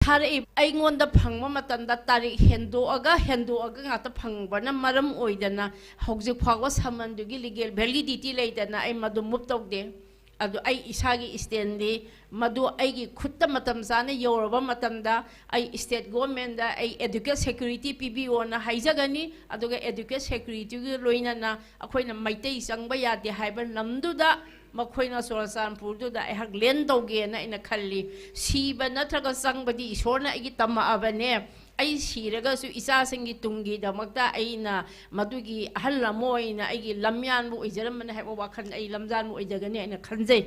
थारे अइंगोंदा फंगबा मतंदा तारीख हेंदोअगा ngata फंगबना मरम ओइदना हौजिक फागवा समनदुगी लीगल वैलिडिटी लेदना आई मदु मुव तौदे अदु आई इसागी स्टैंडी मदु आईगी खुत्ता मतम जाने योरबा मतमदा आई स्टेट गवर्नमेंट दा आई एजुकेशन सिक्योरिटी पीबीओना हाइजगनी अदुगा एजुकेशन सिक्योरिटी गी लोइनाना अखोइना मैतै चंगबा यादे हाइबा लमदुदा मखोइना सोरसानपुरदुदा ऐहक लेन तौगेना इना खल्ली सीबा नत्रगा चंगबदी ईश्वरना आईगी तमाअबने आई सीरगसु इचासिंगी तुंगी दमक्ता आईना मदुगी अहल लमोइना आईगी लमयानबु ओइजरमना हाइबा वाखन आई लमजानबु ओइजगनी आईना खंजै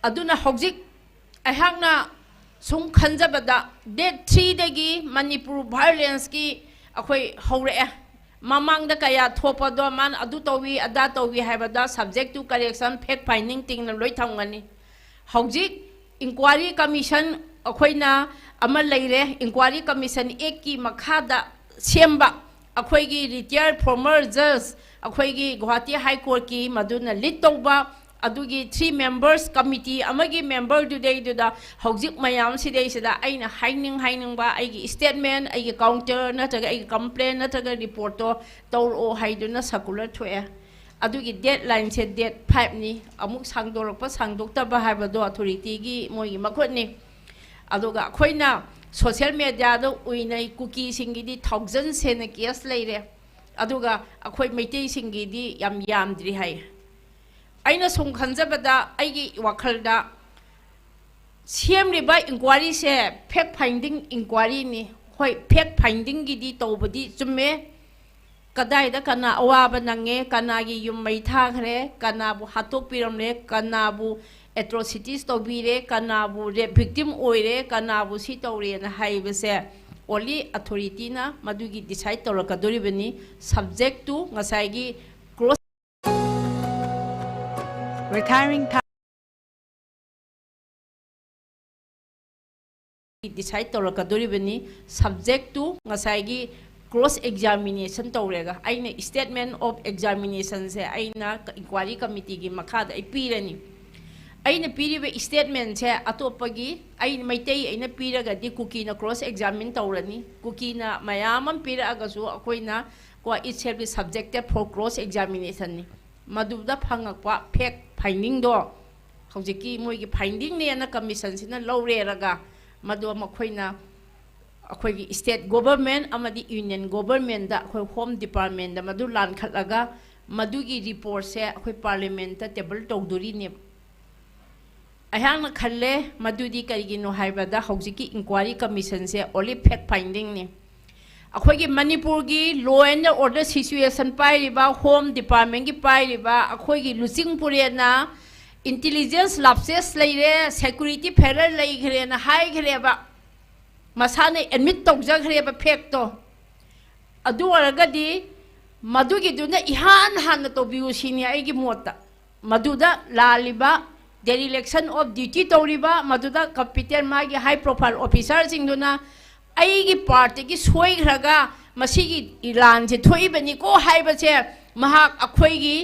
अदुना हौजिक अहांगना सुम खंजबदा डेट 3 दगी मणिपुर वायलेंस की अखोई हौरे ममांगदा कया थोपदो मान अदु तौवी अदा तौवी हाइबदा subject to correction fact finding तिंग लोइ थंगनी हौजिक इंक्वायरी कमीशन अखोइना अमा लेरे इंक्वायरी कमीशन एक की मखादा सेम्बा अखोइगी रिटायर्ड फॉर्मर जज अखोइगी गुवाहाटी हाई कोर्ट की मदुना लीड तौबा अदुगी 3 मेंबर्स कमिटी अमगी मेंबर दुदा हौजिक मयाम सिदैसदा आइना हाइनिंगबा आइगी स्टेटमेंट आइगी काउंटर नत्रगा आइगी कंप्लेन नत्रगा रिपोर्ट तो तौरो हाइदुना सर्कुलर थोए अदुगी डेडलाइन से डेट 5 नि अमुक सांगदोरप सांगदोक्तबा हाइबदो अथॉरिटी की मोगी मखोटनी अदुगा अखोइना सोशल मीडिया दो उइनै कुकी सिंगिदी 1000 सेन केस लेरे अदुगा अखोइ मैतै सिंगिदी यामद्री हाइ आइना सुम खंजबदा आइगी वाखलदा सेमरिबा इंक्वायरी से फैक्ट फाइंडिंग इंक्वायरी नि होय फैक्ट फाइंडिंग गिदी तौबदी चुम्मे कदाइदा कना अवाबा नंगे कनागी युम मै थाखरे कनाबु हातोक पिरमले कनाबु एट्रोसिटीज तौबीरे कनाबु रेप विक्टिम ओइरे कनाबु सी तौरेना हाइबसे ओनली अथॉरिटी ना मदुगी डिसाइड तौरकदोरिबनी सब्जेक्ट टू ngसाइगी retiring decide तौरकदोरिबनी सब्जेक्ट टू ngसाइगी क्रॉस एग्जामिनेशन तौरेगा आइना स्टेटमेंट ऑफ एग्जामिनेशन से आइना इंक्वायरी कमिटी की मखादा आई पीरनी आइना पीरिबे स्टेटमेंट से अतोपगी आई मैतै आइना पीरगदी कुकीना क्रॉस एग्जामिन तौरनी कुकीना मयाम पीरगसु अखोइना को it shall be subjected for cross examination नि मदुदा फंगकवा फैक्ट फाइंडिंग दो हौजिकी मोइगी फाइंडिंग ने कमीशन सिना लौरेरगा मदु मखोइना अखोइगी स्टेट गवर्नमेंट अमदी यूनियन गवर्नमेंट दा अखोइ होम डिपार्टमेंट दा मदु लानखलगा मदुगी रिपोर्ट से अखोइ पार्लियामेंट दा टेबल तौदुरीने अहांगना खल्ले मदुदी करिगिनो हाइबदा हौजिकी इंक्वायरी कमीशन से ओनली फैक्ट फाइंडिंग ने अखोइगी मणिपुर की लॉ एंड ऑर्डर सिचुएशन पाइरिबा होम डिपार्टमेंट की पाइरिबा अखोइगी लुचिंगपुरेना इंटेलिजेंस लैप्सेस लेरे सिक्योरिटी फेलर लेखरेना हाइखरेबा मसाने एडमिट तौजखरेबा फैक्टो अदु अरगदी मदुगिदुना इहान हान तोबिउ सिनी आइगी मोता मदुदा लालिबा डेरिलेक्शन ऑफ ड्यूटी तौरिबा मदुदा कैपिटल मागी हाई प्रोफाइल ऑफिसर सिंगदुना आइगी पार्टी की सोइग्रगा मसीगी इलान से थोइबनी को हाइबसे महाक अखोइगी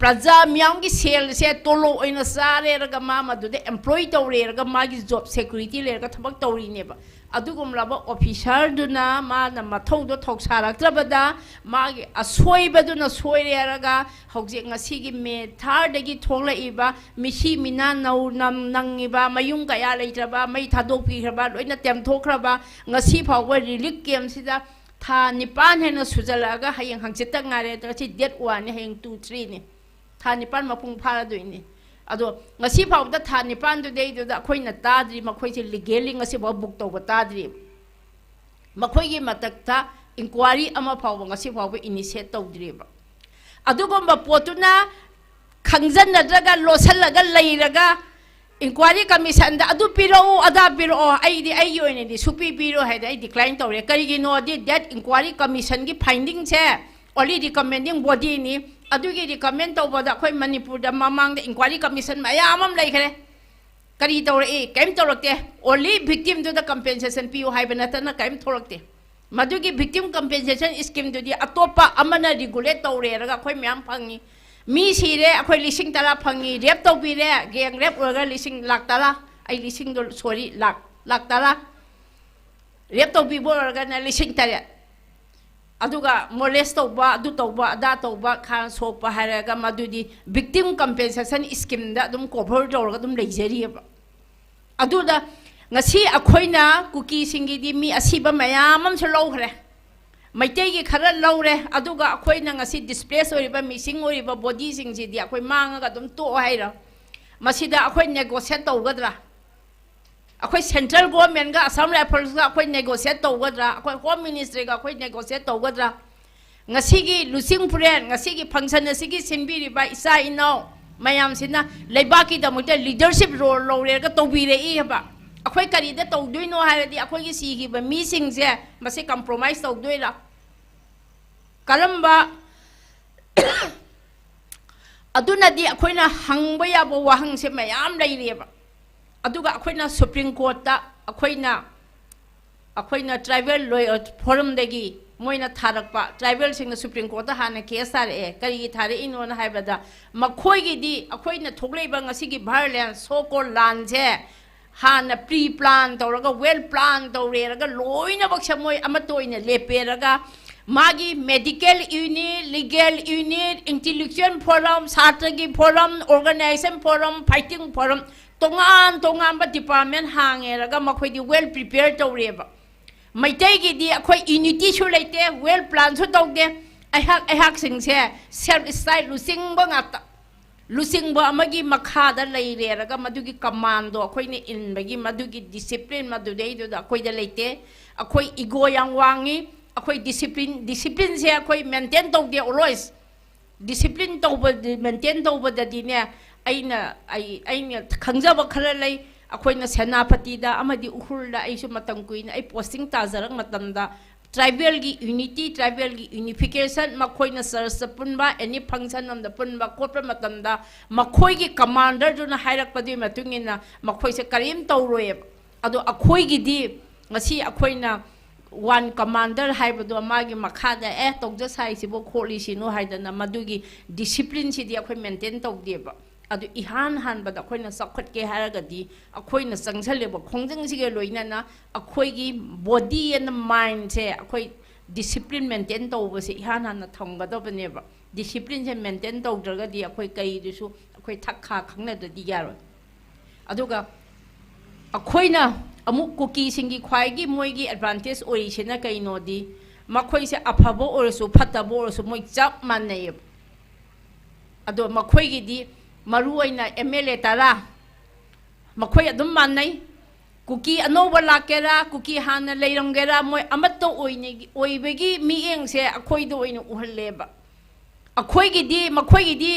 प्रजा मियाम की सेल से तोलो ओइना सारेरगा मा मदुदे एम्प्लॉय तौरेरगा मागी जॉब सिक्योरिटी लेरगा थबक तौरिनेबा अदुगुमलाबा ऑफिसर दुना माना मथौदो थौसारक्त्रबदा मागी असोइबदुना सोइरेरगा हौजे ngasiगी मे थारदगी थोलइबा मिसी मिना नौ नम नंगिबा मयुम कया लेत्रबा मै थादोकपिखरबा लोइना टेमथोखरबा ngasi फावबा रिलीफ कैम्प सिदा था निपान हेन सुजलगा हयंग हंगचित ngaरे तसी डेट 1 ने हयंग 2 3 ने था निपान मपुंग फारादोइने अदो ngasi फावदा था निपान दुदे दुदा अखोइना ताद्री मखोइसे लीगली ngasi फाव बुक तौबा ताद्री मखोइगी मतकता इंक्वायरी अमा फाव ngasi फाव इनिशिएट तौद्रीबा अदुगुम्बा पोतुना खंगजनद्रगा लोसलगा लेरगा इंक्वायरी कमीशन दा अदु पिरो अदा पिरो आइदी आइ ओइनेदी सुपी पिरो हाइदा आई डिक्लाइन तौरे करिगिनो दि दैट इंक्वायरी कमीशन की फाइंडिंग से ओनली रिकमेंडिंग बॉडी नि अदुगी रिकमेंड तौबदा अखोइ मणिपुर दा ममांग इंक्वायरी कमीशन मयामम लेखरे करी तौरे कैम तौरक्ते ओनली विक्टिम दु द कंपेंसेशन पियो हाइबा नतना कैम थोरक्ते मधुगी विक्टिम कंपेंसेशन स्कीम दुदी अतोपा अमना रेगुलेट तौरेरगा अखोइ म्याम फंगी मी सीरे अखोई लिसिंग तरा फंगी रेप तौबीरे गेंग रेप ओरगा लिसिंग लाख तरा आई लिसिंग दो सॉरी लाख तरा रेप तौबीबो ओरगा ना लिसिंग तरे अदुगा मोलेस तौबा अदु तौबा अदा तौबा खान सोपा हायरगा मदुदी विक्टिम कंपेंसेशन स्कीम दा अदुम cover तौरगा अदुम लेजरियबा अदुदा ngasi akoina kuki singidi mi asiba mayam am lowre maitai gi khara lowre aduga akoina ngasi displace oriba missing oriba body sing ji di akoi manga ga dum to haira masida akoi negotiate tawgadra akoi central government ga assam rifles ga akoi negotiate tawgadra akoi home ministry ga akoi negotiate tawgadra ngasi gi lusing puren ngasi gi function ngasi gi sinbi riba isa ino mayam sina leibaki da muta leadership role lowre ga tawbire I haba अखोई करीदा तौदुइनो हायरदी अखोई सीगिबा मीसिंगसे मसे compromise तौदुइरा करम्बा अदुनदी अखोइना हंगबा याबो वाहंगसे मयाम लैरेबा अदुगा अखोइना सुप्रीम कोर्ट ता अखोइना ट्राइबल लॉयर फोरम दगी मोइना थारकपा ट्राइबल सिंग सुप्रीम कोर्ट ता हाने केस तारे करी थारे इनोन हायबदा मखोइगिदी अखोइना थोगलेबा ngasiगी violence so called landse हाना प्री प्लान तौरगा वेल प्लान तौरेरगा लोइना बक्सा मोय अमा तोइना लेपेरगा मागी medical unit legal unit intellectual forum छात्रगी forum organisation forum fighting forum तोंगान तोंगान बा डिपार्टमेंट हांगेरगा मखोइदी वेल प्रिपेयर तौरेबा मैतैगिदी अखोइ यूनिटी सु लेते वेल प्लान सु तौदे अहाक सिंगसे सेल्फ स्टाइल लुसिंगबा ngata लुसिंगबा अमगी मखादा लेरेरगा मदुगी कमांडो अखोइने इनबगी मदुगी डिसिप्लिन मदुदैदुदा अखोइदा लेते अखोइ इगो यांग वांगी अखोइ डिसिप्लिन से अखोइ मेंटेन तौदे ऑलवेज डिसिप्लिन तौबा मेंटेन तौबददिने अइना खंगजबा खरा लै अखोइना सेनापतिदा अमदी उखुरदा आइसु मतम कुइन आई पोस्टिंग ताजरक मतमदा ट्राइबल की यूनिटी ट्राइबल की यूनिफिकेशन मखोइना सर्च पुनबा एनी फंक्शन अम द पुनबा कोपर मतमदा मखोइ की कमांडर जुना हायरक पदि मतुंगिना मखोइ से करीम तौरोय अदो अखोइ की दी ngasi अखोइना वन कमांडर हाइबदो मागी मखादा तौजा साइसिबो खोली सिनो हाइदना मदुगी डिसिप्लिन सिदी अखोइ मेंटेन तौदेबा अदु इहान हानबदा अखोइना सखत के हारगदी अखोइना संगसलेबो खोंजंग सिगे लोइनाना अखोइगी बॉडी एंड माइंड से अखोइ डिसिप्लिन मेंटेन तौबसे इहान हाना थंगदबनेबा डिसिप्लिन से मेंटेन तौद्रगदी अखोइ कईदुसु अखोइ थक्खा खंगनददी यारो अदुगा अखोइना अमुक कुकी सिंगी ख्वाइगी मोइगी एडवांटेज ओइसेना कइनोदी मखोइ से अफबो ओरसु फतबो ओरसु मोइ चप माननेब अदो मखोइगिदी मरुआइना एमएलए तारा मखोइ अदुम माननै कुकी अनोबा लाकेरा कुकी हाना लेरंगेरा मोइ अमत्तो ओइबगी मिएंगसे अखोइदो ओइना उहल्लेबा अखोइगिदी मखोइगिदी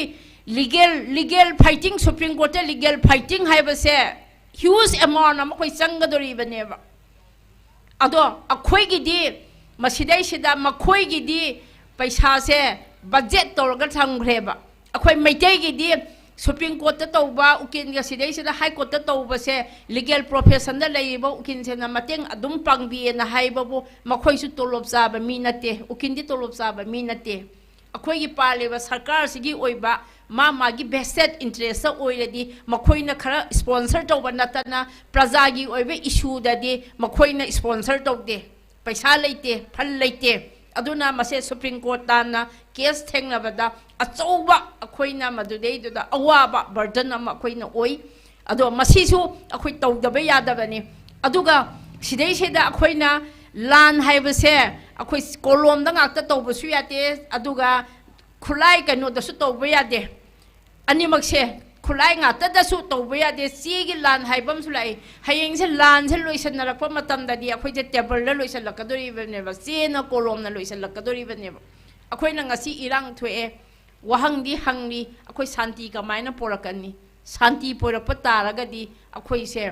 legal fighting supreme court legal fighting हाइबसे ह्यूज अमाउंट मखोइ चंगदोरिबनेबा अदो अखोइगिदी मसिदैसिदा मखोइगिदी पैसासे बजेट तौरगा थंग्रेबा अखोइ मैतैगिदी सुप्रीम कोर्ट तौबा उकिन गसिदैसिदा हाई कोर्ट तौबसे लीगल प्रोफेशन दा लेइबा उकिन सेना मतेंग अदुम पांगबिएना हाइबाबो मखोइसु तोलोब चाबा मी नते उकिनदी तोलोब चाबा मी नते अखोइगी पालेबा सरकार सिगी ओइबा मागी बेस्टेड इंटरेस्ट ओइरदी मखोइना खरा स्पॉन्सर तौबा नतना प्रजागी ओइबे इशू ददी मखोइना स्पॉन्सर तौदे पैसा लेते फल लेते अदुना मसे सुप्रीम कोर्ट ताना केस थेंगनबदा अचौबा अखोइना मदुदैदुदा अवाबा बर्डन अमा अखोइना ओइ अदो मसिसु अखोइ तौदबा यादबनी अदुगा सिदैसेदा अखोइना लान हाइबसे अखोइ कोलोमदा ngakta तौबसु याते अदुगा खुलाई कनोदसु तौबा यादे अनिमक्से खुलाई ngakta तौबा यादे चेगी लान हाइबमसु लाई हयेंसे लान से लोइसनरप मतमददी अखोइजे टेबल ला लोइसलकदोरिबनेबा चेना कोलोमना लोइसलकदोरिबनेबा अखोइना ngasi इरांग थोए वहंगी हंगी अखोइ शांति कमायना पोरकनी शांति पोरप तारगदी अखोइसे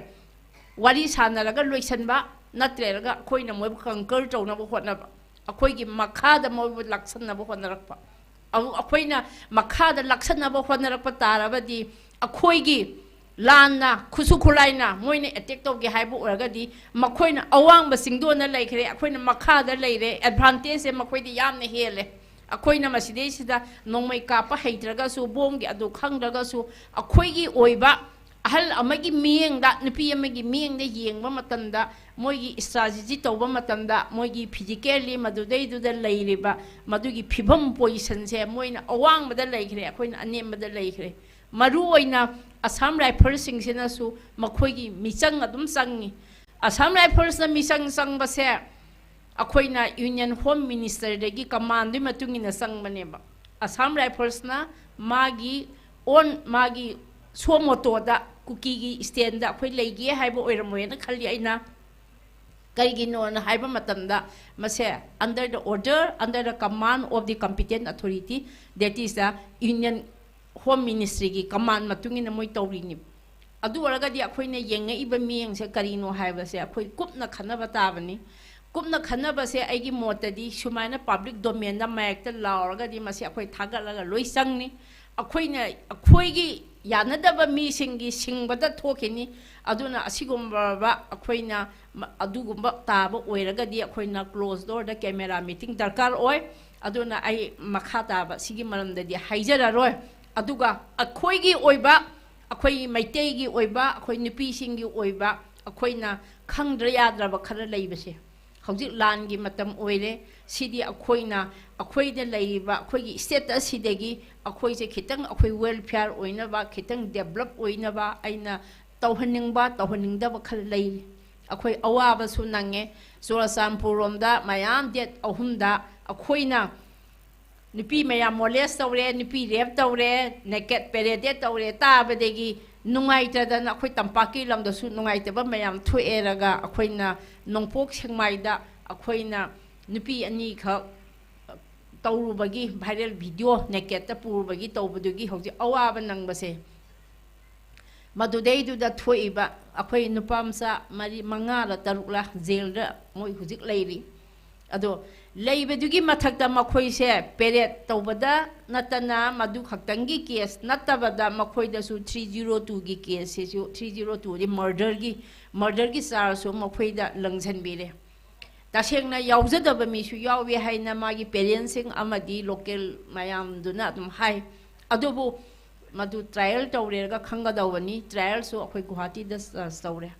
वारी सानरगा लोइसनबा नत्रेरगा अखोइना मोइ कंकर चौनबो होनबा अखोइगी मखादा मोइ लक्सनबो होनरकपा अखोइना मखादा लक्सनबो होनरकपा तारबदी अखोइगी लाना खुसु खुलाइना मोइने अटैक तौगे हाइबो ओरगदी मखोइना अवांग बसिंगदोना लेखरे अखोइना मखादा लेरे एडवांटेज से मखोइदी यामने हेले ꯑꯩꯈꯣꯏꯅ ꯃꯁꯤꯗꯩꯁꯤꯗ ꯅꯣꯡꯃꯩ ꯀꯥꯞꯄ ꯍꯩꯇ꯭ꯔꯒꯁꯨ ꯕꯣꯝꯒꯤ ꯑꯗꯨ ꯈꯪꯗ꯭ꯔꯒꯁꯨ ꯑꯩꯈꯣꯏꯒꯤ ꯑꯣꯏꯕ ahal amagi miyeng da nupi amagi miyeng da yeng ba matanda moigi strategy tawba matanda moigi physically madudai du da leiriba madugi phibam position se moina awang bada leikhre akoina anem bada leikhre maru oina Assam Rifles sing sina su makhoigi michang adum sangi Assam Rifles na michang sang ba se akoina Union Home Minister degi command du matungina sang maneba Assam Rifles na magi on magi somoto da kuki stand da khoi leigi haibo oiramoy na khali aina kaigino na haiba matamda mase under the order under the command of the competent authority that is the Union Home Ministry ki command matungina moy tawrini adu waraga di akhoi na yenga iba miyeng se karino haiba se akhoi kupna khanaba tabani kupna khanaba se aigi mota di sumaina public domain da mayek ta lawraga di mase akhoi thagalaga loi sangni akhoi na akhoi gi yanadaba mi singi singbada thokini aduna asigumba ba akhoi adugumba taba oiraga di akhoi na close door da camera meeting darkar oi aduna ai makha taba sigi maramda di haijara roi aduga akhoi gi oiba akhoi maitei gi oiba akhoi nupi singi oiba akhoi na khangdra yadraba khara leibase hauji lan gi matam oire sidi akhoi da leiba akhoi gi status sidegi akhoi je khitang akhoi welfare oina ba khitang develop oina ba aina tawhaning ba khal lei akhoi awaba su nange Churachandpur romda mayam det ahumda akhoi na nupi mayam molest tawre nupi rape tawre naked parade tawre ta badegi nungai ta da akhoi tampaki lamda su nungai ta ba mayam thueraga akhoi na nongpok sengmai da akhoi na nupi ani kha tawrubagi viral video naked ta purubagi tawbudugi hoji awaba nangbase madudei du da thoiba akhoi nupamsa mari mangala tarukla jail da moi hujik leiri ado leibedugi mathakta makhoi se peret tawbada natana madu khaktangi case natabada makhoi da su 302 gi case su 302 di murder gi sar su makhoi da langjan bire tasengna yaujadaba mi su yawi haina magi parentsing amadi local mayam duna dum hai adobu madu trial tawrega khangadawani trial su akhoi Guwahati da tawre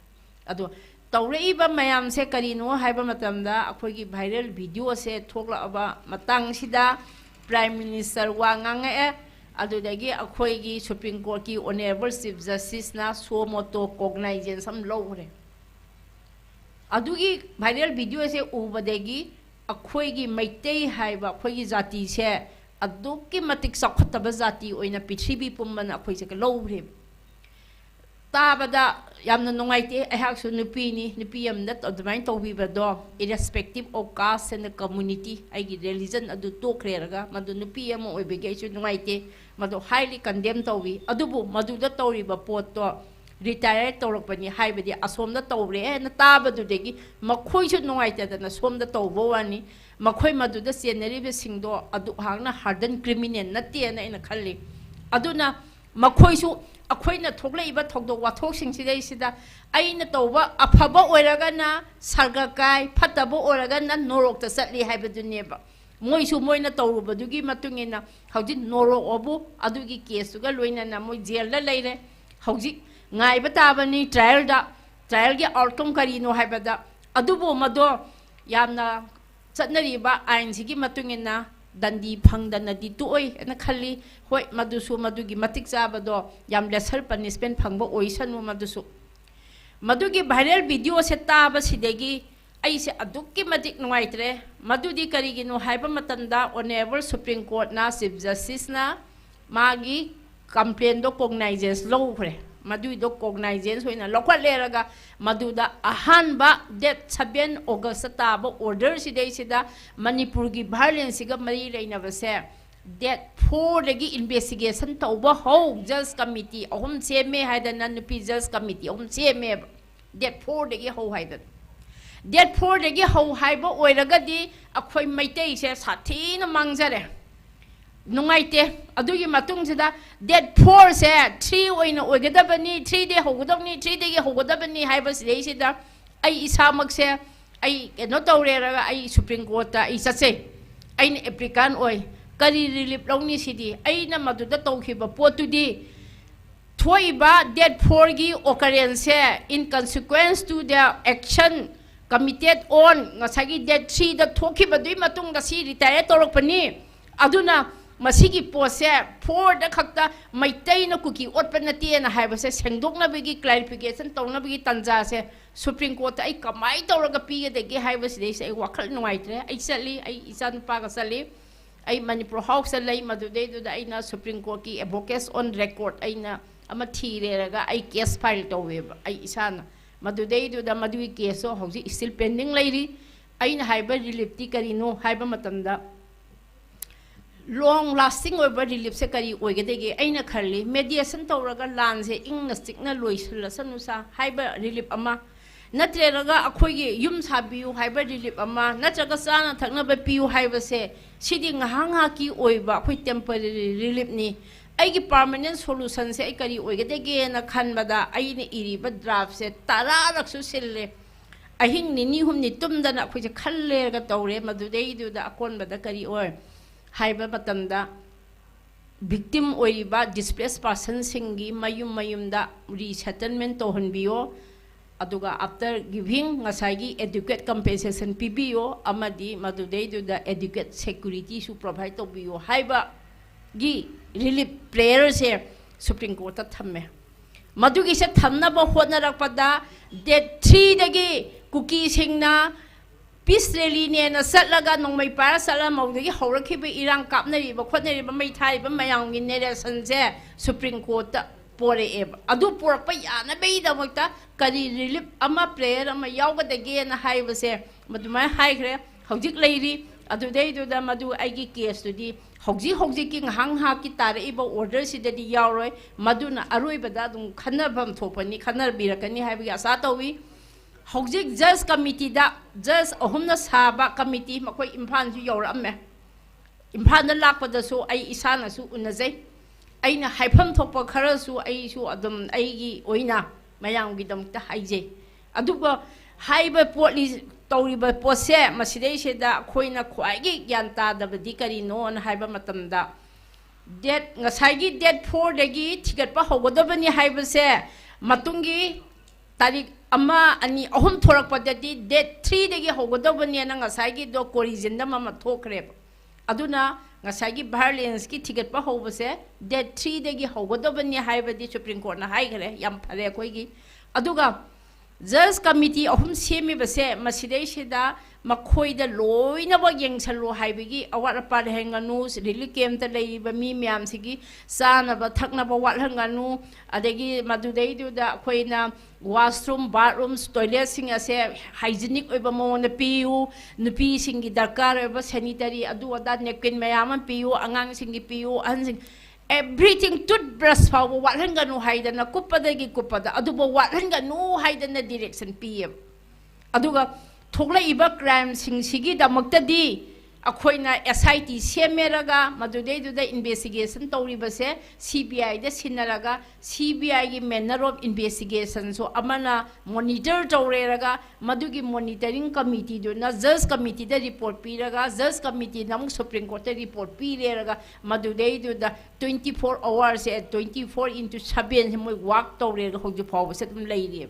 ado tawreiba mayam se karino haiba matamda akhoi gi viral video se thokla aba matang sida prime minister wa nganga adudagi akhoi gi Supreme Court ki honorable chief justice na somoto cognizance sam lowre adugi viral video se ubadegi akhoi gi maitei haiba akhoi gi jati se aduki matik sakhataba jati oina pithribi pumman akhoi se lowre tabada yamna nungaite ahak su nupi amda advain tawbiba do irrespective of caste and community aigi religion adu tokreraga madu nupi am oibege su nungaite madu highly condemn tawbi adubu madu da tawriba pot to retire tawrakpani haibadi asomda tawre na tabadu degi makhoi su nungaite da na somda tawbo wani makhoi madu da senaribe singdo adu hangna hardened criminal natte na ina khalli aduna makhoi su akhoi thoklaiba thokdo wathok singsidai sida aina tawba afaba oiraga na sarga kai phataba oiraga na norok ta satli haibaduneba moisu moina tawrubadugi matungena hauji norok obu adugi case ga loina na moi jail la leire hauji ngaiba tabani trial gi outcome karino haibada adubo mado yamna chatnariba ain sigi matungena dandi phangdana di tuoi na khali hoi madusu madugi matik chabado yam lesser punishment phangba oisanu madugi viral video se taba sidegi aise adukki matik nuaitre madudi karigino haiba matanda honorable Supreme Court na chief justice na magi complaint do cognizance lowre madu do cognizance hoina lokwa leraga maduda ahanba date 7 August taba order sidai sida Manipur gi violence ga mari leina base date 4 legi investigation tawba ho judge committee ahum seme haidana nupi judge committee ahum seme date 4 legi ho haidan date 4 legi ho haiba oiraga di akhoi maitei se sathina mangjare nungaite adugi matung sida date 4 se 3 oina oigadabani 3 day hogodabni 3 day hogodabani haiba sidai sida ai isamak se ai no tawreraga ai Supreme Court ta ai satse aina applicant oi kari relief longni sidi aina maduda tawkhiba potudi thoiba dead 4 gi occurrence in consequence to the action committed on ngasagi dead 3 da thokiba dui matung da si retire torokpani aduna masigi pose 4 da khakta maitai na kuki otpanati na haibase sengdokna bigi clarification tawna bigi tanja se Supreme Court ai kamai tawraga pi de ge haibase dei sai wakhal nuaitre ai sali ai isan pa ga sali ai Manipur House lai madudei du da aina Supreme Court ki advocates on record aina ama thireraga ai case file taweba ai isana madudei du da madui case so hauji still pending lairi aina haiba relief ti karino haiba matamda long lasting over relief se kari oigedege aina kharli mediation tawraga lan se ingna stikna loisula sanusa haiba relief ama natreraga akhoigi yum sabiu haiba relief ama natraga sana thakna ba piu haiba se sidi ngahanga ki oiba khoi temporary relief ni aigi permanent solution se ai kari oigedege na khanbada aina iriba draft se tararaksu sille ahing nini humni tumdana khoi je khalle ga tawre madudei du da akon bada kari oi haiba matamda victim oiba displaced person singi mayum da resettlement to honbio aduga after giving ngasagi adequate compensation pbo amadi madudei du da adequate security su provide to bio haiba gi relief prayer se Supreme Court ta thamme madugi se thamna ba hotna rakpada date 3 dagi cookie singna peace rally ne na satlaga nongmai para sala maudagi haurakhibe irang kapnari ba khotnari ba mai thai ba mayang gi ne sanse Supreme Court ta pore e adu porak pa yana be da makta kari relief ama prayer ama yawga dage na haiba se madumai haigre hojik leiri adu dei du da madu aigi case tu di hojik ki hang ha ki tare iba order si di yawroi maduna aroi bada dum khanabam thopani khanar birakani haiba asa tawi hojik just committee da just ahumna saba committee makoi impan su yawramme impan da lakpada so ai isana su unazai aina haifam thokpa khara su ai su adum aigi oina mayang gidam ta haije aduba haiba potli tawriba pose masidei seda khoina khwaigi gyanta da badi kari no na haiba matamda det ngasagi det 4 dagi ticket pa hogodobani haiba se matungi tarik ama ani ahum thorak padati det 3 dagi hogodobani na ngasagi do correction da mama thokre aduna ngasagi violence ki ticket pa hobase det 3 dagi hogodobani haiba di Supreme Court na haigre yam phare khoigi aduga Judge committee ahum semi base masidei seda makhoi da loina ba yengsalo haibigi awat apar henganu really kem ta lei ba mi myam sigi sana ba thakna ba wat hanganu adegi madudei du da khoina washroom bathrooms toilet sing ase hygienic oiba mo na piu nupi singi darkar oiba sanitary adu ada nepkin mayam piu angang singi piu an everything toothbrush for what hanganu haidana kupadagi kupada aduba what hanganu haidana direction pm aduga thogla iba crime sing sigi damaktadi akhoina SIT semeraga madudei du da investigation tawribase CBI da sinaraga CBI gi manner of investigation so amana monitor tawreraga madugi monitoring committee du na judge committee da report piraga judge committee nam Supreme Court da report pireraga madudei du da 24 hours at 24 into 7 moi work tawrega hoji phawse dum leiri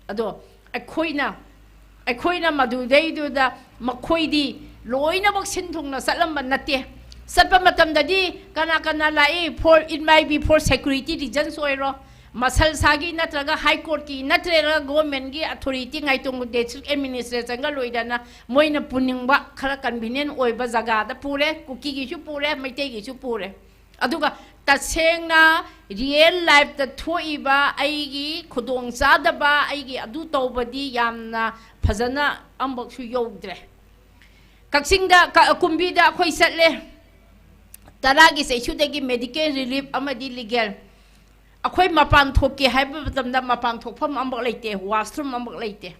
ado akhoina madudei du da makhoidi loina bak sinthungna salamba nate satpa matamdadi kana lai for it might be for security reasons oiro masal sagi natraga high court ki natrera government gi authority ngai tung district administration ga loidana moina puningba khara convenient oiba jaga da pure kuki gi chu pure maite gi chu pure aduga tasengna real life da thoiba aigi khudong sadaba aigi adu tawbadi yamna phajana ambak su yogdre Kaksingda kumbida khoi satle taragi se chudagi medical relief amadi legal akhoi mapan thokki haiba batamda mapan thokpham ambak leite washroom ambak leite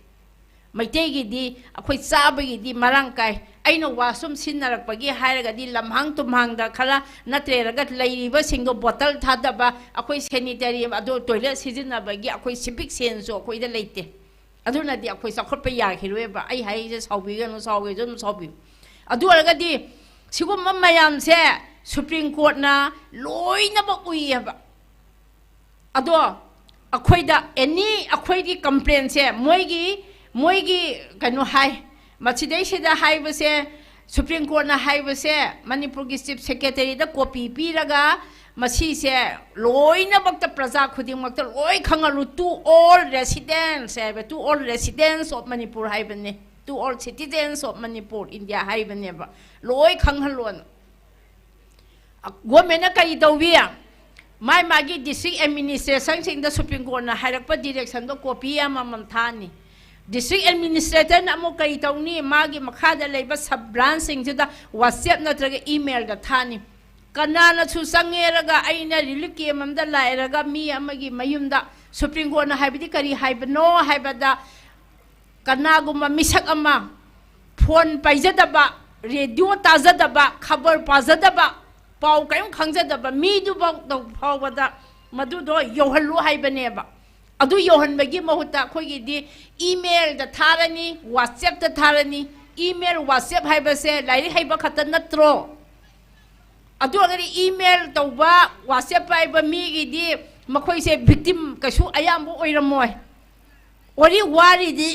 maitegi di akhoi sabagi di marangkai aina washroom sinnarakpagi hairaga di lamhang tumhangda khala natreraga leiriba singdo bottle thadaba akhoi sanitary ado toilet sizinabagi akhoi civic sense akhoi da leite aduna di akhoi sakhotpa ya khirweba ai hai je saubi ganu sauge jum saubi adu arga di सिगुम मयाम से supreme court ना लोइनमक उइयबा अदो अखोइदा any अखोइदी complain से मोइगी कनो हाई मसिदैसिदा हाइबसे supreme court ना हाइबसे मणिपुर की चीफ सेक्रेटरी दा कॉपी पीरगा मसी से लोइनमक प्रजा खुदिमक लोइ खंगलु टू ऑल रेसिडेंट्स है to all residents of Manipur हाइबने to all citizens of Manipur India हाइबने बा लोइ खंगलोन गवर्नमेंट कई तौबिया माई मागी district administration Singh supreme court ना हाइरप डायरेक्शन दो कॉपी अमम थानी डिस्ट्रिक्ट एडमिनिस्ट्रेटर ना कई तौनी मागी मखादा लेब सब ब्रांच सिंह व्हाट्सएप नत्रगा ईमेल दा थानी कनाना छु संगेरगा आइना रिलीफ केम अमदा लायरगा मी अमगी मयुमदा सुप्रीम कोर्ट ना हाइबदी करी हाइबनो हाइबदा कनागुमा मिसक अमा फोन पाइजदबा रेडियो ताजदबा खबर पाजदबा पाउ कयम खंगजदबा मीदुबा फावदा मदुदो योहल्लु हाइबनेबा अदु योहनबगी महुता खोगिदी ईमेल दा थारनी व्हाट्सएप दा थारनी ईमेल व्हाट्सएप हाइबसे लाइरि हाइबा खत नत्रो अदु अगर ईमेल तौबा व्हाट्सएप हाइबा मीगिदी मखोइसे विक्टिम कछु अयामबो ओइरमोय ओरी वारीदी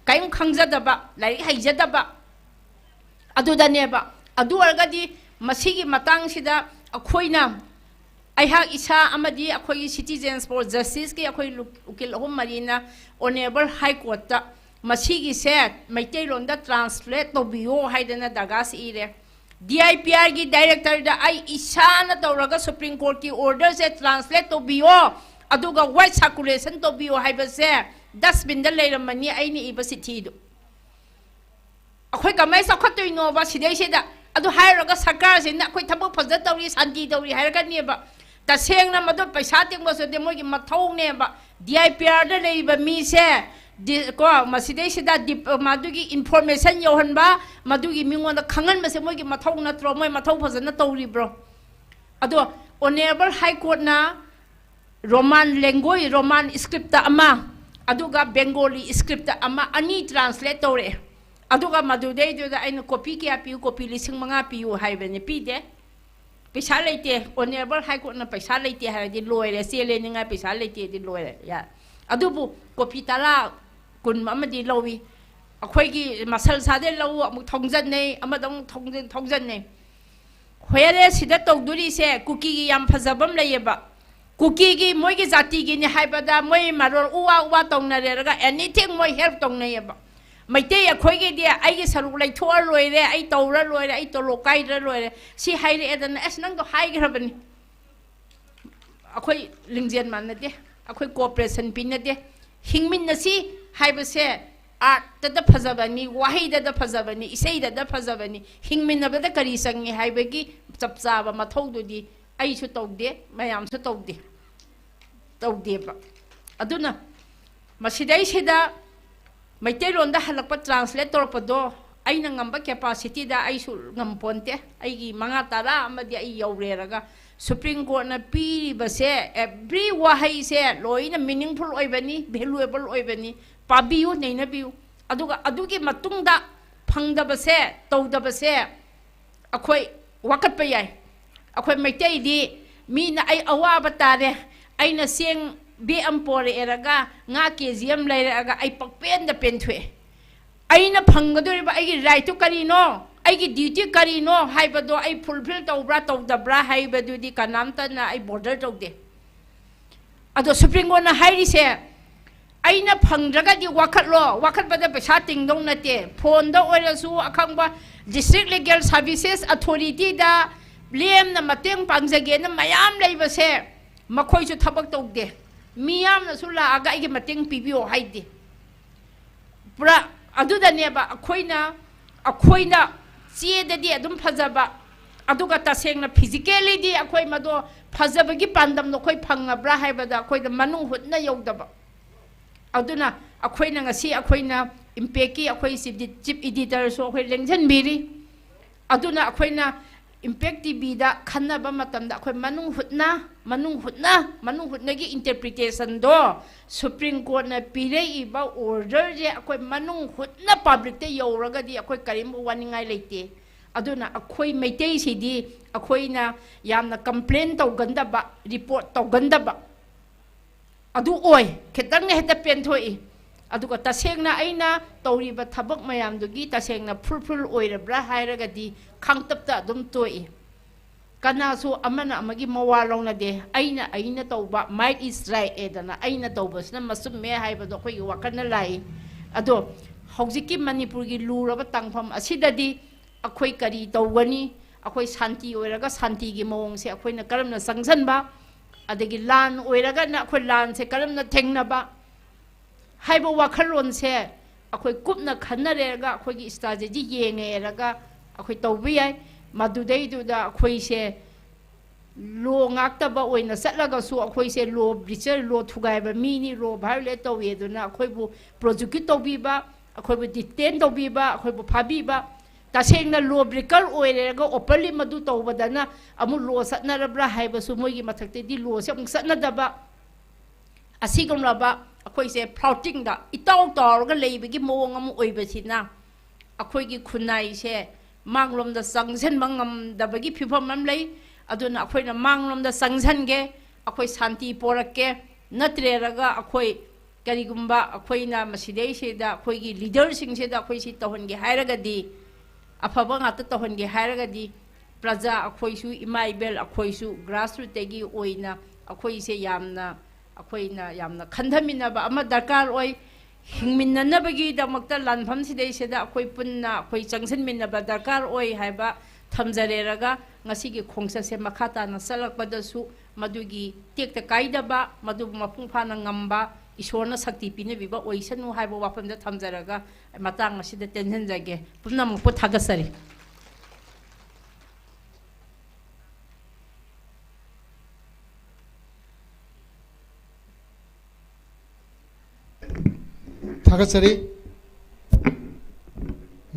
कयम खंगजदबा लाइरि हाइजदबा अदुदनेबा अदु अरगदी मसीगी मतंगसिदा अखोइना अहा इसा अमदी अखोई सिटीजन्स फॉर जस्टिस के अखोई उकिल अहुम मरीना ऑनरेबल हाई कोर्ट मसीगी से मैतेलोंदा ट्रांसलेट तोबियो हाइदना दगास इरे DIPR की डायरेक्टर दा आई इसाना तौरगा सुप्रीम कोर्ट की ऑर्डर से ट्रांसलेट तोबियो अदुगा वाइट सर्कुलेशन तोबियो हाइबसे डस्टबिन दा लेरमनी आइनी इबा सिथीदो अखोई कमाई सखतोइनो बा सिदैसेदा अदु हायरगा सरकार से अखोई थबक फजत तौरी शांति तौरी हायरगनेबा तसेंगना मदो पैसा तिंगबसो दे मोगी मथौनेबा DIPR दा लेबा मी से को मसिदैसिदा मदुगी इन्फॉर्मेशन योहनबा मदुगी मिंगोंदा खंगनबसे मोगी मथौ नत्रो मोय मथौ फजना तौरिब्रो अदो ऑनरेबल हाई कोर्ट ना रोमान लैंग्वेज रोमान स्क्रिप्ट अमा अदुगा बेंगोली स्क्रिप्ट अमा अनी ट्रांसलेट तौरे अदुगा मदुदैदुदा आइना कॉपी क्या पियु कॉपी 5,000 पियु हाइबने पीदे पैसा लेते ऑनरेबल हाई कोर्ट ना पैसा लेते हाइदि लोयरे सेले निंगा पैसा लेते दि लोयरे या अदुबु कॉपी तला कुन अमदि लौवी अखोइगी मसल सादे लौ अमु थोंजन्ने अमदंग थोंजन्ने होयरे सिदा तौदुरी से कुकी की याम फजबम लेयेबा कुकी की मोइगी जाति की नि हाइबदा मोइ मारोल उवा उवा तौनरेरगा एनीथिंग मोइ हेल्प तौनयेबा मैते अखोइगी दे आइगे सरुक लैथोर लोइरे आई तौरा लोइरे आई तो लोकाइर लोइरे सि हाइरे एदन एस नंग तो हाइग्रबनी अखोइ लिंगजेन मानदे अखोइ कोऑपरेशन पिनदे हिंगमिनसी हाइबसे आर्ट द फजबनी वाही द फजबनी इसै द फजबनी हिंगमिनबदा करी संगे हाइबगी चपचाबा मथौदुदी आइसु तौदे मयामसु तौदेबा अदुना मसिदैसिदा मैतेलोंदा हलकपा ट्रांसलेट तौरपदो अइना ngamba कैपेसिटी दा आइसु ngамponte आइगी मंगा तारा अमदि आई यौरेरगा सुप्रीम कोर्ट ना पीरिबसे एवरी वाहै से लोइना मीनिंगफुल ओइबनी वैल्यूएबल ओइबनी पाबियु नैनबियु अदुगा अदुगी मतुंगदा फंगदबसे तौदबसे अखोइ वाकटप याय अखोइ मैतेइदी मीना आई अवाबा तारे आइना सेंग बे अम्पोरे एरगा nga KGM लेरगा आई पकपेन द पेनथुए आइना फंगदोरिबा आइगी राइट करिनो आइगी ड्यूटी करिनो हाइबदो आई फुलफिल तौब्रा तौदब्रा हाइबदुदी कनामतना आई बॉर्डर तौदे अदो सुप्रीम कोर्ट ना हाइरिसे आइना फंगद्रगादी वाखटलो वाखटबदा पैसा तिंगदौ नते फोन दा ओइरसु अखंबा डिस्ट्रिक्ट लीगल सर्विसेस अथॉरिटी दा लेमना मतेंग पांगजगेना मयाम लेबसे मखोइसु थबक तौदे मियामनसु लागा आइगी मतेंग पिबियो हाइदे पुरा अदुदनेबा अखोइना चेददी अदुम फजबा अदुगा तसेंगना फिजिकली दी अखोइ मदो फजबगी पांदम नखोइ फंगब्रा हाइबदा अखोइदा मनु हुतना यौदबा अदुना अखोइना ngasi अखोइना इम्पैक्ट की अखोइ चीफ एडिटर सो अखोइ लेंजनबिरी अदुना अखोइना इम्पैक्ट टीवी दा खन्नबा मतमदा अखोइ मनु हुतना की इंटरप्रिटेशन दो सुप्रीम कोर्ट ना पीरेइबा ऑर्डर जे अखोइ मनु हुतना पब्लिक ते यौरगदी अखोइ करिम वानिंगाइ लेते aduna akhoi meitei sidi akhoina yamna complain tawgandaba report tawgandaba adu oi khitang heta pen thoi aduga tasengna aina tawriba thabak mayam dugi tasengna fulful oirabra hairagadi khangtapta adum toi kana so amana amagi mawalong na de aina tawba might is right edana aina tawbasna masum me haibado khoi wakana lai ado hojiki manipur gi luraba tangpham asidadi akhoi kari tawgani akhoi shanti oiraga shanti gi mawong se akhoi na karamna sangsanba adagi lan oiraga na akhoi lan se karamna thengnaba haibo wakhalon se akhoi kupna khannarega akhoi gi strategy yengeraga akhoi tawbi ai madudai duda akhoi se lo ngaktaba oina satlaga su akhoi se lo breacher lo thugaiba mini lo violate tawi duna akhoi bu prosecute tawbiba akhoi bu detain tawbiba akhoi bu phabiba tasengna lo breaker oirega openly madu tawbadana amu lo satnarabra haiba su moigi mathakte di lo se amuk satnadaba asigumraba akhoi se flouting da itaw tawrga leibigi mowong amu oibasina akhoi gi khunai se manglom da sangsen mangam da bagi phifam mam lei aduna akhoi na manglom da sangsan ge akhoi shanti porakke natreraga akhoi karigumba akhoi na masidei se da akhoi gi leader sing se da akhoi si tawon ge hairaga di afaba ngata tawon ge hairaga di praja akhoi su imaibel akhoi su grassroots tegi oina akhoi se yamna akhoi na yamna khandhamina ba ama darkar oi hingminnanabagi damakta lanpham sidei seda akhoi punna akhoi changsanminnaba darkar oi haiba thamjareraga ngasigi khongsa se makhata na salakpadasu madugi tekta kaidaba madu mapung phana ngamba ishorna sakti pinabiba oisanu haiba wafamda thamjaraga matang asida tension jage pumnamuk po thagasari थागसरी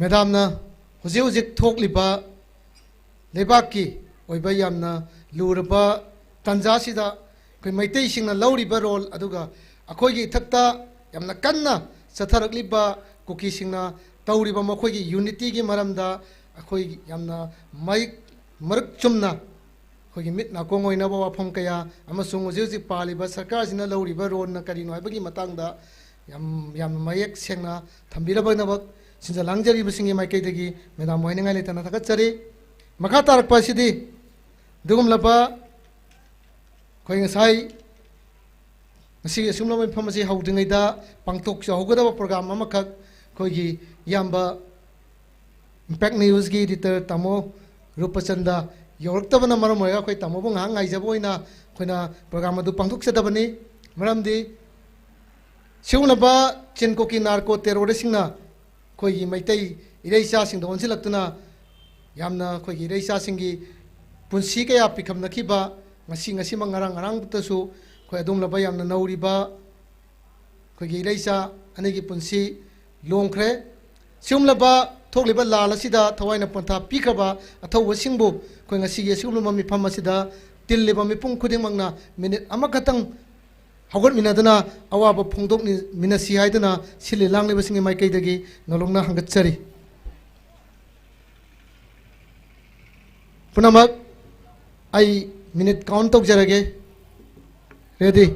madam ना हुजे हुजे थोकलिबा लेबाकी ओइबा यामना लुरबा तंजासिदा कोई Meitei सिंगना लौरिबा role अदुगा अखोइगी इथक्ता यामना कन्ना चथरकलिबा cookie सिंगना तौरिबा मखोइगी unity गी मरमदा अखोइगी यामना mic मरक Chumna खोइगी मिट ना कोंगोइना बा वाफम कया अमसुंग हुजे हुजे पालिबा सरकार सिना लौरिबा रोल ना करिनो हाइबगी मतांगदा yam mayak sengna thambira bagna bak sinja langjari bisingi mai kai degi mena moine ngai letana thakat chari makha tarak pasidi dugum lapa khoi ngasai ngasi sumla mai phamasi haudingai da pangtok cha hogada program amakhak khoi gi yamba impact news gi editor tamo rupachanda yoroktabana maram hoya khoi tamo bong hang ngai jaboina khoina program adu pangtok chadabani maramdi सिउनबा चिनको की narco टेरोरिस्टना खोई मैतई इरेसा सिंग दोन सिलक्तुना यामना खोई इरेसा सिंगी पुंसी कया पिखम नखिबा ngasi ngasi mangarang arang butasu khoi adum laba yamna nauriba khoi ireisa anigi punsi longkhre siumlaba thokliba lala sida thawaina pantha pikhaba athawa singbu khoi ngasi ye siumluma mi phama sida tilliba mi pung khuding mangna minute amakhatang हगत मिनादना अवाब फोंदोक मिनासी हाइदना सिले लांगले बसिंगे माइकै दगी नलोंगना हंगतचरी पुनमक आई minute count तौक जरगे ready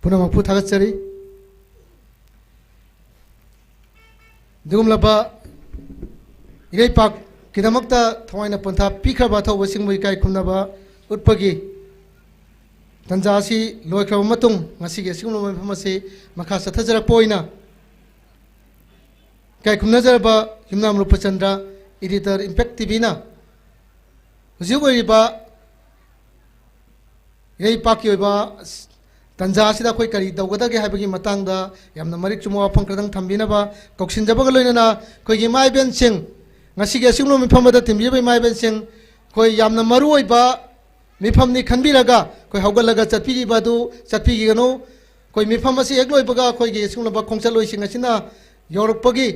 पुनमकपु थागतचरी दुगुमलबा इरैपाक किदमक्ता थवाइना पंथा पीखरबा थौबसिंग इकाई खुमनबा उत्पगी तंजासी लोइखरबा मतुंग ngasiगे सिगुम मफमसे मखा सथजरपोइना इकाई खुमनजरबा Yumnam Rupchandra editor impact TV ना हुजिग ओइबा इरैपाकी ओइबा तंजासीदा कोई करी दौगदगे हाइबगी मतंगदा यामना मरिक चुमो वाफम क्रदंग थंबिनबा कौक्सिनजबग लोइनना कोइगी माइबेन सिंग ngasiगे सिगुम मिफमदा तिमबिबे माइबेन सिंग कोई यामना मरु ओइबा मिफमनि खनबिरगा कोई हौगलगा चटपिगिबादु चटपिगिगनो कोई मिफम असी एकलोइबगा कोइगी सिगुम खोंचलोइसिंग असिना यौरपगी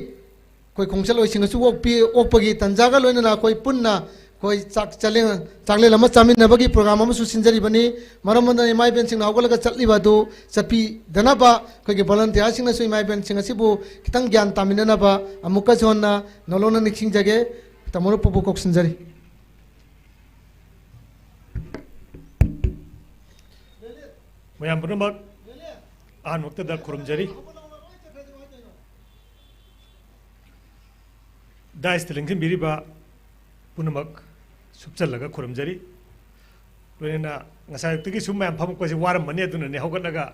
कोई खोंचलोइसिंग असु ओपगी तंजागा लोइनना कोई पुन्ना कोई चाकले लमा चामिनबगी प्रोग्राम अमसु सिंजरिबनी मरमन माइ बेनसिंग हौगलगा चटलिबादु चटपी दनबा कोइगे वॉलंटियर सिंग सु माइ बेनसिंग असिबु खितंग ज्ञान तामिननबा अमुका जोनना नलोना निखिंग जगे तमरो पुबु कोक सिंजरी मयाम पुनमक आन वक्तदा खुरुमजरी दाइस तेलिंगसिन बिरिबा पुनमक सुपचलगा खुरुमजरी लोइना ngसायक्तगी सुम मैम फमकोसे वारमने अदुनने हौगलगा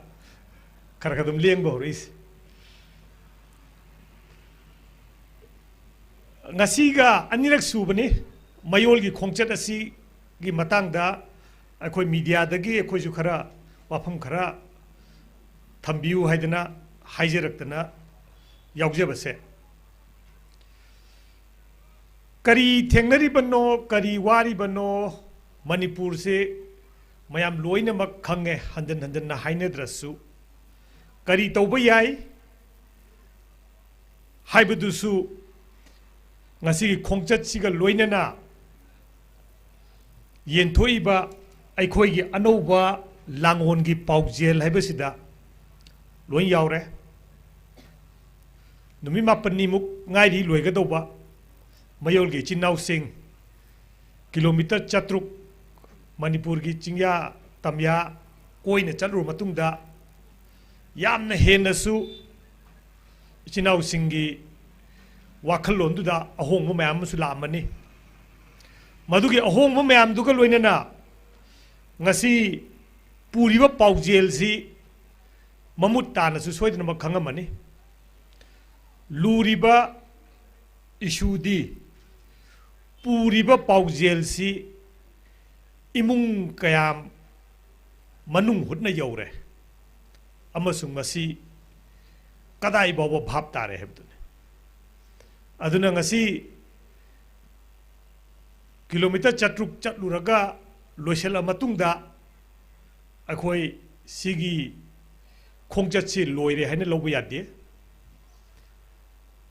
खरखदुम लेंग बहरिस ngasiga anirak subani mayolgi khongchat asi gi matangda akhoi media dagi akhoi ju khara wafam khara thambiu haidana haijeraktana yaujabase करी थेंगनरी बनो करी वारी बनो मणिपुर से मयाम लोइनमक खंगे हंदन हंदन ना हाइनद्रसु करी तौब याई हाइबदुसु ngasi khongchat siga loinana yenthoi aikhoi gi anouba langon gi paujel haibasida loin yaure numi mapani muk ngai ri loigadauba mayol gi chinau sing kilometer chatruk manipur gi chingya tamya koina chalru matungda yamna henasu chinau singi wakhalon duda ahong mo mayam su lamani madugi ahong mo mayam duga loinana ngasi puriba paujel si mamut tana su soidna ma khangamani luriba issue di पूरीबा पाउजेल C इमुंग कयाम मनुंग हुटना you're अमसुंग मसी कदाई बाबा भाप तारे हेबदुने अदुना ngasi kilometre चट्रुक चटलुरगा Loisel मतुंगदा अखोई सिगी खोंगचत सी लोइरे हाइना लौबा यादे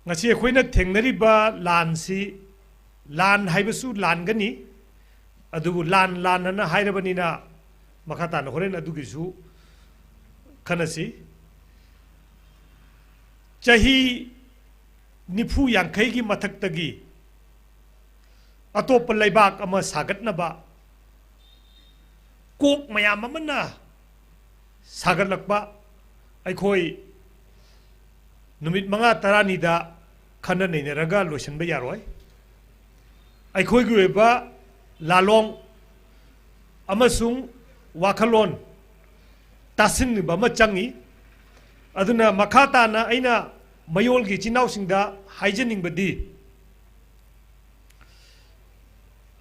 ngasi अखोइना थेंगनरिबा लान सी लान हाइबसु लानगनी अदुबु लान लानना हाइरबनिना मखातान होरेन अदुगिसु खनसी चाही निफु यांखै की मथक्तगी अतोप लैबाक अमा सागतनबा Coke मयाम अमना सागतलकबा अखोई नुमित मंगा तरानीदा खन नैनरगा लोइसनबा यारोय अखोई गुएबा लालोंग अमसुंग वाखलोन तासिनबा म चंगी अदुना मखाताना अइना मयोल की चिनाउसिंगदा हाइजनिंगबदी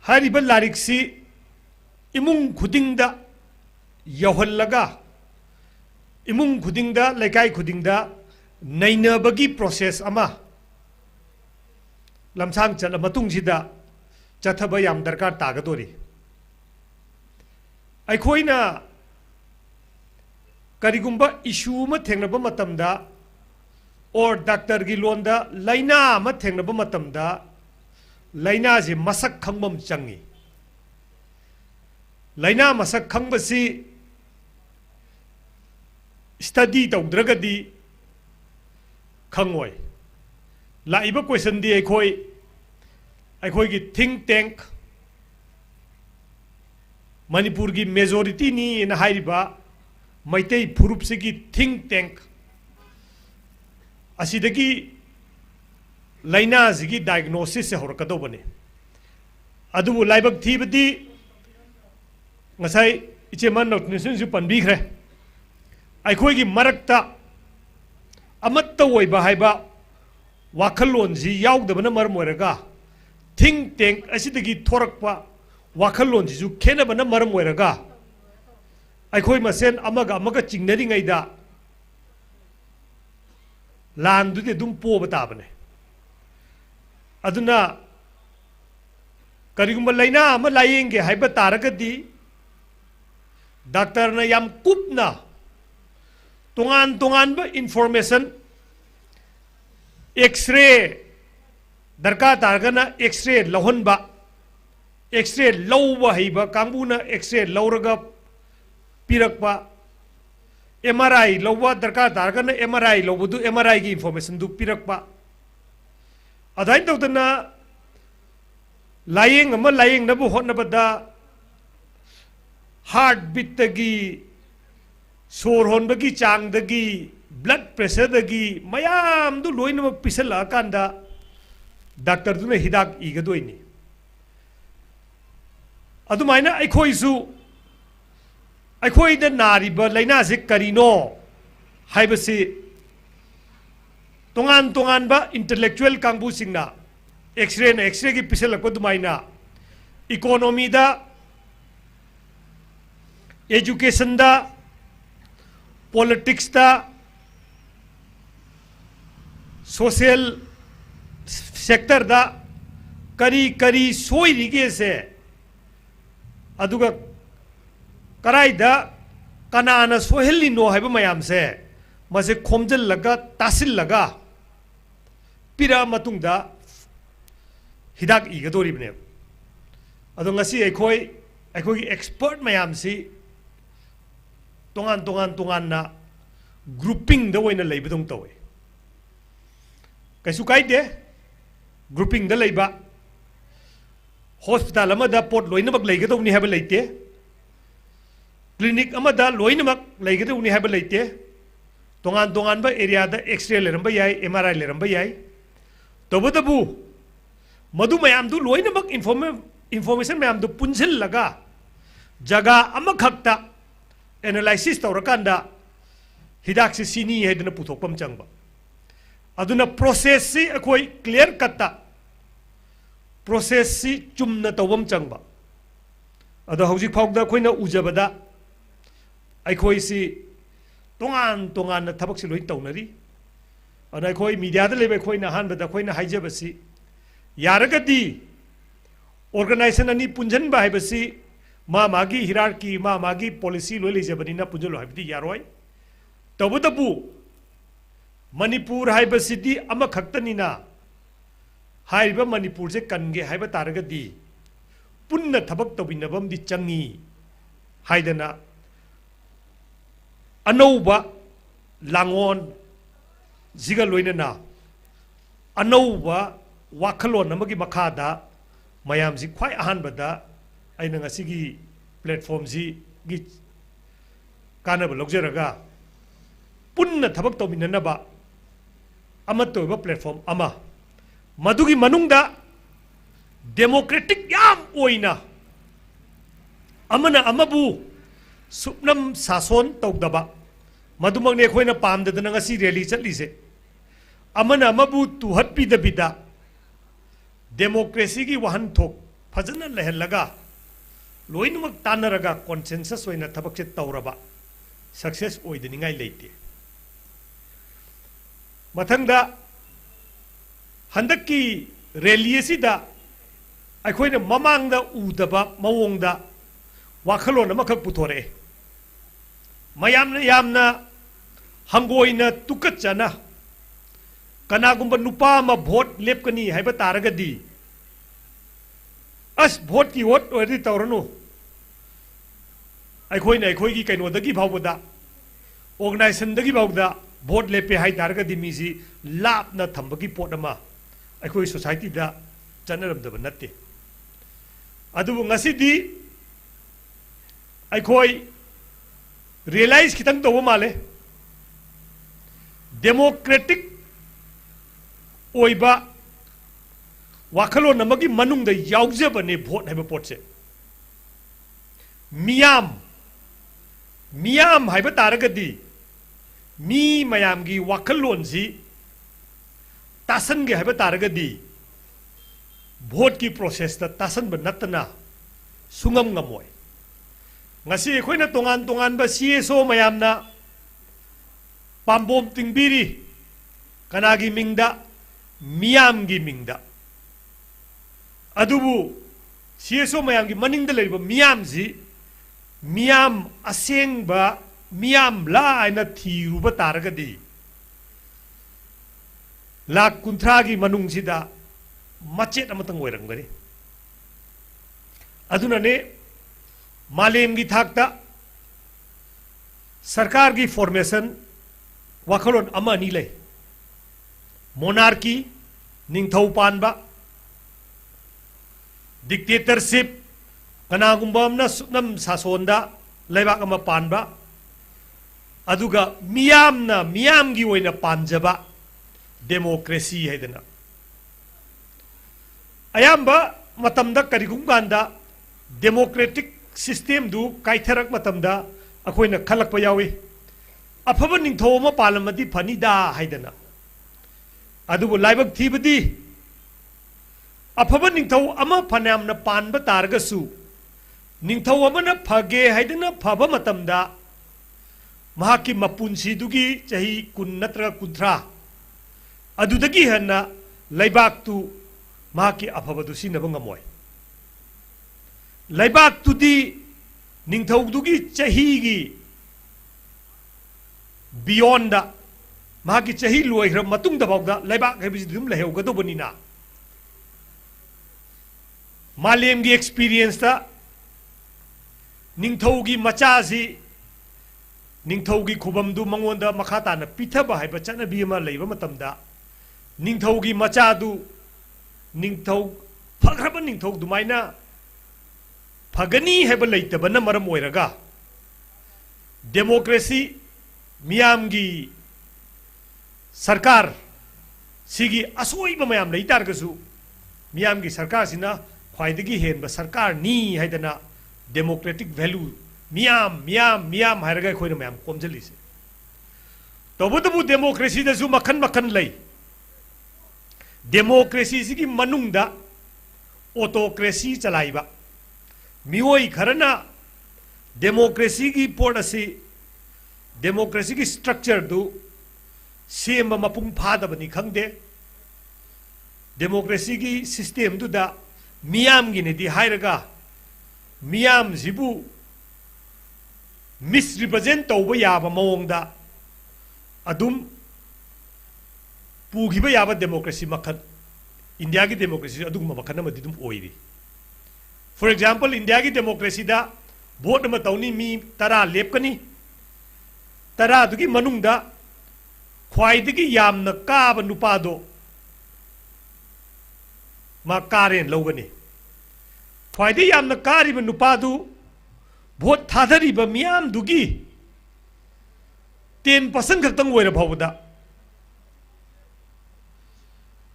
हारिबा लारिक्सी इमुंग खुदिंगदा यौहल्लगा इमुंग खुदिंगदा लेकाई खुदिंगदा नैनबगी प्रोसेस अमा लमसांग चल मतुंगसिदा चथब याम दरकार तागदोरी अखोइना करिगुंबा इशू म थेंगनबा मतमदा और डॉक्टर की लोंदा लाइना म थेंगनबा मतमदा लाइना जे मसक खंगबम चंगी लाइना मसक खंगबसी स्टडी तौद्रगदी खंगोय लाइबा क्वेश्चन दी अखोई की थिंक टैंक मणिपुर की मेजोरिटी नी इन हाइरिबा मैतै फुरुपसिगी थिंक टैंक असिदगी लाइनाजिगी डायग्नोसिस से होरकदोबने अदुबु लाइबक थीबदी ngasai iche man notification ju panbikhre aikhoi gi marakta amatta oiba haiba wakhalon ji yaudabana maram oiraga think tank asidagi thorakpa wakhalon ji ju khenabana maram oiraga aikhoi masen amaga chingnari ngaida lan du de dum po batabane aduna karigumba laina ama layenge haiba taragadi doctor ने याम कुपना तोंगान बा information x ray दरकार तारगना x ray लहनबा x ray लौबा हईबा कांगबुना x ray लौरगा पिरकबा MRI लौबा दरकार तारगना MRI लौबदु MRI की information दु पिरकबा अदाइन तौदना लायेंग अमा लायेंग Nabu होनबदा heart beat दगी सोर होनबगी चांग दगी blood pressure दगी मयाम दु लोइनम पिसल कांदा डॉक्टर दुने हिदाक इगदोइनी अदुमाइना अखोइसु अखोइदा नारिब लाइना से करिनो हाइबसी तोंगान बा इंटेलेक्चुअल कांगबु सिंगना एक्सरे की पिसल दुमाइना इकोनॉमी दा एजुकेशन दा पॉलिटिक्स दा सोशल सेक्टर दा करी सोईरिगे से अदुगा कराइदा कनाना सोहेलिनो हाइबा मयाम से मसे खोमजल लगा तासिल लगा पिरा मतुंगदा हिदाक इगदोरिबने अदो ngasi अखोई एक्सपर्ट मयाम सी तोंगान ना ग्रुपिंग द ओइना लेबदों तवे कैसु काइदे ग्रुपिंग द लेबा हॉस्पिटल अमदा पोट लोइनमक लेगदोनी हाबा लेते क्लिनिक अमदा लोइनमक लेगदोनी हाबा लेते तोंगान बा एरिया दा एक्सरे लेरंबा याय एमआरआई लेरंबा याय तबदबु मधु मयाम दु लोइनमक इंफॉर्मेशन मयाम दु पुंसिल लगा जगह अमखक्ता एनालिसिस तौरकांदा हिदाक से सीनी है पुथोपम चंगबा अदुना प्रोसेस से अखोई क्लियर कत्ता प्रोसेस से चुमना तौबम चंगबा अदो हौजिक फाउदा अखोइना उजबदा अखोई सी तोंगान थबक से लोइन तौनरी अना अखोई मीडिया दा लेबे अखोइना हानबदा अखोइना हाइजबसी यारगदी ऑर्गेनाइजेशन अनि पुंजन बाइबसी मागी हिरार्की मागी पॉलिसी लोई लेजबनीना पुंजलो हाइबदी यारोय तबदबु मणिपुर हाइबसिदी अमा खक्तनीना हाइबा मणिपुर से कनगे हाइबा तारगदी पुन्ना थबक तबिनबमदी चंगी हाइदना अनौबा लांगोन जिगा लोइनना अनौबा वाखलोन नमगी मखादा मयाम जी ख्वाई अहानबदा अइना ngasiगी प्लेटफॉर्म जी गी कानब लौजरगा पुन्ना थबक तौमिननबा अमतोबा प्लेटफॉर्म अमा मधुगी मनुंगदा डेमोक्रेटिक याम ओइना अमना अमबु सुपनम सासोन तौदबा मधुमगने खोइना पामददना ngasi रैली चटलिसे अमना अमबु तुहत्पिदबिदा डेमोक्रेसी की वहन थोक फजन लहलगा लोइनमक तानरगा कॉन्सेंसस होइना थबक से तौरबा सक्सेस ओइदनिंगाई लेते मथंगदा हंदकी रैली सिदा अखोइना ममांगदा उदबा मवोंगदा वाखलोन अमखक पुथोरे यामना हंगोइना तुकचना कनागुंबा नुपा मा भोट लेपकनी हाइबा तारगदी अस भोट की वोट ओरदी तौरनु अखोई कईनोदगी भावदा ऑर्गेनाइजेशन दगी भावदा भोट लेपे हाई तारगदी मीसी लापना थंबगी पोट अमा अखोई सोसाइटी दा चनरमदब नत्ते अदुबु ngasiदी अखोई रियलाइज खितंग तो माले डेमोक्रेटिक ओइबा वाखलो नमगी मनुंग द याउजबने भोट है पोटसे मियाम मियाम है तारगदी मी मयाम की वाखलोन सी तासन के है तारगदी भोट की प्रोसेस ता तासन ब नतना सुंगम ngमोय ngasi अखोइना तोंगान तोंगान ब CSO मयामना पाम्बोम तिंगबिरी कनागी मिंगदा मियाम की मिंगदा अदुबु CSO मयाम की मनिंगदा लेरिबा मियाम जी मियाम असेंगबा मियाम ला आइना थीरुबा तारगदी लाख कुंथ्रा की मनुंगसिदा मचेत अमतंग ओइरंगनी अदुनने मालेम की थाकता सरकार की फॉर्मेशन वाखलोन अमा नि लै मोनार्की निंगथौ पानबा डिक्टेटरशिप कनागुंबा अमना सुनम सासोंदा लेबाक अमा पानबा अदुगा मियामना मियामगी ओइना पानजबा डेमोक्रेसी हैदना अयाम्बा मतमदा करिगुम गांदा डेमोक्रेटिक सिस्टम दु काइथरक मतमदा अखोइना खलकपा यावी अफब निंगथौ अमा पालमदी फनिदा हैदना अदुबु लाइबक थीबदी अफब निंगथौ अमा फनामना पानबा तारगसु निंगथौ अमना फगे हैदना फब मतमदा महाकी मपुनसीदुगी चही कुन नत्र कुंथ्रा अदुदगी हन्ना लैबाक तु महाकी अफबदु सिनब ngमोय लैबाक तुदी निंगथौदुगी चहीगी बियॉन्ड महाकी चही लोइग्र मतुंगदा बावदा लैबाक हैबिसि दुम लहेवगदोबनिना मालेमगी एक्सपीरियंस ता निंगथौगी मचासी निंगथौगी खुबमदु मंगोंदा मखाताना पिथबा हैबा चनबी अमा लैबा मतमदा निंगथौगी मचादु निंगथौ फग्रब निंगथौ दुमाइना फगनी हैबा लैतबना मरम ओइरगा डेमोक्रेसी मियामगी सरकार सिगी असोइबा मयाम लैतारगसु मियामगी सरकार सिना ख्वाइदगी हेनबा सरकार नी हैदना डेमोक्रेटिक वैल्यू मियाम मियाम मियाम हैरगा खोइना मयाम कोमजलिसे तबुतबु डेमोक्रेसी दसु मखन मखन लै डेमोक्रेसी सिगी मनुंगदा ऑटोक्रेसी चलाइबा मियोई खरना डेमोक्रेसी की पोर्ट असी डेमोक्रेसी की स्ट्रक्चर दु सेम मपुंग फादबनी खंगदे डेमोक्रेसी की सिस्टम दुदा मियाम गिनेदी हायरगा मियाम जिबु मिसरिप्रेजेंट तौबा याबा मओंगदा अदुम पुगिबा याबा डेमोक्रेसी मखन इंडिया की डेमोक्रेसी अदुगुम मखन अमदि दुम ओइरी फॉर एग्जांपल इंडिया की डेमोक्रेसी दा वोट अमा तौनी मी 10 लेपकनी 10 दुगी मनुंगदा ख्वाइदगी यामना काबा नुपादो मा कारेन लौगनी ख्वाइदगी यामना कारिबा नुपादु वोट थादरिबा मियाम दुगी 10% खतंग ओइरा फावदा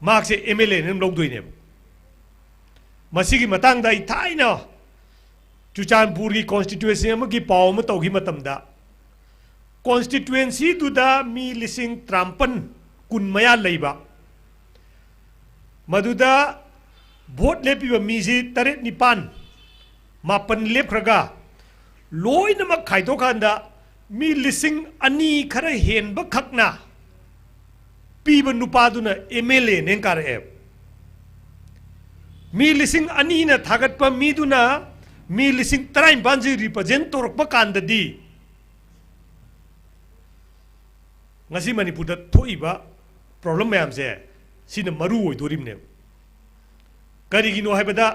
मार्क्से MLA नेम लौदोइने मसीगी मतंगदा इथाइना चुचानपुर की कॉन्स्टिट्यूएंसी अमगी पाव म तौगी मतमदा कॉन्स्टिट्यूएंसी दुदा मी लिसिंग 53 कुनमया लैबा मदुदा वोट लेपिबा मीसी 8 निपान मापन लेपख्रगा लोइनमक खाइदोखांदा मी लिसिंग अनि खरा हेनबा खकना पीबा नुपादुना MLA ने कारए मी लिसिंग अनि ना थागतपा मीदुना मी लिसिंग 53 represent तोरकपा कांददी ngasi manipur da thoiba problem mayam se sina maru oidoribne karigino haibada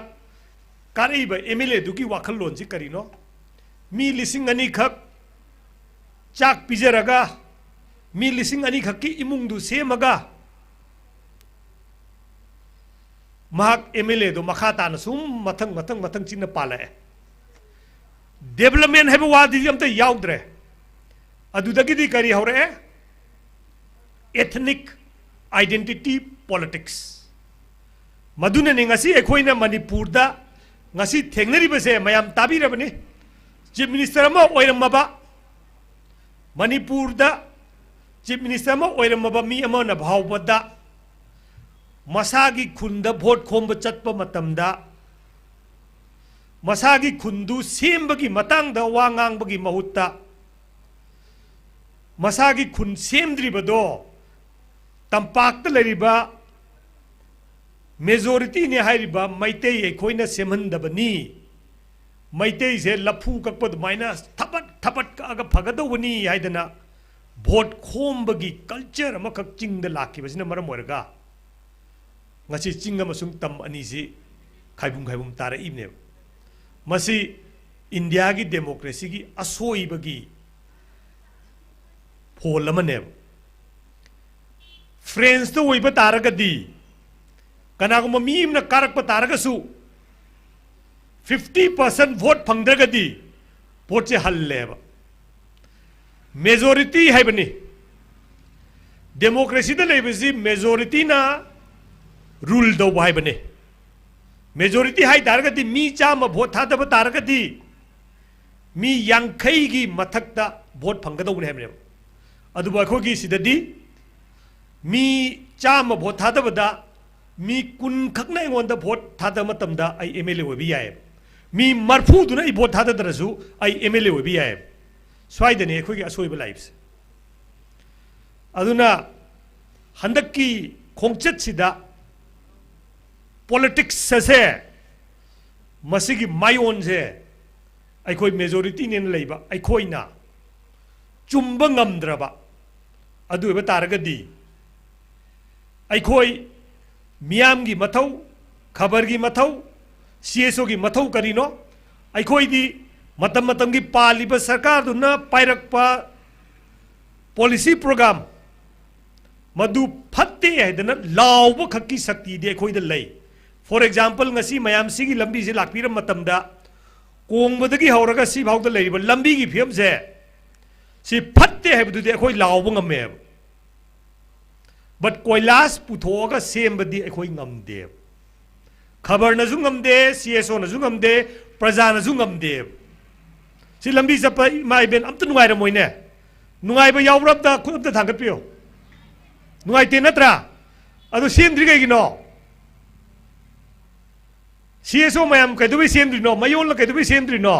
karaiba MLA duki wakhal lon si karino mi lising ani khak chak pijaraga mi lising ani khak ki imung du semaga mahak MLA do makhata na sum mathang chinna pala development haiba wadi amta yaudre अदुदगिदी करी हौरे ethnic identity politics मधुने निंगसी एखोइना Manipur दा ngasi थेंगनरिबसे मयाम ताबिरबनी chief minister अमा ओइरमबा मणिपुर दा chief minister अमा ओइरमबा मी अमाना भावबदा मसागी खुंदा vote खोंब चतप मतमदा मसागी खुंदु सेमबगी मतंगदा वा ngangbagi mahutta मसागी खुन सेमद्रिबदो तंपाक्ता लरिबा majority ने हाइरिबा मैतै एखोइना सेमहंदबनी मैतै से लफू ककपद minus थपट थपट कागा फगदोबनी हाइदना vote खोमबगी culture अमखक चिंगदा लाखिबसिना मरम ओरगा ngasi चिंग अमसुंग तम अनिसि खाइबुम खाइबुम तारा इबने मसी इंडिया की डेमोक्रेसी की असोइबगी फोल अमने फ्रेंड्स तो वही तारगदी कनागुम मीमना कारक तारगसु 50% वोट फंगद्रगदी वोट से हल्लेब मेजोरिटी है बनी डेमोक्रेसी दा लेबसी मेजोरिटी ना रूल दो है बने मेजोरिटी है तारगदी मी चाम वोट थादब तारगदी मी यांखई की मथक्ता वोट फंगदौने है बने अदुबा अखोगी सिददी मी चाम वोट थादबदा मी कुन खकना एंगोंदा वोट थाद मतमदा आई एमएलए ओबी याय मी मरफू दुना ई वोट थाददरसु आई एमएलए ओबी याय स्वाइदने अखोगी असोइबा लाइफ्स अदुना हंदक्की खोंगचत सिदा पॉलिटिक्स से मसिगी मायोन से अखोई मेजोरिटी ने लेबा अखोइना चुम्बा ngamद्रबा अदुबा तारगदी अखोई मियाम की मथौ खबर की मथौ सीएसओ की मथौ करीनो अखोईदी मतम मतम की पालिबा सरकार दुना पाइरकपा पॉलिसी प्रोग्राम मधु फत्ते हैदना लाव खक्की शक्ति दे अखोईदा लई फॉर एग्जांपल ngasi मयाम सिगी लंबी से लाकपीरम मतमदा कोंगबदगी हौरगा सी भावदा लेरिबा लंबी की फियम से सी फत्ते हैबदुदे अखोई लाव ngame बट कोयलास पुथोगा सेमबदी अखोई ngamde खबर नजु ngamde सीएसओ नजु ngamde प्रजा नजु ngamde सी लंबी चप्पा माइ बेन अमत नुगाइर मोइने नुगाइबा यावरबदा खुदबदा थांगतपियो नुगाइते नत्रा अदु सेमद्रि गैगिनो सीएसओ मयाम कैदुबि सेमद्रिनो मयोल कैदुबि सेमद्रिनो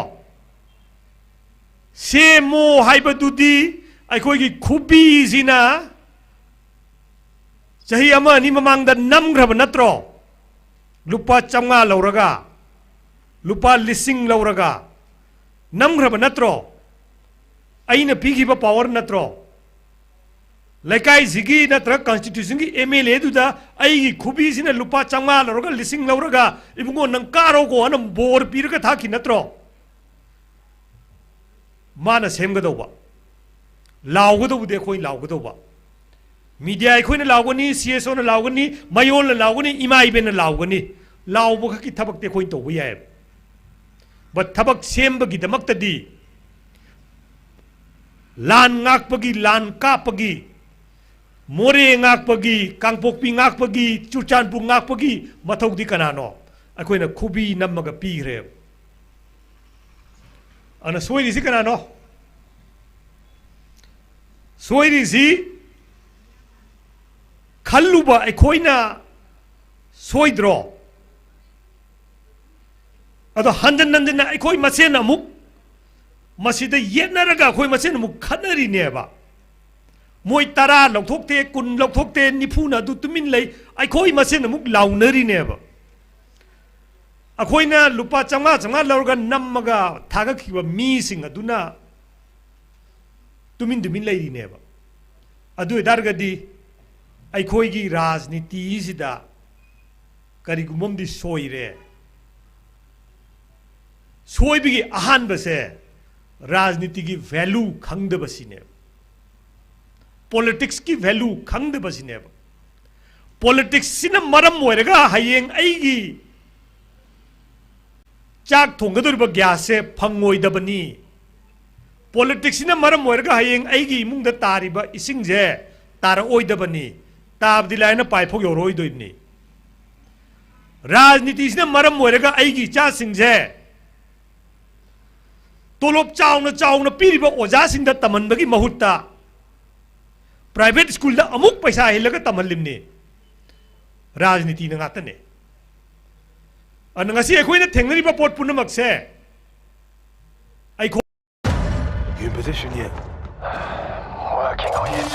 सेमो हाइबदुदी अखोइगी खुबी जिना चाही अमा नि ममांग दा नमग्रब नत्रो लुपा 500 लौरगा लुपा 1,000 लौरगा नमग्रब नत्रो अइना पीगिबा पावर नत्रो लेकाई जिगी नत्र कॉन्स्टिट्यूशन की एमएलए दुदा अइगी खुबी सिना लुपा 500 लौरगा 1,000 लौरगा इबुंगो नंग कारो को अन बोर पीरगा थाकी नत्रो माना सेमगदौबा लावगदौबदे खोइ लावगदौबा मीडिया अखोइना लावगनी सीएसओ ना लावगनी मयोल ना लावगनी इमाइबेन ना लावगनी लावबख की थबकते खोइ तौब याय बट थबक सेमबगी दमक्तदी लान ngakpagi लान कापगी Moreh ngakpagi Kangpokpi ngakpagi Churachandpur ngakpagi मथौदी कनानो अखोइना खुबी नमगा पीग्रे अना सोइरिसि कनानो सोइरिसि खल्लुबा अखोइना सोइद्रो अदो हंजन हंजन अखोइ मसेन अमुक मसीदा येनरगा अखोइ मसेन अमुक खनरिनेबा मोइ 10 लौथोकते 10 लौथोकते निफुना दु तुमिन लई अखोइ मसेन अमुक लाउनरिनेबा अखोइना लुपा 500 लौरगा नमगा थागखिबा मीसिंग अदुना तुमिन दुमिन लईरिनेबा अदु एदारगदी अखोइगी राजनीति सिदा करिगुममदी सोइरे सोइबिगी अहानबसे राजनीति की वैल्यू खंगदबसिने पॉलिटिक्स की वैल्यू खंगदबसिने पॉलिटिक्स सिना मरम होइरगा हयेंग अइगी चाक थोंगदुरबा ग्यास से फंगोइदबनी ꯄꯣꯂꯤꯇꯤꯛꯁꯅ ꯃꯔꯝ ꯑꯣꯏꯔꯒ ꯍꯌꯦꯡ ꯑꯩꯒꯤ ꯏꯃꯨꯡꯗ ꯇꯥꯔꯤꯕ ꯏꯁꯤꯡꯁꯦ ꯇꯥꯔꯛꯑꯣꯏꯗꯕꯅꯤ, ꯇꯥꯕꯗꯤ ꯂꯥꯏꯅ ꯄꯥꯏꯐꯥꯎ ꯌꯧꯔꯛꯑꯣꯏꯗꯣꯏꯕꯅꯤ꯫ ꯔꯥꯖꯅꯤꯇꯤꯁꯤꯅ ꯃꯔꯝ ꯑꯣꯏꯔꯒ ꯑꯩꯒꯤ ꯏꯆꯥꯁꯤꯡꯁꯦ ꯇꯣꯂꯣꯞ ꯆꯥꯎꯅ ꯆꯥꯎꯅ ꯄꯤꯔꯤꯕ ꯑꯣꯖꯥꯁꯤꯡꯗ ꯇꯝꯍꯟꯕꯒꯤ ꯃꯍꯨꯠꯇ ꯄ꯭ꯔꯥꯏꯚꯦꯠ ꯁ꯭ꯀꯨꯜꯗ ꯑꯃꯨꯛ ꯄꯩꯁꯥ ꯍꯦꯜꯂꯒ ꯇꯝꯍꯜꯂꯤꯕꯅꯤ꯫ ꯔꯥꯖꯅꯤꯇꯤꯅ ꯉꯥꯛꯇꯅꯦ꯫ ꯑꯗꯨꯅ ꯉꯁꯤ ꯑꯩꯈꯣꯏꯅ ꯊꯦꯡꯅꯔꯤꯕ ꯄꯣꯠ ꯄꯨꯝꯅꯃꯛꯁꯦ ꯑꯩꯈꯣꯏ You in position yet? Working on it.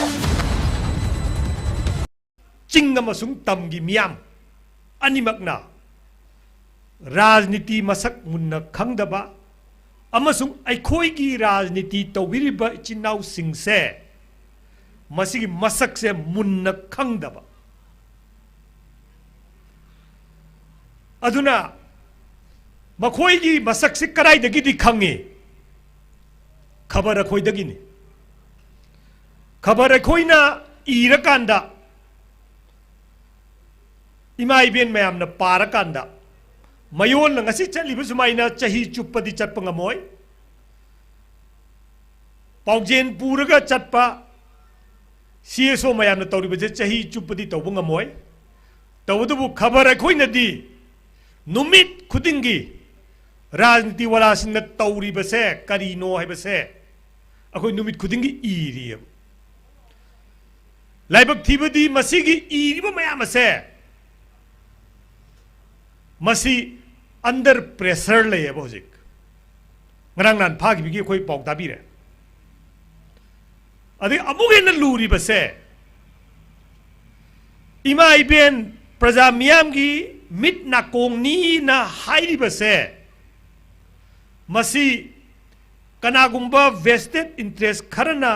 ꯆꯤꯡ ꯑꯃꯁꯨꯡ ꯇꯝꯒꯤ ꯃꯤꯌꯥꯝ ꯑꯅꯤꯃꯛꯅ ꯔꯥꯖꯅꯤꯇꯤ ꯃꯁꯛ ꯃꯨꯟꯅ ꯈꯪꯗꯕ ꯑꯃꯁꯨꯡ ꯑꯩꯈꯣꯏꯒꯤ ꯔꯥꯖꯅꯤꯇꯤ ꯇꯧꯕꯤꯔꯤꯕ ꯏꯆꯤꯟ ꯏꯅꯥꯎꯁꯤꯡꯁꯦ ꯃꯁꯤꯒꯤ ꯃꯁꯛꯁꯦ ꯃꯨꯟꯅ ꯈꯪꯗꯕ, ꯑꯗꯨꯅ ꯃꯈꯣꯏꯒꯤ ꯃꯁꯛꯁꯦ ꯀꯗꯥꯏꯗꯒꯤꯗꯤ ꯈꯪꯉꯤ? ꯈꯕꯔ ꯑꯩꯈꯣꯏꯗꯒꯤꯅꯤ꯫ ꯈꯕꯔ ꯑꯩꯈꯣꯏꯅ ꯏꯔꯀꯥꯟꯗ ꯏꯃꯥ ꯏꯕꯦꯟ ꯃꯌꯥꯝꯅ ꯄꯥꯔꯀꯥꯟꯗ ꯃꯌꯣꯜꯅ ꯉꯁꯤ ꯆꯠꯂꯤꯕ ꯁꯨꯃꯥꯏꯅ ꯆꯍꯤ ꯆꯨꯞꯄꯗꯤ ꯆꯠꯄ ꯉꯝꯃꯣꯏ, ꯄꯥꯎꯖꯦꯟ ꯄꯨꯔꯒ ꯆꯠꯄ CSO ꯃꯌꯥꯝꯅ ꯇꯧꯔꯤꯕꯁꯦ ꯆꯍꯤ ꯆꯨꯞꯄꯗꯤ ꯇꯧꯕ ꯉꯝꯃꯣꯏ꯫ ꯇꯧꯕꯇꯕꯨ ꯈꯕꯔ ꯑꯩꯈꯣꯏꯅꯗꯤ ꯅꯨꯃꯤꯠ ꯈꯨꯗꯤꯡꯒꯤ ꯔꯥꯖꯅꯤꯇꯤ ꯋꯥꯂꯥꯁꯤꯡꯅ ꯇꯧꯔꯤꯕꯁꯦ ꯀꯔꯤꯅꯣ ꯍꯥꯏꯕꯁꯦ ꯑꯩꯈꯣꯏ ꯅꯨꯃꯤꯠ ꯈꯨꯗꯤꯡꯒꯤ ꯏꯔꯤꯌꯦꯕ꯫ ꯂꯥꯏꯕꯛ ꯊꯤꯕꯗꯤ ꯃꯁꯤꯒꯤ ꯏꯔꯤꯕ ꯃꯌꯥꯝ ꯑꯁꯦ ꯃꯁꯤ ꯑꯟꯗꯔ ꯄ꯭ꯔꯦꯁꯔ ꯂꯩꯌꯦꯕ ꯍꯧꯖꯤꯛ꯫ ꯉꯔꯥꯡ ꯅꯍꯥꯟ ꯐꯥꯈꯤꯕꯒꯤ ꯑꯩꯈꯣꯏ ꯄꯥꯎ ꯇꯥꯕꯤꯔꯦ꯫ ꯑꯗꯩ ꯑꯃꯨꯛ ꯍꯦꯟꯅ ꯂꯨꯔꯤꯕꯁꯦ ꯏꯃꯥ ꯏꯕꯦꯟ ꯄ꯭ꯔꯖꯥ ꯃꯤꯌꯥꯝꯒꯤ ꯃꯤꯠ ꯅꯥꯀꯣꯡꯅꯤꯅ ꯍꯥꯏꯔꯤꯕꯁꯦ ꯃꯁꯤ ꯀꯅꯥꯒꯨꯝꯕ vested interest ꯈꯔꯅ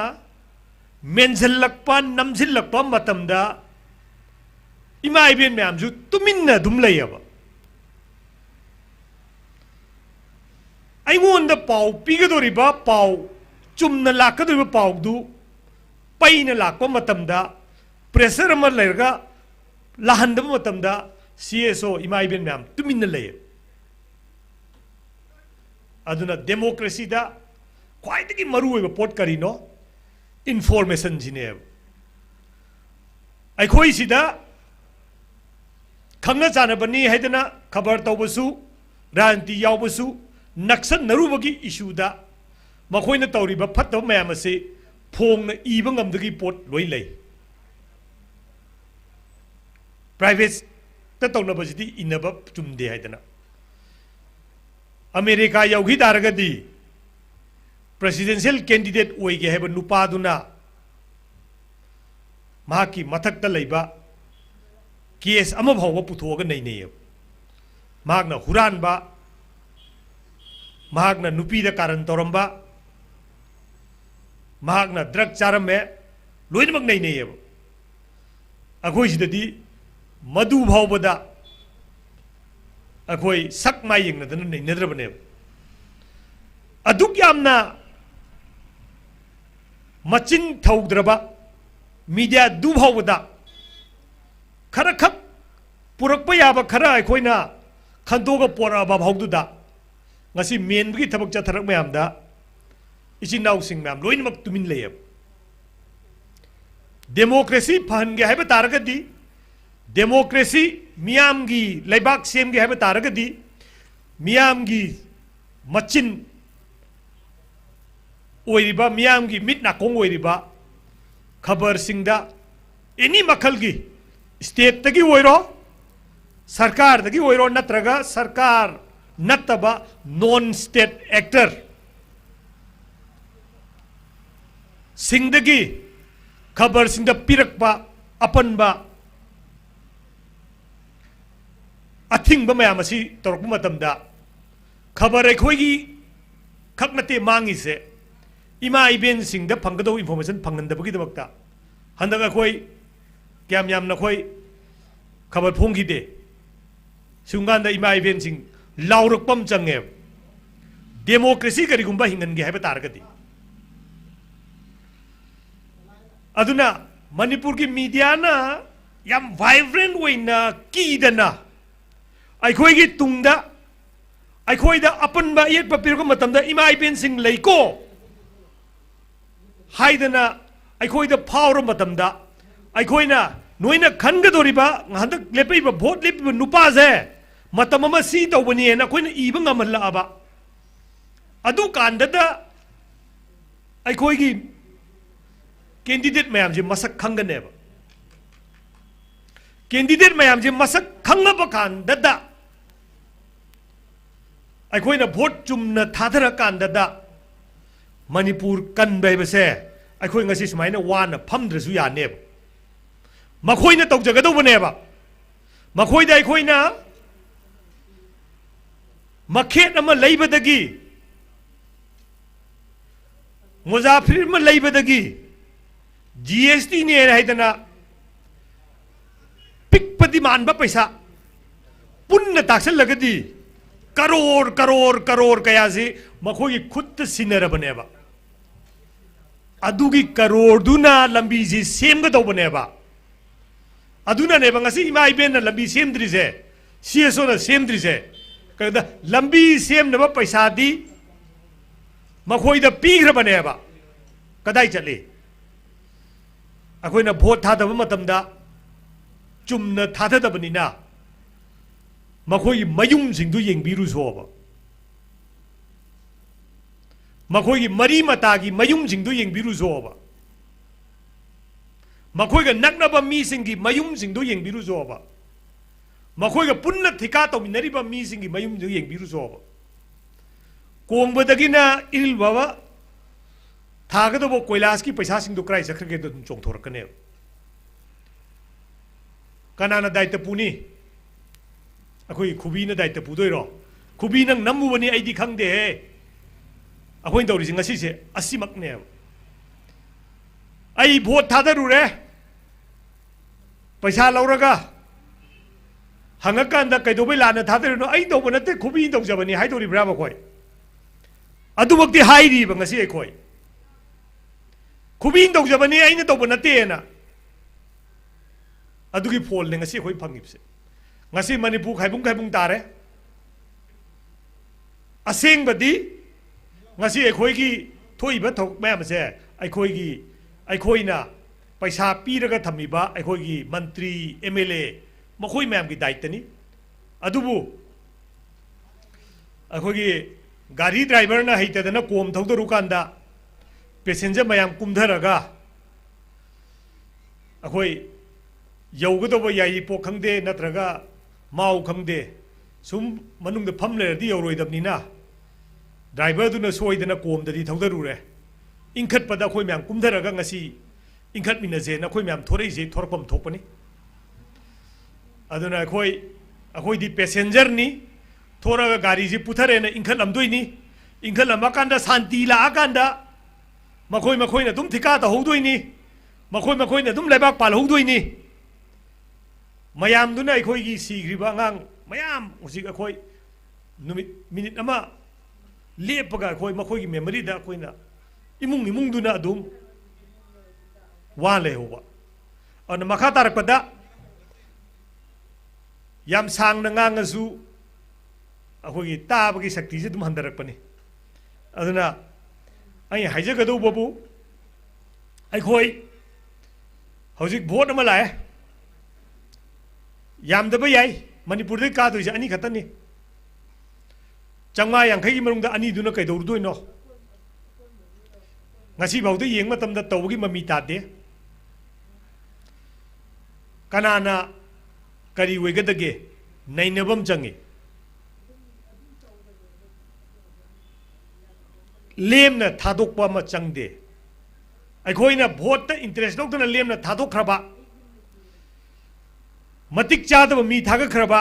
ꯃꯦꯟꯁꯤꯜꯂꯛꯄ ꯅꯝꯁꯤꯜꯂꯛꯄ ꯃꯇꯝꯗ ꯏꯃꯥ ꯏꯕꯦꯟ ꯃꯌꯥꯝꯁꯨ ꯇꯨꯃꯤꯟꯅ ꯑꯗꯨꯝ ꯂꯩꯌꯦꯕ꯫ ꯑꯩꯉꯣꯟꯗ ꯄꯥꯎ ꯄꯤꯒꯗꯧꯔꯤꯕ ꯄꯥꯎ, ꯆꯨꯝꯅ ꯂꯥꯛꯀꯗꯧꯔꯤꯕ ꯄꯥꯎꯗꯨ ꯄꯩꯅ ꯂꯥꯛꯄ ꯃꯇꯝꯗ ꯄ꯭ꯔꯦꯁꯔ ꯑꯃ ꯂꯩꯔꯒ ꯂꯥꯍꯟꯗꯕ ꯃꯇꯝꯗ CSO ꯏꯃꯥ ꯏꯕꯦꯟ ꯃꯌꯥꯝ ꯇꯨꯃꯤꯟꯅ ꯂꯩꯌꯦ꯫ ꯑꯗꯨꯅ ꯗꯦꯃꯣꯀ꯭ꯔꯦꯁꯤꯗ ꯈ꯭ꯋꯥꯏꯗꯒꯤ ꯃꯔꯨꯑꯣꯏꯕ ꯄꯣꯠ ꯀꯔꯤꯅꯣ? ꯏꯟꯐꯣꯔꯃꯦꯁꯟꯁꯤꯅꯦꯕ꯫ ꯑꯩꯈꯣꯏꯁꯤꯗ ꯈꯪꯅ ꯆꯥꯟꯅꯕꯅꯤ ꯍꯥꯏꯗꯅ ꯈꯕꯔ ꯇꯧꯕꯁꯨ, ꯔꯥꯖꯅꯤꯇꯤ ꯌꯥꯎꯕꯁꯨ ꯅꯛꯁꯟꯅꯔꯨꯕꯒꯤ ꯏꯁꯨꯗ ꯃꯈꯣꯏꯅ ꯇꯧꯔꯤꯕ ꯐꯠꯇꯕ ꯃꯌꯥꯝ ꯑꯁꯤ ꯐꯣꯡꯅ ꯏꯕ ꯉꯝꯗꯕꯒꯤ ꯄꯣꯠ ꯂꯣꯏ ꯂꯩ꯫ ꯄ꯭ꯔꯥꯏꯚꯦꯠꯇ ꯇꯧꯅꯕꯁꯤꯗꯤ ꯏꯟꯅꯕ ꯆꯨꯝꯗꯦ ꯍꯥꯏꯗꯅ ꯑꯃꯦꯔꯤꯀꯥ ꯌꯧꯈꯤ ꯇꯥꯔꯒꯗꯤ ꯄ꯭ꯔꯦꯁꯤꯗꯦꯟꯁꯤꯌꯦꯜ ꯀꯦꯟꯗꯤꯗꯦꯠ ꯑꯣꯏꯒꯦ ꯍꯥꯏꯕ ꯅꯨꯄꯥꯗꯨꯅ ꯃꯍꯥꯛꯀꯤ ꯃꯊꯛꯇ ꯂꯩꯕ ꯀꯦꯁ ꯑꯃ ꯐꯥꯎꯕ ꯄꯨꯊꯣꯛꯑꯒ ꯅꯩꯅꯩꯌꯦꯕ꯫ ꯃꯍꯥꯛꯅ ꯍꯨꯔꯥꯟꯕ, ꯃꯍꯥꯛꯅ ꯅꯨꯄꯤꯗ ꯀꯥꯔꯟ ꯇꯧꯔꯝꯕ, ꯃꯍꯥꯛꯅ ꯗ꯭ꯔꯒ ꯆꯥꯔꯝꯃꯦ, ꯂꯣꯏꯅꯃꯛ ꯅꯩꯅꯩꯌꯦꯕ꯫ ꯑꯩꯈꯣꯏꯁꯤꯗꯗꯤ ꯃꯗꯨ ꯐꯥꯎꯕꯗ ꯑꯩꯈꯣꯏ ꯁꯛ ꯃꯥꯏ ꯌꯦꯡꯅꯗꯅ ꯅꯩꯅꯗ꯭ꯔꯕꯅꯦꯕ꯫ ꯑꯗꯨꯛ ꯌꯥꯝꯅ ꯃꯆꯤꯟ ꯊꯧꯗ꯭ꯔꯕ ꯃꯤꯗꯤꯌꯥ ꯗꯨ ꯐꯥꯎꯕꯗ ꯈꯔꯈꯛ ꯄꯨꯔꯛꯄ ꯌꯥꯕ ꯈꯔ ꯑꯩꯈꯣꯏꯅ ꯈꯟꯗꯣꯛꯑꯒ ꯄꯣꯔꯛꯑꯕ ꯐꯥꯎꯗꯨꯗ ꯉꯁꯤ ꯃꯦꯟꯕꯒꯤ ꯊꯕꯛ ꯆꯠꯊꯔꯛ ꯃꯌꯥꯝꯗ ꯏꯆꯤꯟ ꯏꯅꯥꯎꯁꯤꯡ ꯃꯌꯥꯝ ꯂꯣꯏꯅꯃꯛ ꯇꯨꯃꯤꯟ ꯂꯩꯌꯦꯕ꯫ ꯗꯦꯃꯣꯀ꯭ꯔꯦꯁꯤ ꯐꯍꯟꯒꯦ ꯍꯥꯏꯕ ꯇꯥꯔꯒꯗꯤ, ꯗꯦꯃꯣꯀ꯭ꯔꯦꯁꯤ ꯃꯤꯌꯥꯝꯒꯤ ꯂꯩꯕꯥꯛ ꯁꯦꯝꯒꯦ ꯍꯥꯏꯕ ꯇꯥꯔꯒꯗꯤ ꯃꯤꯌꯥꯝꯒꯤ ꯃꯆꯤꯟ ꯑꯣꯏꯔꯤꯕ, ꯃꯤꯌꯥꯝꯒꯤ ꯃꯤꯠ ꯅꯥꯀꯣꯡ ꯑꯣꯏꯔꯤꯕ ꯈꯕꯔꯁꯤꯡꯗ ꯑꯦꯅꯤ ꯃꯈꯜꯒꯤ ꯁ꯭ꯇꯦꯠꯇꯒꯤ ꯑꯣꯏꯔꯣ, ꯁꯔꯀꯥꯔꯗꯒꯤ ꯑꯣꯏꯔꯣ, ꯅꯠꯇ꯭ꯔꯒ ꯁꯔꯀꯥꯔ ꯅꯠꯇꯕ ꯅꯣꯟ ꯁ꯭ꯇꯦꯠ ꯑꯦꯛꯇꯔ ꯁꯤꯡꯗꯒꯤ ꯈꯕꯔꯁꯤꯡꯗ ꯄꯤꯔꯛꯄ ꯑꯄꯟꯕ ꯑꯊꯤꯡꯕ ꯃꯌꯥꯝ ꯑꯁꯤ ꯇꯧꯔꯛꯄ ꯃꯇꯝꯗ ꯈꯕꯔ ꯑꯩꯈꯣꯏꯒꯤ ꯈꯛ ꯅꯠꯇꯦ ꯃꯥꯡꯉꯤꯁꯦ, ꯏꯃꯥ ꯏꯕꯦꯟꯁꯤꯡꯗ ꯐꯪꯒꯗꯧꯕ ꯏꯟꯐꯣꯔꯃꯦꯁꯟ ꯐꯪꯍꯟꯗꯕꯒꯤꯗꯃꯛꯇ ꯍꯟꯗꯛ ꯑꯩꯈꯣꯏ ꯀꯌꯥꯝ ꯌꯥꯝꯅ ꯑꯩꯈꯣꯏ ꯈꯕꯔ ꯐꯣꯡꯈꯤꯗꯦ꯫ ꯁꯤꯒꯨꯝꯀꯥꯟꯗ ꯏꯃꯥ ꯏꯕꯦꯟꯁꯤꯡ ꯂꯥꯎꯔꯛꯄ ꯑꯃ ꯆꯪꯉꯦꯕ, ꯗꯦꯃꯣꯀ꯭ꯔꯦꯁꯤ ꯀꯔꯤꯒꯨꯝꯕ ꯍꯤꯡꯍꯟꯒꯦ ꯍꯥꯏꯕ ꯇꯥꯔꯒꯗꯤ꯫ ꯑꯗꯨꯅ ꯃꯅꯤꯄꯨꯔꯒꯤ ꯃꯤꯗꯤꯌꯥꯅ ꯌꯥꯝ ꯚꯥꯏꯕ꯭ꯔꯦꯟ ꯑꯣꯏꯅ ꯀꯤꯗꯅ ꯑꯩꯈꯣꯏꯒꯤ ꯇꯨꯡꯗ ꯑꯩꯈꯣꯏꯗ ꯑꯄꯟꯕ ꯑꯌꯦꯠꯄ ꯄꯤꯔꯛꯄ ꯃꯇꯝꯗ ꯏꯃꯥ ꯏꯕꯦꯟꯁꯤꯡ ꯂꯩꯀꯣ हाइदना अखोइदा फावर मतमदा अखोइना नोइना खनगदोरिबा हंदक लेपइबा भोट लेपिबा नुपाजे मतम अमा सी तौबनी ना अखोइना इबा ngमल्लाबा अदु कांददा अखोइगी कैंडिडेट मैम जे मसक खंगनेबा कैंडिडेट मैम जे मसक खंगबा कांददा अखोइना भोट चुमना थाथरा कांददा मणिपुर कनबैबसे अखोइ ngasi सुमाइना वाना फमद्रसु यानेब मखोइना तौजगदौबनेबा मखोइदा अखोइना मखेत अमा लैबदगी मुजाफिर अमा लैबदगी GST ने हाइदना पिकपदि मानबा पैसा पुन्न ताक्सलगदी करोड़ करोड़ करोड़ कया से मखोगी खुद सिनरबनेबा अदुगी करोड़ दुना लंबी से सेमगदौबनेबा अदुना नेबा ngasi इमा इबेन लंबी सेमद्रिसे CSO ना सेमद्रिसे कदा लंबी सेमनबा पैसा दी मखोइदा पीग्रबनेबा कदाई चले अखोइना भोट थादबा मतमदा चुमना थाददबनिना मखोई मयुम सिंधु येंबिरु सोबा मखोई मरी मतागी मयुम सिंधु येंबिरु सोबा मखोई नक्नबा मी सिंगी मयुम सिंधु येंबिरु सोबा मखोई पुन्न थिका तौमिनरिबा मी सिंगी मयुम सिंधु येंबिरु सोबा कोंबदगिना इल बाबा थागदबो कोइलास की पैसा सिंधु क्राइ चखरगे दु चोंथोरकने कनाना दायित्व पुनी अखोई खुबी न दायित्व पुदोइरो खुबी नंग नमुबनी आइदी खंगदे अखोइन तौरिसि ngasi से असिमकने आई भोट थादरुरे पैसा लौरगा हंगकांदा कैदोबै लाना थादरुनो आई तौब नते खुबी तौजबनी हाइदोरिब्रा मखोइ अदुमक्ति हाइरिबा ngasi अखोइ खुबी तौजबनी आइना तौब नतेना अदुगी फोल ने ngasi अखोइ फंगिबसे ngasi मणिपुर खाइबुंग खाइबुंग तारे असेंगबदी ngasi अखोइगी थोइबा थोक मैमसे अखोइना पैसा पीरगा थमिबा अखोइगी मंत्री MLA मखोइ मैम की दायित्वनी अदुबु अखोइगी गाड़ी ड्राइवर ना हैतदना कोम थौदरुकांदा पैसेंजर मयाम कुमधरगा अखोइ यौगदोबा याई पो खंगदे नत्रगा माउ खंगदे सुम मनुंग द फम लेरदी यौरोइदबनिना ड्राइवर दुना सोइदना कोमददी थौदरुरे इंखत पदा अखोइ म्याम कुमधरगा ngasi इंखत मिनजे न अखोइ म्याम थोरैजे थोरपम थोपनी अदुना अखोइ दी पैसेंजर नि थोरगा गाड़ी जे पुथरेना इंखत लमदोइनी इंखत लमकांदा शांति लाकांदा मखोइना दुम थिका तहौदोइनी मखोइना दुम लेबाक पालहौदोइनी मयामदुना अखोइगी सीग्रिबा अंगांग मयाम हुजिक अखोइ नुमित मिनिट अमा लेपगा अखोइ मखोइगी मेमोरी दा अखोइना इमुंगदुना अदुम वा लेहोबा अन मखा तारकदा याम सांगना ngangasu अखोइगी ताबगी शक्ति से दुम हंदरकपनी अदुना आई हाइजगदौबबु अखोइ हौजिक भोट अमा लाए यामदबा याई मणिपुर दे कादोइसे अनि खतनी चंगा यांखैगी मरुंगदा अनि दुना कैदौरदोइनो ngasi बाउदे येंग मतमदा तौबगी ममी तादे कनाना करी वेगदगे नैनबम चंगे लेमना थादोकपा मा चंगदे अखोइना भोट इंटरेस्ट लौदना लेमना थादोखरबा मतिक चादब मी थागखरबा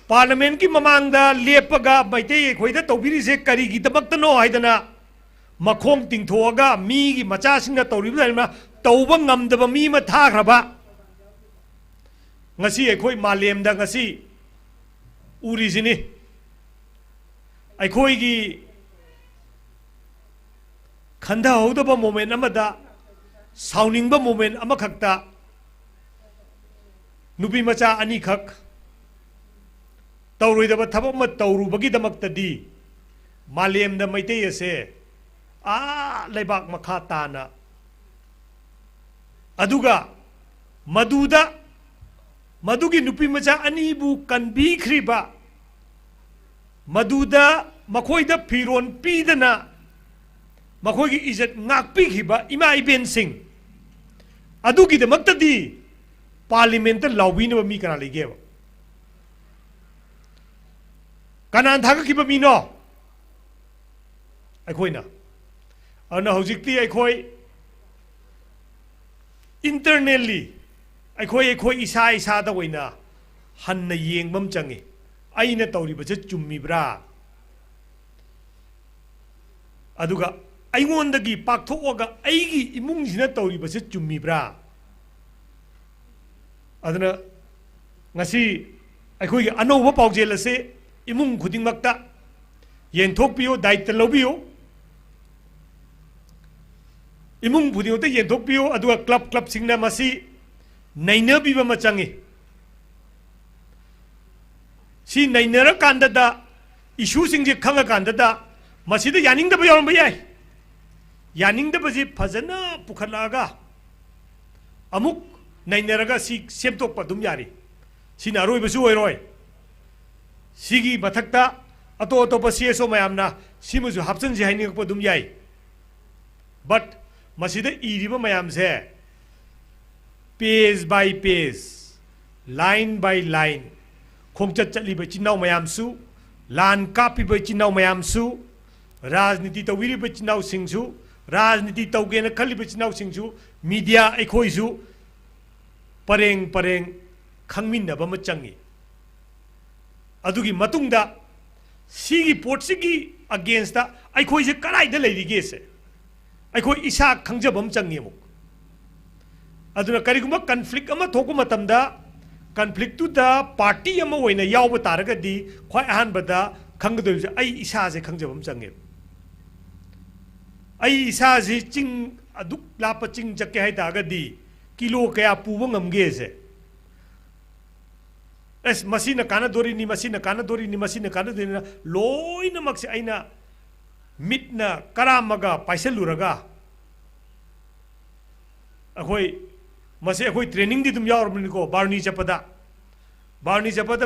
पार्लियामेंट की ममांगदा लेपगा मैते अखोइदा तौबिरिसे करिगिदमक्तनो हाइदना मखोंग तिंथोगा मी की मचासिंगना तौरिबना तौबा ngamdaba मी मा थाखरबा ngasi अखोइ मालेमदा ngasi उरिजिनी अखोइगी खंदा होदबा मोमेंट अमदा साउनिंगबा मोमेंट अमखक्ता नुबी मचा अनि खक तौरोइदबा थबक म तौरुबगी दमक्तदी मालेमदा मैते यसे लेबाक मखा ताना अदुगा मदुदा मदुगी नुपी मचा अनीबु कनबीख्रिबा मदुदा मखोइदा फिरोन पीदना मखोइगी इज्जत ngakpikhriba ima iben sing adugi de maktadi parliament lawbinaba mi kana legeba kanan thagakiba mi no aikoina ana hojikti aikoi internally aikoi isa da oina hanna yengbam changi aina tawriba je chummibra aduga aingondagi pakthoga aigi imungsina tawriba je chummibra aduna ngasi aikoi anoba paujel ase imung khudingmakta yenthokpiyo daitya lobiyo imung khudingmakta yenthokpiyo aduga club singna masi nainabiba machangi si nainara kandada issue singje khanga kandada masida yaningdaba yarum bayai yaningdaba ji phajana pukhalaga amuk nainaraga si semtokpa dum yari sina aroibasu oiroi sigi mathakta ato CSO mayamna simuju hapchanji hainingakpa dum yai but masida iriba mayamse page by page line by line khongchat chaliba chinau mayamsu lan kapiba chinau mayamsu rajniti tawiriba chinau singsu rajniti tawgena khaliba chinau singsu media aikhoisu pareng khangminnaba ma changi adugi matungda sigi portsigi against da aikoi je karai da leirige se aikoi isa khangjabam changi mu aduna kariguma conflict ama thoku matamda conflict tu da party ama oina yawba taraga di khwai ahan bada khangdo je ai isa je khangjabam changi ai isa je ching aduk lapa ching jakke hai da ga di kilo kaya puwa ngamge se es masina kana dori ni masina kana dori ni loina makse aina mitna karamaga paisaluraga akoi mase akoi training di dum yaurmni ko barni chapada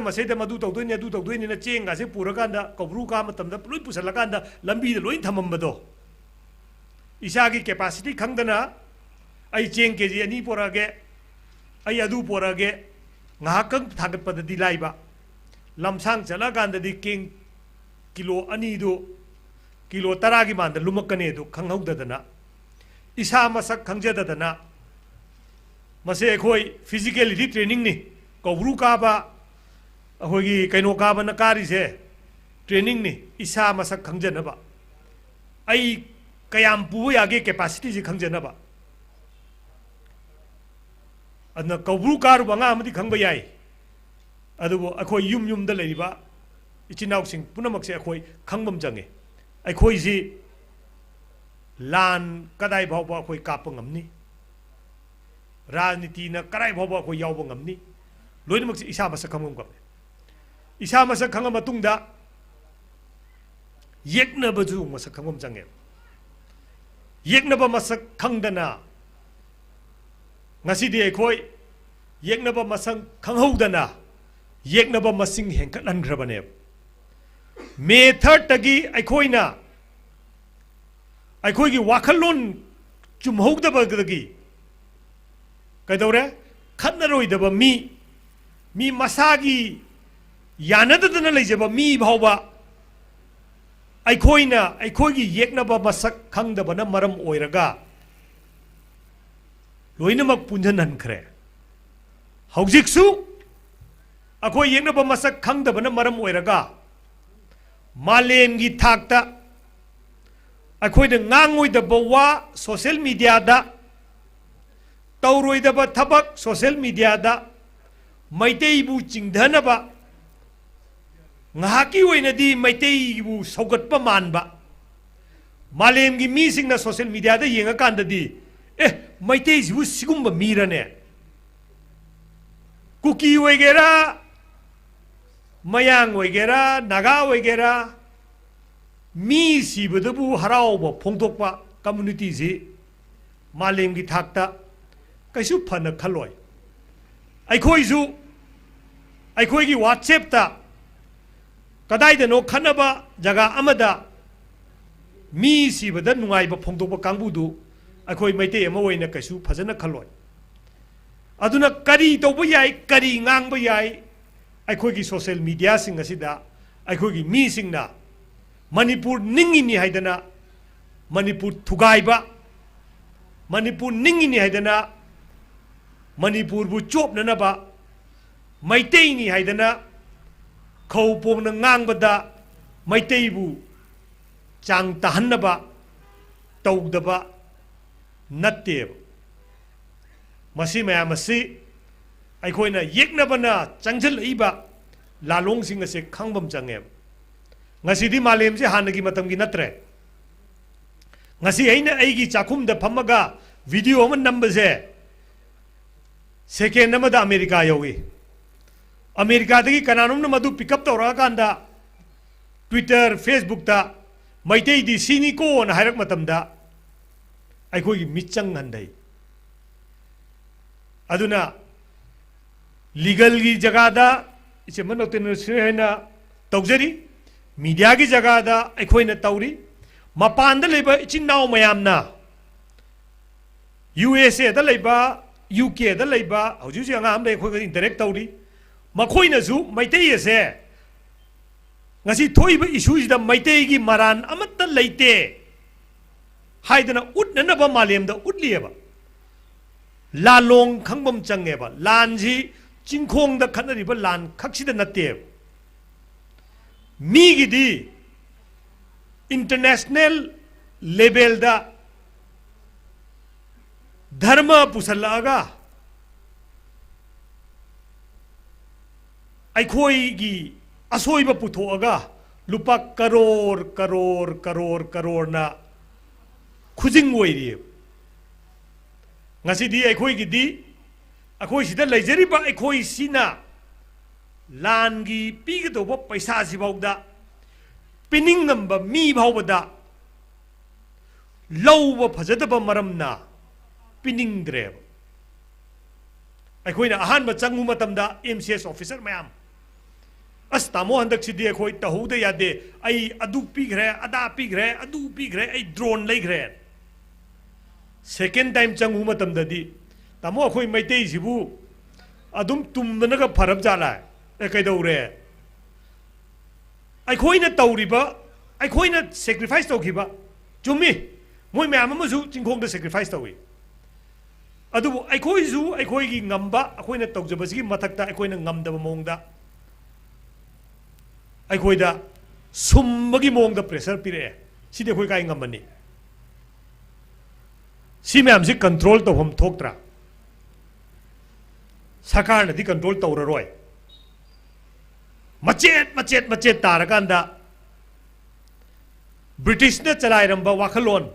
mase de madu tawdoi ni na chenga se purakanda kobru ka matamda loi pusalakanda lambi de loi thamambado isagi capacity khangdana ai cheng keji ani porage ai adu porage ngahakang thagat padadi laiba lamsang chala ganda di king kilo ani do kilo taragi manda lumakane do khanghaudadana isa masak khangjadadana mase khoi physically training ni kobru ka ba ahogi kaino ka ba na kari se training ni isa masak khangjana ba ai kayam pu yage capacity ji khangjana ba adna kobru karu banga amadi khangba yai adubo akhoi yum da leiba ichinau sing punamak se akhoi khangbam jange akhoi ji lan kadai bhawba akhoi kapang amni rajniti na karai bhawba akhoi yawba ngamni loinamak se isa masak khangam gam isa masak khangam matungda yekna baju masak khangam jange yekna ba masak khangdana ngasidi aikoi yeknaba masang khanghaudana yeknaba masing henkatlangrabane method tagi aikoina aikoigi wakhalon chumhaudaba gagi kaidore khatnaroidaba mi masagi yanadadana leijaba mi bhawba aikoina aikoigi yeknaba masak khangdabana maram oiraga loinamak punjan hankhre haujiksu akhoi yengnaba masak khangdabana maram oiraga malemgi thakta akhoi de ngangoidaba wa social media da tauroidaba thabak social media da maitei bu chingdhanaba ngahaki oinadi maitei bu saugatpa manba malemgi mi singna social media da yenga kandadi maitei sibu sigumba mirane kuki oigera mayang oigera naga oigera me सिबदबु हराउब फोंदोकपा community ji मालेमगी थाकता कैसु fun खलोय अखोइजु अखोइगी WhatsApp ता कदाइदनो खनबा जगह अमदा मी सिबद नुंगाइब फोंदोकपा कांगबुदु अखोइ मैते अमा ओइना कैसु फजन खलोय अदुना करी तौब याई करी ngang याई अखोइगी social media सिंग असिदा अखोइगी मी सिंगना मणिपुर निंगिनी हाइदना मणिपुर थुगाइबा मणिपुर निंगिनी हाइदना मणिपुर बु चोपननबा मैतेइनी हाइदना खौपोंगना ngangbada मैतेइबु चांग ताहन्नबा तौदबा नत्तेब मसी मयाम असी अखोइना येक्नबना चंगजलइबा लालोंगसिंग असे खंगबम चंगेब ngasi मालेम से हानगी मतम की नत्रे ngasi aina aigi chakhum da phamaga video man number se second number da america yogi america dagi kananum na madu pick up tora kanda twitter facebook da maitei di sini ko na hairak matam da ai khoi michang handai aduna legal gi jaga da ise manoten se hena tawjari media की जगह अखोन तौरी मपान इचिनाव मैमना USA UK हूँ अगाम interact तौरी मखोनसु Meitei से थोब इशूद मैतई की मरान अमत लेते उटनब मालेम उटलीब लालों खंबम चंगेब लानसी चिंखोंद खनरीब लान खक्सीद नत्ते मीगिदी international level दा धर्म पुसलागा अखोईगी असोइब पुथोगा लुपा करोड़ करोड़ करोड़ करोड़ ना खुजिंग ओइरी ngasiदी अखोईगी अखोई सिदा लेजरीबा अखोई सिना लानगी पीगदोब पैसा सिबाउदा पिनिंग नंबर मी भावदा लौब फजदब मरमना पिनिंग द्रेब अखोइना अहानब चंगु मतमदा MCS ऑफिसर मैम अस तामो हंदक सिदी अखोइ तहौद यादे आई अदु पीग्रे अदा पीग्रे अदु पीग्रे आई ड्रोन लेग्रे सेकेंड टाइम चंगु मतमददी तामो अखोइ मैते सिबु अदुम तुमदनगा फरब जाला कईदौरे अखोइना तौरिबा अखोइना सैक्रिफाइस तौखिबा चुम्मी मोय मैम अमसु चिंखोंद सैक्रिफाइस तौई अदुबु अखोइसु अखोइगी ngamba अखोइना तौजबसिगी मथक्ता अखोइना ngamदब मोंगदा अखोइदा सुम्बगी मोंगदा प्रेशर पिरे सिदे अखोइ काई ngambani सी मैम से कंट्रोल तौहम थोक्त्रा सरकारनदी कंट्रोल तौररोय मचेत मचेत मचेत तारकांदा ब्रिटिश ने चलाइरंबा वाखलोन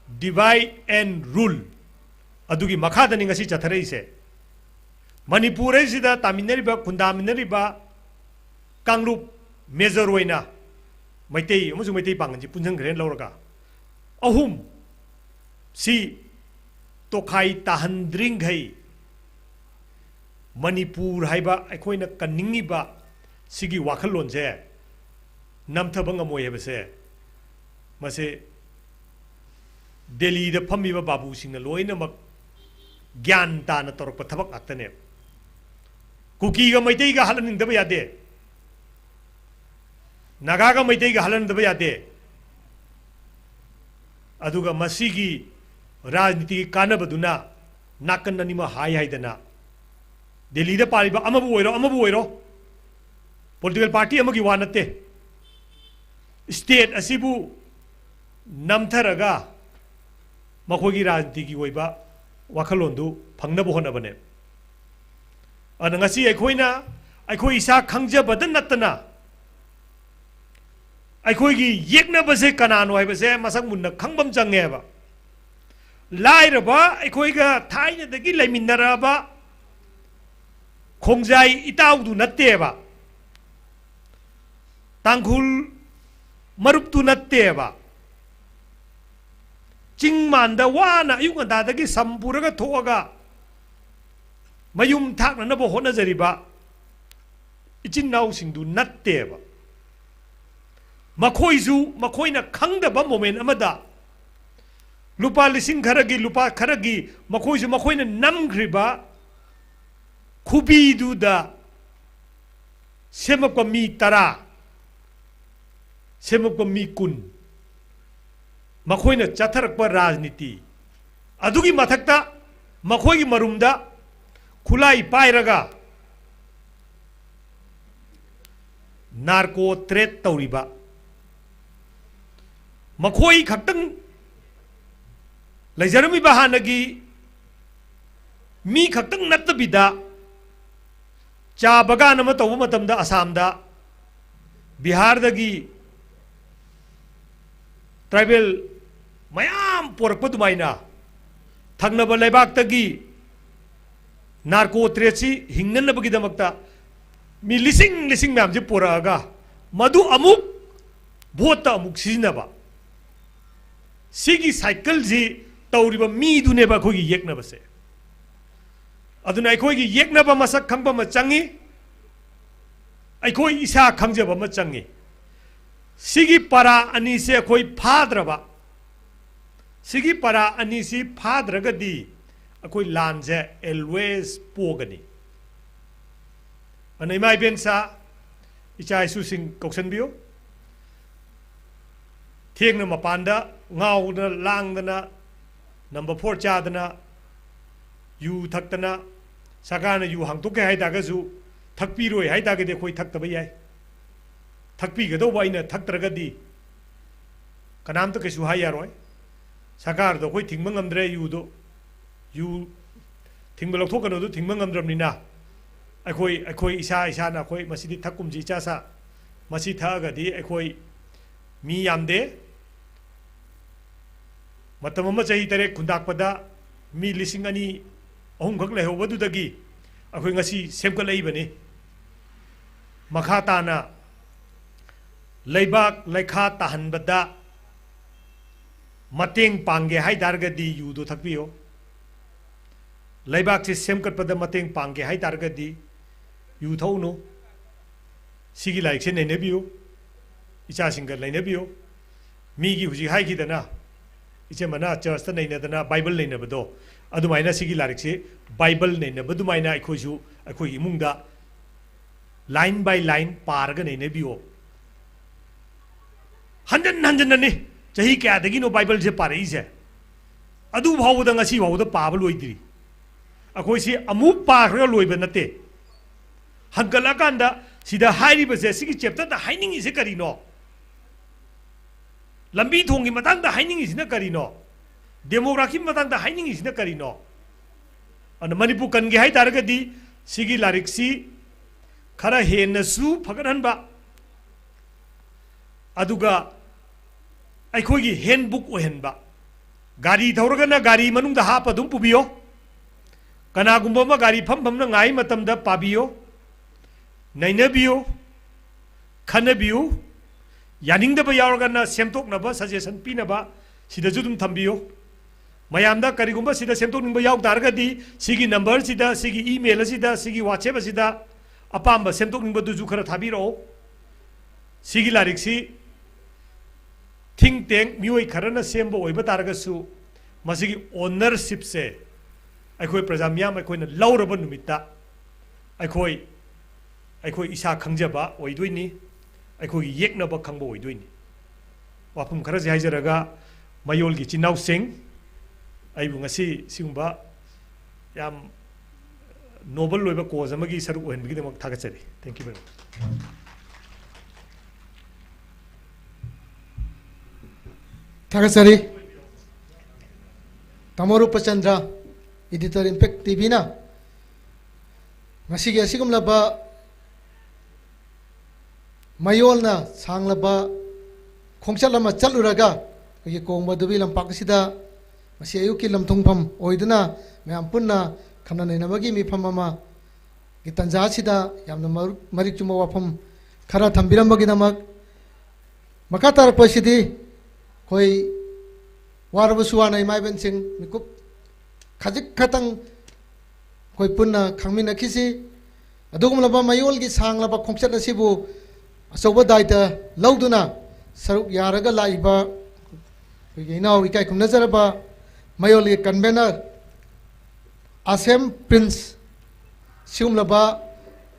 डिवाइड एंड रूल अदुगी मखादनी ngasi चथरैसे मणिपुर सिदा तामिनरिबा खुंदामिनरिबा कांगरूप मेजर ओइना मैतै अमसु मैतै पांगनजी पुंजंग्रेन लौरगा अहुम सी तोखाई ताहंद्रिंगै मणिपुर हाइबा अखोइना कनिंगिबा सिगी वाखलोन से नमथब ngमोयबसे मसे दिल्ली द फमीबा बाबू सिंह लोइनमक ज्ञान ताना तोरप थबक आक्तने कुकी गा मैतै गा हलनिंदब यादे नागा गा मैतै गा हलनिंदब यादे अदुगा मसीगी राजनीति कानबदुना नाकन अनिमा हाय हायदना दिल्ली द पारिबा अमबु ओइरो पॉलिटिकल पार्टी अमगी वा नते स्टेट असिबु नमथरगा मखोगी राजनीति की ओइबा वाखलोंदु फंगनब होनबने अनंगसी अखोइना अखोइ इसा खंगजबद नतना अखोइगी येकनबसे कनानो हाइबसे मसक मुन्न खंगबम चंगेबा लाइरबा अखोइगा थाइनदगी लेमिनरबा खोंजाई इताउदु नत्तेबा तांखुल मरुप्तु नत्तेबा चिंग मानदा वाना अयुक अंदादगी संपूरगा थोगा मयुम थाकनबो होनजरिबा इचिन नाउ सिंधु नत्तेबा मखोइजु मखोइना खंगदबा मोमेंट अमदा लुपा लिसिंग खरगी लुपा खरगी मखोइजु मखोइना नमग्रिबा खुबीदुदा सेमक मी तरा सेमक मी कुन मखोइना चथरक राजनीति अदुगी मथक्ता मखोइगी मरुमदा खुलाई पाइरगा नार्को ट्रेड तौरिबा मखोई खक्तंग लेजरमी बहानगी मी खक्तंग नत्तबिदा चा बगान अमा तौबा मतमदा असमदा बिहार दगी ट्राइबल मयाम पोरकपा दुमाइना थंगनबा लेबाक्तगी नार्को ट्रेडसी हिंगनबगीदमक्ता मी लिसिंग लिसिंग मैम जे पोरागा मधु अमुक भोट अमुक सिजनबा सिगी साइकिल जी तौरिबा मीदुनेबा खोगी येकनबसे अदुना अखोगी येकनबा मसक खंगबा म चंगी अखोई इसा खंगजबा म चंगी सिगी परा अनि से अखोई फाद्रबा सिगी परा अनि सी फाद्रगदी अखोई लानजे एलवेज पोगनी अनै माइ बेनसा इचा इसु सिंग कौसनबियो थेंगना मपानदा गाउना लांगदना नंबर 4 चादना यू थक्तना सरकार यू हांगतोके हाइदागजु थकपीरोय हाइदागदे खोई थक्तबा याय थकपीगदौबा आइना थक्तरगदी कनामतो कैसु हाय यारोय सरकार दो खोई थिंगबा ngamdre यू थिंगबा लौथोकनो दो थिंगबा ngamdramnina अखोई इसा इसाना अखोई मसीदी थकुमजी चासा मसी थगदी अखोई मी यामदे मतम अमा चही तरे खुंदाकपदा मी लिसिंग अनि अहुम खक लेहौबदुदगी अखोई ngasi सेमकलैबनी मखा ताना लेबाक लेखा ताहनबदा मतेंग पांगे हाय दारगदी युदो थकपियो लेबाक से सेमकटपदा मतेंग पांगे हाय दारगदी यू थौनो सिगी लाइक से नैनबियो इचा सिंग लैनबियो मीगी हुजी हाइगिदना इचे मना चर्च नैनदना बाइबल नैनबदो अदुमाइना सिगी लाइक से बाइबल नैनबदुमाइना अखोइसु अखोइ इमुंगदा लाइन बाय लाइन पारगा नैनबियो हंजन हंजननी चही क्यादगिनो बाइबल से पारइसे अदु भावदा ngasi भावदा पाबल लोइद्री अखोइसि अमुक पाखरगा लोइबा नते हंगलाकांदा सिदा हाइरिबसे सिगी चैप्टर हाइनिंगिसे करिनो लंबी थोंगी मतंगदा हाइनिंगिसिना करिनो डेमोग्राफी मतंगदा हाइनिंगिसिना करिनो अन मणिपुर कनगे हाइ तारगदी सिगी लारिक्सी खरा हेनसु फगरहनबा अदुगा अखोगी हैंडबुक ओहनबा गाड़ी थौरगना गाड़ी मनुंगदा हाप अदुम पुबियो कनागुंबा मा गाड़ी फमफमना ngai matamda pabiyo नैनबियो खनबियो यानिंगदबा यावरगना सेमतोकनबा सजेशन पीनबा सिदजु दुम थंबियो मयामदा करिगुंबा सिदा सेमतोकनिंबा याव तारगदी सिगी नंबर सिदा सिगी ईमेल सिदा सिगी व्हाट्सएप सिदा अपाम्बा सेमतोकनिंबा दुजु खरा थाबिरो सिगी लारिक्सी थिंक टैंक मियोय खरना सेमबो ओइबा तारगसु मसिगी ओनरशिप से अखोय प्रजा मियाम अखोयना लौरबा नुमित्ता अखोई इसा खंजबा ओइदुइनी अखोई येकनबा खंबा ओइदुइनी वाफम खरा जे हाइजरगा मयोलगी चिनाउ सिंह आइबु ngasi सिगुंबा याम नोबल लोइबा कोज अमगी सरुक ओहनबगी दमक थागचरी थैंक यू वेरी मच थागचरी तमोरु पचंद्र एडिटर इम्पैक्ट टीवी ना ngasi asigumlaba mayolna sanglaba khongchalama chaluraga ki kongbadubi lampak sida masi ayuki lamthongpham oiduna myam punna khamna nainamagi mifam ama ki tanja sida yamna marik chuma wafam khara thambirambagi namak मखा तारपसिदी कोई वारबसुआना इमाइबन सिंह मिकुप खजिक खतंग कोई पुन्ना खंगमिन अखिसी अदुगुमलबा मयोल की सांगलबा खोंचत असिबु अचौबा दायित्व लौदुना सरुक यारगा लाइबा इनाव इकाई खुमनजरबा मयोल की convener आसेम Prince सिगुमलबा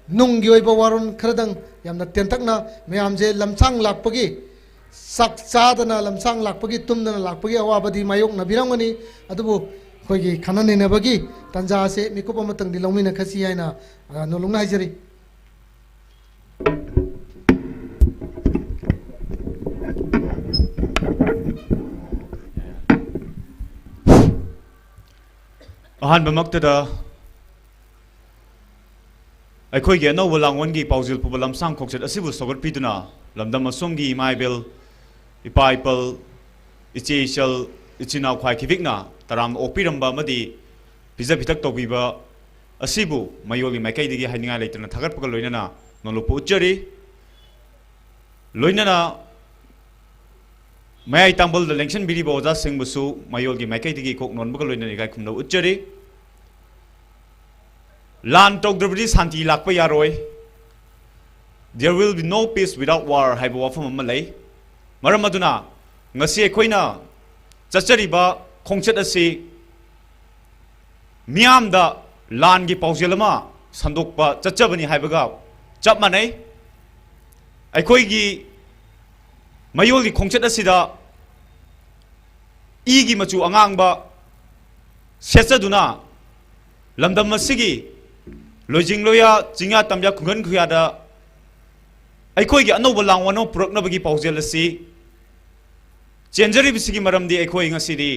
नुंगी ओइबा वारुन खरदंग यामना तेंतकना मयामजे लमसांग लाकपगी sak चादना लमसांग लाकपगी तुमदना लाकपगी अवाबदी मायोक नबिरंगनी अदुबु खोगी खनने नबगी तंजा से मिकुप अमतंग दि लौमिना खसी हाइना नोलुंगना हाइजरी अहानबमक्तदा अखोई अनौब लांगोनगी पाउजिल पुब लमसांग खोक्सत असिबु सगटपीदुना लमदम असोंगी इमाइबेल इपा इपल इचे इचल इचिनाव ख्वाई खिबिकना तराम ओपिरंबा मदी पिजा पिथक तौबीबा असिबु मयोली माइकैदगी हाइनिंगा लेतना थागटपगा लोइनना नोलुपु उच्चरी लोइनना मयाई तांबल द लेंशन बिरिबा ओजा सिंहबुसु मयोली माइकैदगी कोक नोनबगा लोइनना इगाई खुमनो उच्चरी लान तौद्रबदी शांति लाकपा यारोय there will be no peace without war haiba wafam ama lei maram aduna ngasi ekhoina chachariba khongchat asi miam da lan gi paujelama sandokpa chachabani haibaga chap manai ekhoi gi mayol gi khongchat asida e gi machu angangba sechaduna lamdam masigi lojing loya chinga tamya khungan khuya da अखोई की अनौब लांगवनो पुरकनबगी पाउजेल असि चेंजरी बिसिगी मरमदी अखोई ngasiदी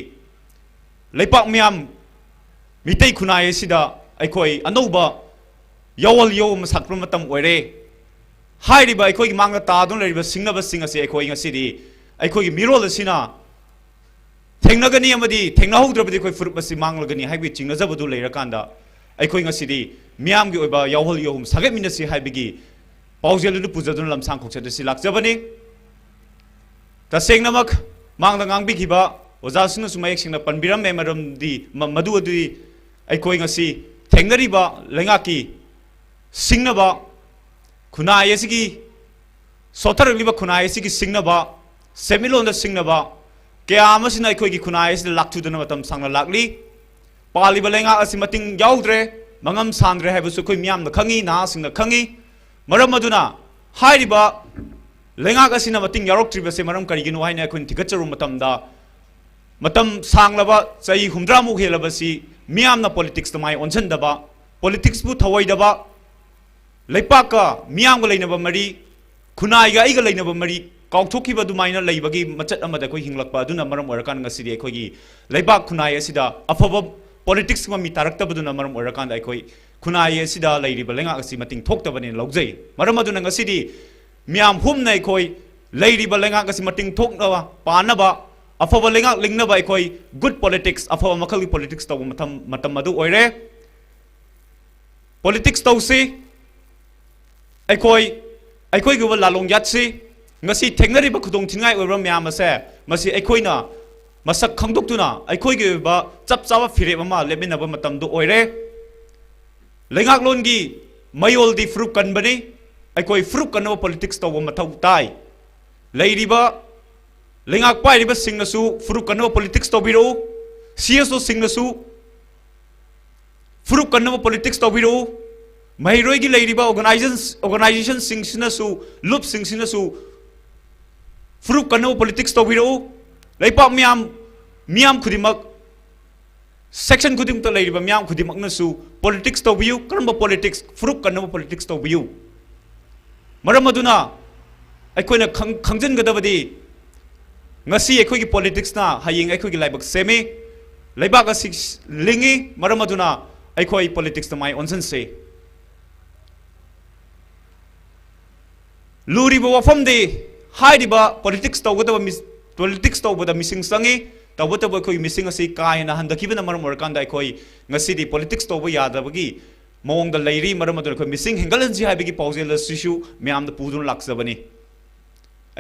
लेपाक ma'am मितै खुनाय सिदा अखोई अनौब यवल यो मसाकप्र मतम ओइरे हाइरिबा अखोई मांगा तादुन लरिबा सिंगनबा सिंग असि अखोई ngasiदी अखोई मिरोल असिना थेंगनगनी अमदी थेंगनाहुद्रबदी अखोई फुरुप असि मांगलगनी हाइबि चिंगनजबदु लेरकांदा अखोई ngasiदी म्याम गी ओइबा यवल यो सागेमिनसि हाइबिगी पाउजेल पुजदुन लमसांग खोक्सत असि लाक्चबनी तसेंगनमक मांगदा गांगबिखिबा ओजासुन सुमायक सिंगना पनबिरम मेमरमदी मदु अदुई अखोई ngasi थेंगनरिबा लेंगाकी सिंगनबा खुनाय असिगी सोथरलिबा खुनाय असिगी सिंगनबा सेमिलोंदा सिंगनबा क्या अमसिना अखोई की खुनाय असि लाक्थुदना मतम सांगना लाक्ली पालिबा लेंगा असि मतिंग याउद्रे मंगम सांद्रे हाइबसु अखोई म्याम न खंगी ना सिंगना खंगी मरम अदुना हाइरिबा लेंगाक असिना मतिंग यारोक्ट्रिबसे मरम करिगिनो हाइना अखोइन थिगचरु मतमदा मतम सांगलबा चई हुमद्रामुख हेलबसी मियामना पॉलिटिक्स तमाय ओनसनदबा पॉलिटिक्स बु थवैदबा लेपाका मियामगा लेनबा मरी खुनाइगा आइगा लेनबा मरी काउथोखिबा दुमाइना लेबगी मचत अमदा अखोइ हिंगलकपा अदुना मरम ओरकान ngasiди अखोइगी लेबाक खुनाइ असिदा अफबा पॉलिटिक्स मा मी तारक्तबदुना मरम ओरकान अखोइ खुनाइ असिदा लैरिबा लेंगा असि मतिंग थोक्तबनि लौजै मरम अदुना ngasidi मियाम हुमना अखोइ लैरिबा लेंगा असि मतिंग थोक्नबा पानबा अफबा लेंगा लिंगनबा अखोइ गुड पॉलिटिक्स अफबा मखलगी पॉलिटिक्स तब मतम मदु ओइरे पॉलिटिक्स तौसी अखोइ गुब लालोंग यात्सी ngasi थेंगनरिबा खुदोंग थिंगाइ ओइबा म्याम असे मसि अखोइना मसक खंदोक्तुना अखोइगे बा चप चावा फिरेब मा लेबिनबा मतमदु ओइरे लेंगाक लोनगी मयोलदी फ्रुक कनबनी अखोइ फ्रुक कनबा पॉलिटिक्स तब मथौ ताई लैरिबा लेंगाक पाइरिबा सिंगसु फ्रुक कनबा पॉलिटिक्स तबिरो सीएसओ सिंगसु फ्रुक कनबा पॉलिटिक्स तबिरो महिरोइगी लैरिबा ऑर्गेनाइजेशन सिंगसिनसु लुप सिंगसिनसु फ्रुक कनबा पॉलिटिक्स तबिरो लेपा मियाम खुदिमक सेक्शन खुदिमक लैरिबा मियाम खुदिमकनसु पॉलिटिक्स तबियु करम पॉलिटिक्स फ्रुक कनबा पॉलिटिक्स तबियु मरम अदुना अखोइना खंजनगदबदी ngasi अखोइगी पॉलिटिक्स ना हयिंग अखोइगी लाइबक सेमी लाइबाक असि लिंगी मरम अदुना अखोइ पॉलिटिक्स तमाय ओनसन से लूरिबा वफमदे हाइरिबा पॉलिटिक्स तौबदा मिसिंग संगी तौबतब अखोइ मिसिंग असि कायना हंदखिबना मरम ओरकांदा अखोइ ngasiदी पॉलिटिक्स तौब यादबगी मौंगदा लैरी मरम अदुना अखोइ मिसिंग हेंगलनजी हाइबगी पाउजेल सिसु म्यामदा पुदुन लाक्सबनी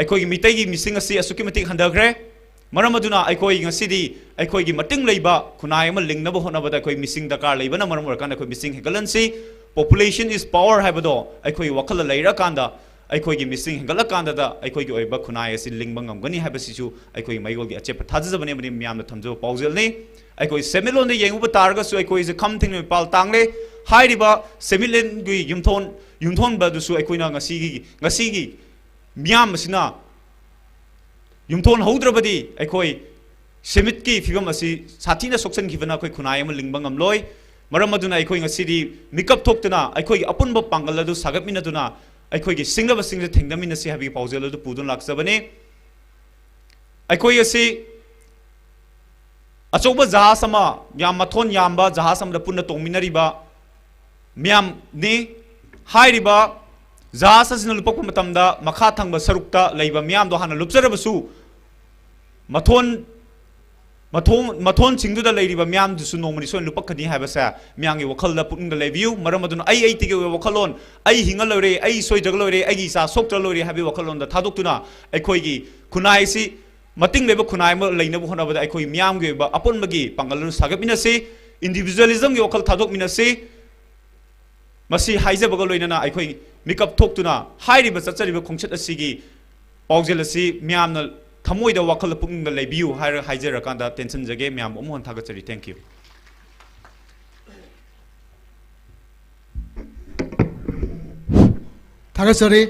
ꯑꯩꯈꯣꯏꯒꯤ ꯃꯤꯇꯩꯒꯤ ꯃꯤꯁꯤꯡ ꯑꯁꯤ ꯑꯁꯨꯛꯀꯤ ꯃꯇꯤꯛ ꯍꯟꯊꯈ꯭ꯔꯦ ꯃꯔꯝ ꯑꯗꯨꯅ ꯑꯩꯈꯣꯏ ꯉꯁꯤꯗꯤ ꯑꯩꯈꯣꯏꯒꯤ ꯃꯇꯤꯡ ꯂꯩꯕ ꯈꯨꯟꯅꯥꯏ ꯑꯃ ꯂꯤꯡꯅꯕ ꯍꯣꯠꯅꯕꯗ ꯑꯩꯈꯣꯏ ꯃꯤꯁꯤꯡ ꯗꯔꯀꯥꯔ ꯂꯩꯕꯅ ꯃꯔꯝ ꯑꯣꯏꯔꯀꯥꯟꯗ ꯑꯩꯈꯣꯏ ꯃꯤꯁꯤꯡ ꯍꯦꯟꯒꯠꯍꯟꯁꯤ ꯄꯣꯄꯨꯂꯦꯁꯟ ꯏꯁ ꯄꯥꯋꯔ ꯍꯥꯏꯕꯗꯣ ꯑꯩꯈꯣꯏꯒꯤ ꯋꯥꯈꯜꯗ ꯂꯩꯔꯀꯥꯟꯗ ꯑꯩꯈꯣꯏꯒꯤ ꯃꯤꯁꯤꯡ ꯍꯦꯟꯒꯠꯂꯀꯥꯟꯗꯗ ꯑꯩꯈꯣꯏꯒꯤ ꯑꯣꯏꯕ ꯈꯨꯟꯅꯥꯏ ꯑꯁꯤ ꯂꯤꯡꯕ ꯉꯝꯒꯅꯤ ꯍꯥꯏꯕꯁꯤꯁꯨ ꯑꯩꯈꯣꯏꯒꯤ ꯃꯌꯣꯜꯒꯤ ꯑꯆꯦꯠꯄ ꯊꯥꯖꯖꯕꯅꯤ ꯑꯃꯗꯤ ꯃꯤꯌꯥꯝꯅ ꯊꯝꯖꯕ ꯄꯥꯎꯖꯦꯜꯅꯤ ꯑꯩꯈꯣꯏ ꯁꯦꯟꯃꯤꯠꯂꯣꯟꯗ ꯌꯦꯡꯉꯨꯕ ꯇꯥꯔꯒꯁꯨ ꯑꯩꯈꯣꯏꯁꯦ ꯈꯝ ꯊꯦꯡꯅ ꯃꯤꯄꯥꯜ ꯇꯥꯡꯂꯦ ꯍꯥꯏꯔꯤꯕ ꯁꯦꯟꯃꯤꯠꯂꯣꯟꯒꯤ ꯌꯨꯝꯊꯣꯟꯕꯗꯨꯁꯨ ꯑꯩꯈꯣꯏꯅ ꯉꯁꯤꯒꯤ ꯃꯤꯌꯥꯝ ꯑꯁꯤꯅ ꯌꯨꯝꯊꯣꯟ ꯍꯧꯗ꯭ꯔꯕꯗꯤ ꯑꯩꯈꯣꯏ ꯁꯦꯟꯃꯤꯠꯀꯤ ꯐꯤꯕꯝ ꯑꯁꯤ ꯁꯥꯊꯤꯅ ꯁꯣꯛꯆꯟꯈꯤꯕꯅ ꯑꯩꯈꯣꯏ ꯈꯨꯟꯅꯥꯏ ꯑꯃ ꯂꯤꯡꯕ ꯉꯝꯂꯣꯏ ꯃꯔꯝ ꯑꯗꯨꯅ ꯑꯩꯈꯣꯏ ꯉꯁꯤꯗꯤ ꯃꯤꯀꯞ ꯊꯣꯛꯇꯨꯅ ꯑꯩꯈꯣꯏꯒꯤ ꯑꯄꯨꯟꯕ ꯄꯥꯡꯒꯜ ꯑꯗꯨ ꯁꯥꯒꯠꯃꯤꯟꯅꯗꯨꯅ ꯑꯩꯈꯣꯏꯒꯤ ꯁꯤꯡꯅꯕꯁꯤꯡꯁꯦ ꯊꯦꯡꯅꯃꯤꯟꯅꯁꯤ ꯍꯥꯏꯕꯒꯤ ꯄꯥꯎꯖꯦꯜ ꯑꯗꯨ ꯄꯨꯗꯨꯅ ꯂꯥꯛꯆꯕꯅꯤ ꯑꯩꯈꯣꯏ ꯑꯁꯤ ꯑꯆꯧꯕ ꯖꯍꯥꯖ ꯑꯃ ꯌꯥꯝ ꯃꯊꯣꯟ ꯌꯥꯝꯕ ꯖꯍꯥꯖ ꯑꯃꯗ ꯄꯨꯟꯅ ꯇꯣꯡꯃꯤꯟꯅꯔꯤꯕ ꯃꯤꯌꯥꯝꯅꯤ ꯍꯥꯏꯔꯤꯕ ꯖꯍꯥꯖ ꯑꯁꯤꯅ ꯂꯨꯞꯄꯛꯄ ꯃꯇꯝꯗ ꯃꯈꯥ ꯊꯪꯕ ꯁꯔꯨꯛꯇ ꯂꯩꯕ ꯃꯤꯌꯥꯝꯗꯣ ꯍꯥꯟꯅ ꯂꯨꯞꯆꯔꯕꯁꯨ ꯃꯊꯣꯟꯁꯤꯡꯗꯨꯗ ꯂꯩꯔꯤꯕ ꯃꯤꯌꯥꯝꯗꯨꯁꯨ ꯅꯣꯡꯃꯗꯤ ꯁꯣꯏꯅ ꯂꯨꯞꯄꯛꯀꯅꯤ ꯍꯥꯏꯕꯁꯦ ꯃꯤꯌꯥꯝꯒꯤ ꯋꯥꯈꯜꯗ ꯄꯨꯛꯅꯤꯡꯗ ꯂꯩꯕꯤꯌꯨ ꯃꯔꯝ ꯑꯗꯨꯅ ꯑꯩꯒꯤ ꯑꯣꯏꯕ ꯋꯥꯈꯜꯂꯣꯟ ꯑꯩ ꯍꯤꯡꯉ ꯂꯣꯏꯔꯦ ꯑꯩ ꯁꯣꯏꯗ꯭ꯔꯒ ꯂꯣꯏꯔꯦ ꯑꯩꯒꯤ ꯏꯆꯥ ꯁꯣꯛꯇ꯭ꯔ ꯂꯣꯏꯔꯦ ꯍꯥꯏꯕꯒꯤ ꯋꯥꯈꯜꯂꯣꯟꯗ ꯊꯥꯗꯣꯛꯇꯨꯅ ꯑꯩꯈꯣꯏꯒꯤ ꯈꯨꯟꯅꯥꯏ ꯑꯁꯤ ꯃꯇꯤꯡ ꯂꯩꯕ ꯈꯨꯟꯅꯥꯏ ꯑꯃ ꯂꯩꯅꯕ ꯍꯣꯠꯅꯕꯗ ꯑꯩꯈꯣꯏ ꯃꯤꯌꯥꯝꯒꯤ ꯑꯣꯏꯕ ꯑꯄꯨꯟꯕꯒꯤ ꯄꯥꯡꯒꯜ ꯑꯗꯨ ꯁꯥꯒꯠꯃꯤꯟꯅꯁꯤ ꯏꯟꯗꯤꯕꯤꯖꯨꯋꯦꯂꯤꯖꯝꯒꯤ ꯋꯥꯈꯜ ꯊꯥꯗꯣꯛꯃꯤꯟꯅꯁꯤ ꯃꯁꯤ ꯍꯥꯏꯖꯕꯒ ꯂꯣꯏꯅꯅ ꯑꯩꯈꯣꯏ ꯃꯤꯀꯞ ꯊꯣꯛꯇꯨꯅ ꯍꯥꯏꯔꯤꯕ ꯆꯠꯆꯔꯤꯕ ꯈꯣꯡꯆꯠ ꯑꯁꯤꯒꯤ ꯄꯥꯎꯖꯦꯜ ꯑꯁꯤ ꯃꯤꯌꯥꯝꯅ ꯊꯃꯣꯏꯗ ꯋꯥꯈꯜꯗ ꯄꯨꯛꯅꯤꯡꯗ ꯂꯩꯕꯤꯌꯨ ꯍꯥꯏꯔ ꯍꯥꯏꯖꯔꯀꯥꯟꯗ ꯇꯦꯟꯁꯟꯖꯒꯦ ꯃꯌꯥꯝ ꯑꯃꯨꯛ ꯍꯟꯅ ꯊꯥꯒꯠꯆꯔꯤ ꯊꯦꯡꯛ ꯌꯨ ꯊꯥꯒꯠꯆꯔꯤ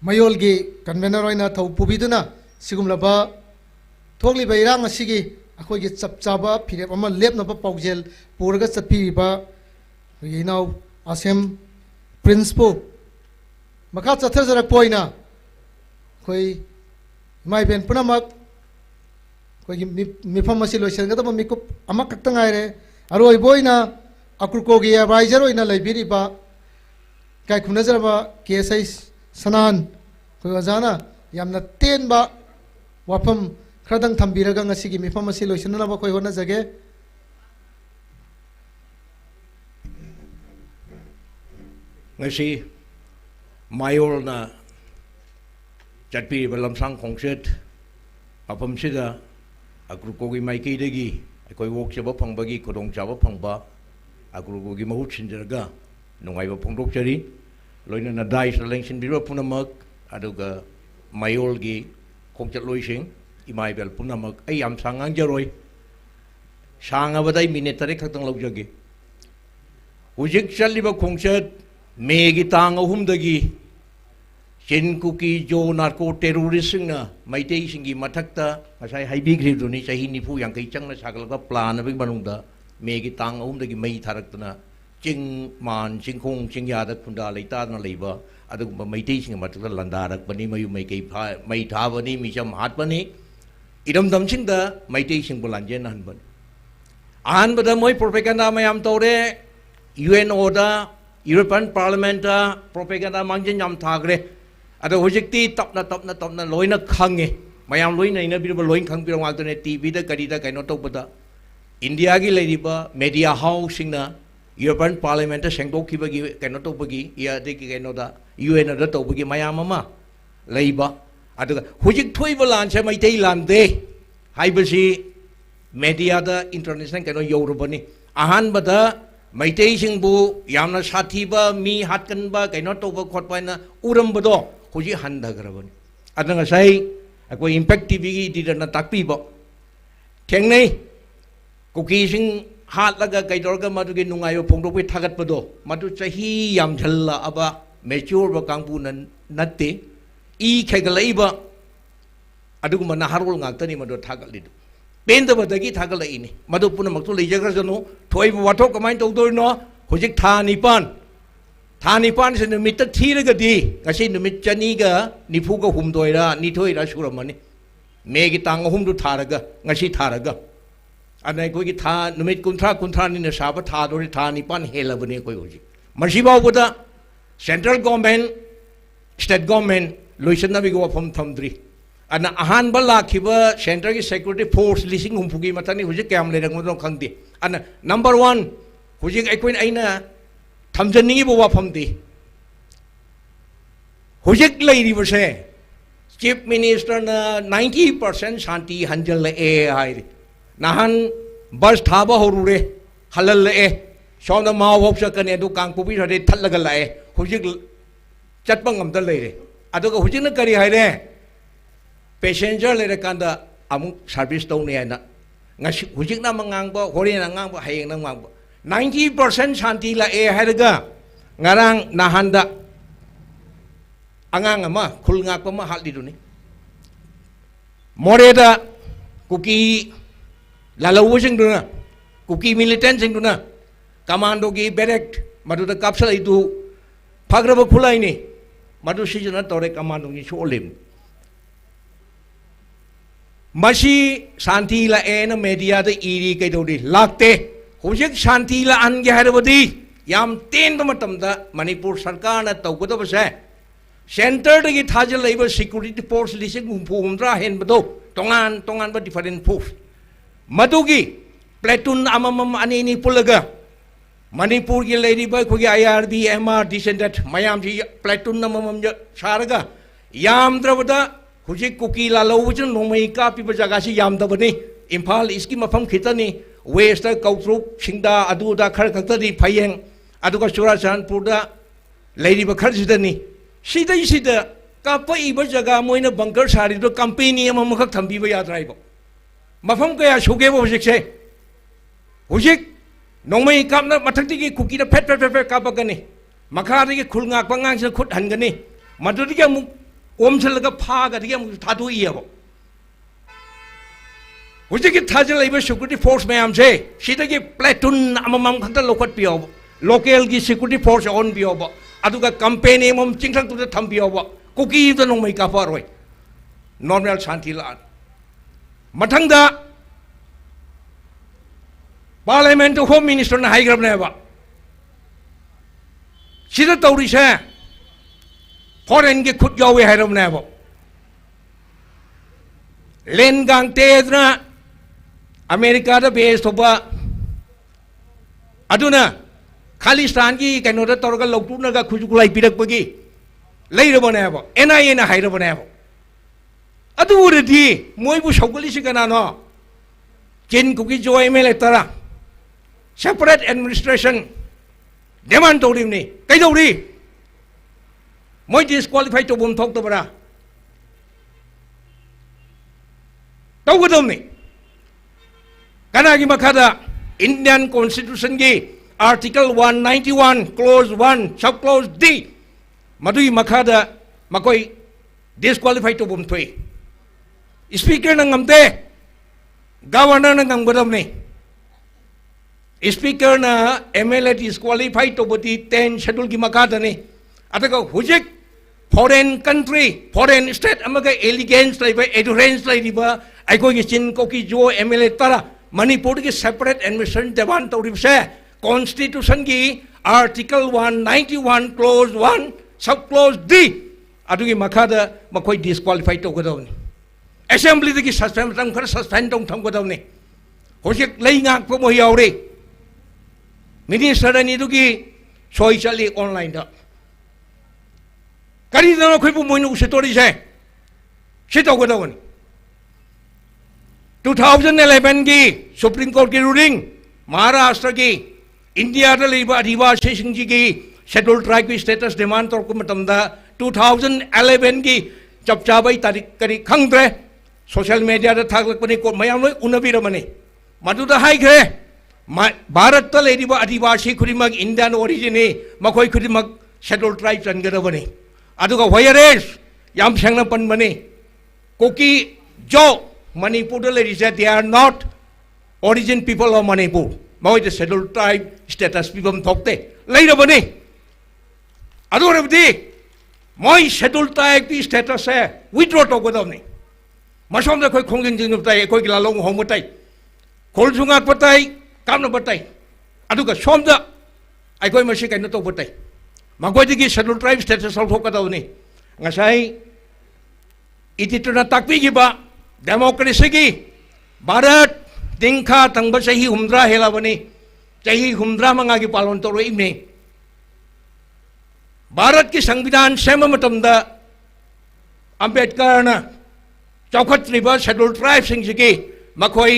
ꯃꯌꯣꯜꯒꯤ ꯀꯟꯚꯦꯅꯔ ꯑꯣꯏꯅ ꯊꯧ ꯄꯨꯕꯤꯗꯨꯅ ꯁꯤꯒꯨꯝꯂꯕ ꯊꯣꯛꯂꯤꯕ ꯏꯔꯥꯡ ꯑꯁꯤꯒꯤ ꯑꯩꯈꯣꯏꯒꯤ ꯆꯞ ꯆꯥꯕ ꯐꯤꯔꯦꯞ ꯑꯃ ꯂꯦꯞꯅꯕ ꯄꯥꯎꯖꯦꯜ ꯄꯨꯔꯒ ꯆꯠꯄꯤꯔꯤꯕ ꯑꯩꯈꯣꯏꯒꯤ ꯏꯅꯥꯎ ꯑꯁꯦꯝ ꯄ꯭ꯔꯤꯟꯁꯄꯨ ꯃꯈꯥ ꯆꯠꯊꯖꯔꯛꯄ ꯑꯣꯏꯅ ꯑꯩꯈꯣꯏ ꯏꯃꯥ ꯏꯕꯦꯟ ꯄꯨꯝꯅꯃꯛ ꯑꯩꯈꯣꯏꯒꯤ ꯃꯤꯐꯝ ꯑꯁꯤ ꯂꯣꯏꯁꯤꯟꯒꯗꯕ ꯃꯤꯀꯨꯞ ꯑꯃꯈꯛꯇ ꯉꯥꯏꯔꯦ ꯑꯔꯣꯏꯕ ꯑꯣꯏꯅ ꯑꯀ꯭ꯔꯨꯀꯣꯒꯤ ꯑꯦꯗꯚꯥꯏꯖꯔ ꯑꯣꯏꯅ ꯂꯩꯕꯤꯔꯤꯕ ꯏꯀꯥꯏ ꯈꯨꯝꯅꯖꯔꯕ ꯀꯦ.ꯑꯦꯁ.ꯑꯩ ꯁꯅꯥꯟ ꯑꯩꯈꯣꯏ ꯑꯣꯖꯥꯅ ꯌꯥꯝꯅ ꯇꯦꯟꯕ ꯋꯥꯐꯝ ꯈꯔꯗꯪ ꯊꯝꯕꯤꯔꯒ ꯉꯁꯤꯒꯤ ꯃꯤꯐꯝ ꯑꯁꯤ ꯂꯣꯏꯁꯤꯟꯅꯅꯕ ꯑꯩꯈꯣꯏ ꯍꯣꯠꯅꯖꯒꯦ ngasi mayolna chatpi lamsang khongset apam sida agrukogi maiki degi akoi wok chaba phangbagi kodong chaba phangba agrukogi mahut sinjaraga nungai ba phongdok chari loina na dai selection biro punamak aduga mayolgi khongchat loising imai bel punamak ai am sangang jaroi sanga badai minute tare khaktang logjage hujik chaliba khongchat मेगी तांग अहुमदगी चिन Kuki Zo narco terrorist मैटे सिंगी मथक्ता ngасai हाइबिग्रिदुनी चाही निफु यांकई चंगना सागलगा प्लान बि मनुंगदा मेगी तांग अहुमदगी मई थारक्तना चिंग मान चिंखोंग चिंगयादा खुंदा लेताना लेबा अदुगुम मैटे सिंग मथक्ता लंदारक बनी मयु मैकई मई थाबनी मिचम हातबनी इदम दमसिंगदा मैटे सिंग बुलांजे नहनबन आहानबदा मोय प्रोपेगेंडा मयाम तौरे UNO दा European Parliament propaganda mangjin yam thagre ado hojikti tapna loina khange mayam loina ina bi loin khang bi wal tone TV da kari da kaino tokbada India gi leiba media house na European Parliament sengdok ki bagi kaino tokbagi ya de ki kaino da UN da tokbagi mayam ama leiba ado hojik thoi balan che mai tei lan de haibasi media da international kaino yorubani ahan bada मैटे सिंबु यामना साथीबा मी हातकनबा canoe तोबा खोटबाना उरमबदो हुजि हनदगरबनि अदंग साइ अको impact TV गी दिदना ताकपीबो थेंगनै cookie सिंग हातलगा कैदरगा मदुगे नुंगायो फोंदोबे थागतबदो मदु चाही याम झल्ला अबा mature बा कांगबु नत्ते ई खेगलैबा अदुगुम नहारोल गातनी मदो थागलिदु पेंदबदगी थागलैनी मदु पुनमक्तु लेजग्रजनो थोइबु वाथो कमाइन तौदोइनो हुजिक था निपान से नुमित थीरगदी ngasi नुमित चनीगा निफुगा हुमदोइरा निथोइरा सुरमनी Maggi तांग हुमदु थारगा ngasi थारगा अनै कोइगी था नुमित कुंथ्रा निने साबा था दोरि था निपान हेलबनी कोइ हुजिक मसिबावबदा सेंट्रल गवर्नमेंट स्टेट गवर्नमेंट लोइसनबिगो वफम थमद्री अना अहान बलाखिबा सेंटर की सिक्योरिटी फोर्स लिसिंग हुमफुगी मतनी हुजिक क्याम लेरंगमदो खंगदे अना नंबर 1 हुजिक अकोइन अइना थमजनिगी बो वाफमदि हुजिक लेरिबसे चीफ मिनिस्टर ना 90% शांति हंजल ए हाय नहान बस थाबा होरुरे हलल ए सोना माव होप सकने दु कांगपुबी हरे थल्लग लाए हुजिक चटपा ngамदा लेरे अदुगा हुजिक न करी हाय रे पैसेंजर लेरे कांदा अमुक सर्विस तौने ना ngasi हुजिक ना मंगांगबा होरे ना ngang hayeng ना ngang 90% Shanti La A हायगा ngarang nahanda angang ama khul ngak pa ma haldi duni moreda kuki lalawu sing duna kuki militant sing duna commando gi barrack madu da kapsal itu phagraba khulai ni madu sijana tore commando gi solim masi shanti la ena media da iri kai dodi lakte hojik shanti la an ge harabadi yam ten ba matam da manipur sarkar na tawgada ba se center dagi thajal leiba security force lising humphumra hen bado tongan ba different force madugi platoon amamam anini pulaga manipur gi lady ba khogi IRB MR descendant mayam ji platoon amamam saraga yam drabada huji kuki la lawujun nomai ka pi ba jaga si yam da bani imphal iski mafam khitani west kautruk singda adu da khar khakta di phayeng aduga churachandpur da lady ba khar sidani sida kapa iba jaga moina bunker sari do company amam khak thambi ba yad raibo mafam kaya suge bo hujik se hujik nongmai kapna mathakti gi kuki da phet kapa gani makha ri khul ngak pa ngang se khut han gani madudi ga mu om chalaga pha ga ri mu thadu iyabo hujik ki thajal iba security force mayam se sida gi platoon amam khakta lokot piyobo local gi security force on piyobo aduga campaign mom chingthang tu tham piyobo kuki da nongmai ka paroi normal shanti la mathang da parliament home minister na high grab na ba sida tawri se foreign ge khut yawe hairam na ba len gang te na america da base to ba aduna Khalistan की कहीं तौर लौटूनगा खुजुकुलाई पीरपगी लेरबनेब NIA ना हाइरबनेब अदुरदी मोइबु सौगलिसि कनानो चिन कुकी जो MLA तरा separate administration demand तौरिमनि कैदौरि मोइ disqualify तौबम थोक्तबरा तौगदमनि कनागी मखादा Indian constitution की Article 191 Clause 1 Sub Clause D Madui Makada Makoi disqualified to Bumtwe Speaker Nangamte Governor Nangamgodamne Speaker na MLA disqualified to Boti 10 Schedule Gimakadane Ataka Hujik foreign country foreign state Amaga elegance like adherence like Riba Aiko Chin Koki Jo MLA Tara Manipur ki separate admission Devan Tauripse Constitution की Article 191 Clause 1 Sub Clause D अदुगी मखादा मखोई disqualified तो गदौनी Assembly दगी suspend तंग खर suspend तंग थम गदौनी होशिक लई ngak पो मोहि आवरे Minister नि दुगी सोई चली online दा करी दनो खोई पो मोइनु उसेतोरी से सितो गदौनी 2011 की Supreme Court की ruling महाराष्ट्र की इंडिया आदिवासी की शेड्यूल ट्राइब की स्टेटस डिमांड तौर 2011 की चप चाबई तारीख करी खंग्रे सोशल मीडिया थागलपनी को मैं उनबीरमने मदुदा हाइग्रे भारत आदिवासी खुदिमक इंडियन ओरिजिन मखोई खुदिमक शेड्यूल ट्राइब चनगदबने अदुगा वायरेस याम सेंगना पनबने कुकी जो मणिपुर लेरिसे they are not origin people of Manipur Moi the scheduled tribe status people thokte leirabani adorabdi moi scheduled tribe ki status hai withdraw to godamni masom da khoi khongjing jing tai khoi la long hong batai khol junga batai kamna batai aduga somda ai khoi masi kai no to batai magoi di scheduled tribe status sol thokadawni ngasai itituna takpi gi ba democracy ki Bharat Dingkha tangba sahi humdra hela bani sahi humdra manga ki palon toro imne Bharat ki संविधान same मतम दा अम्बेडकरना चौखत्रीब schedule ट्राइब्सकी मखोई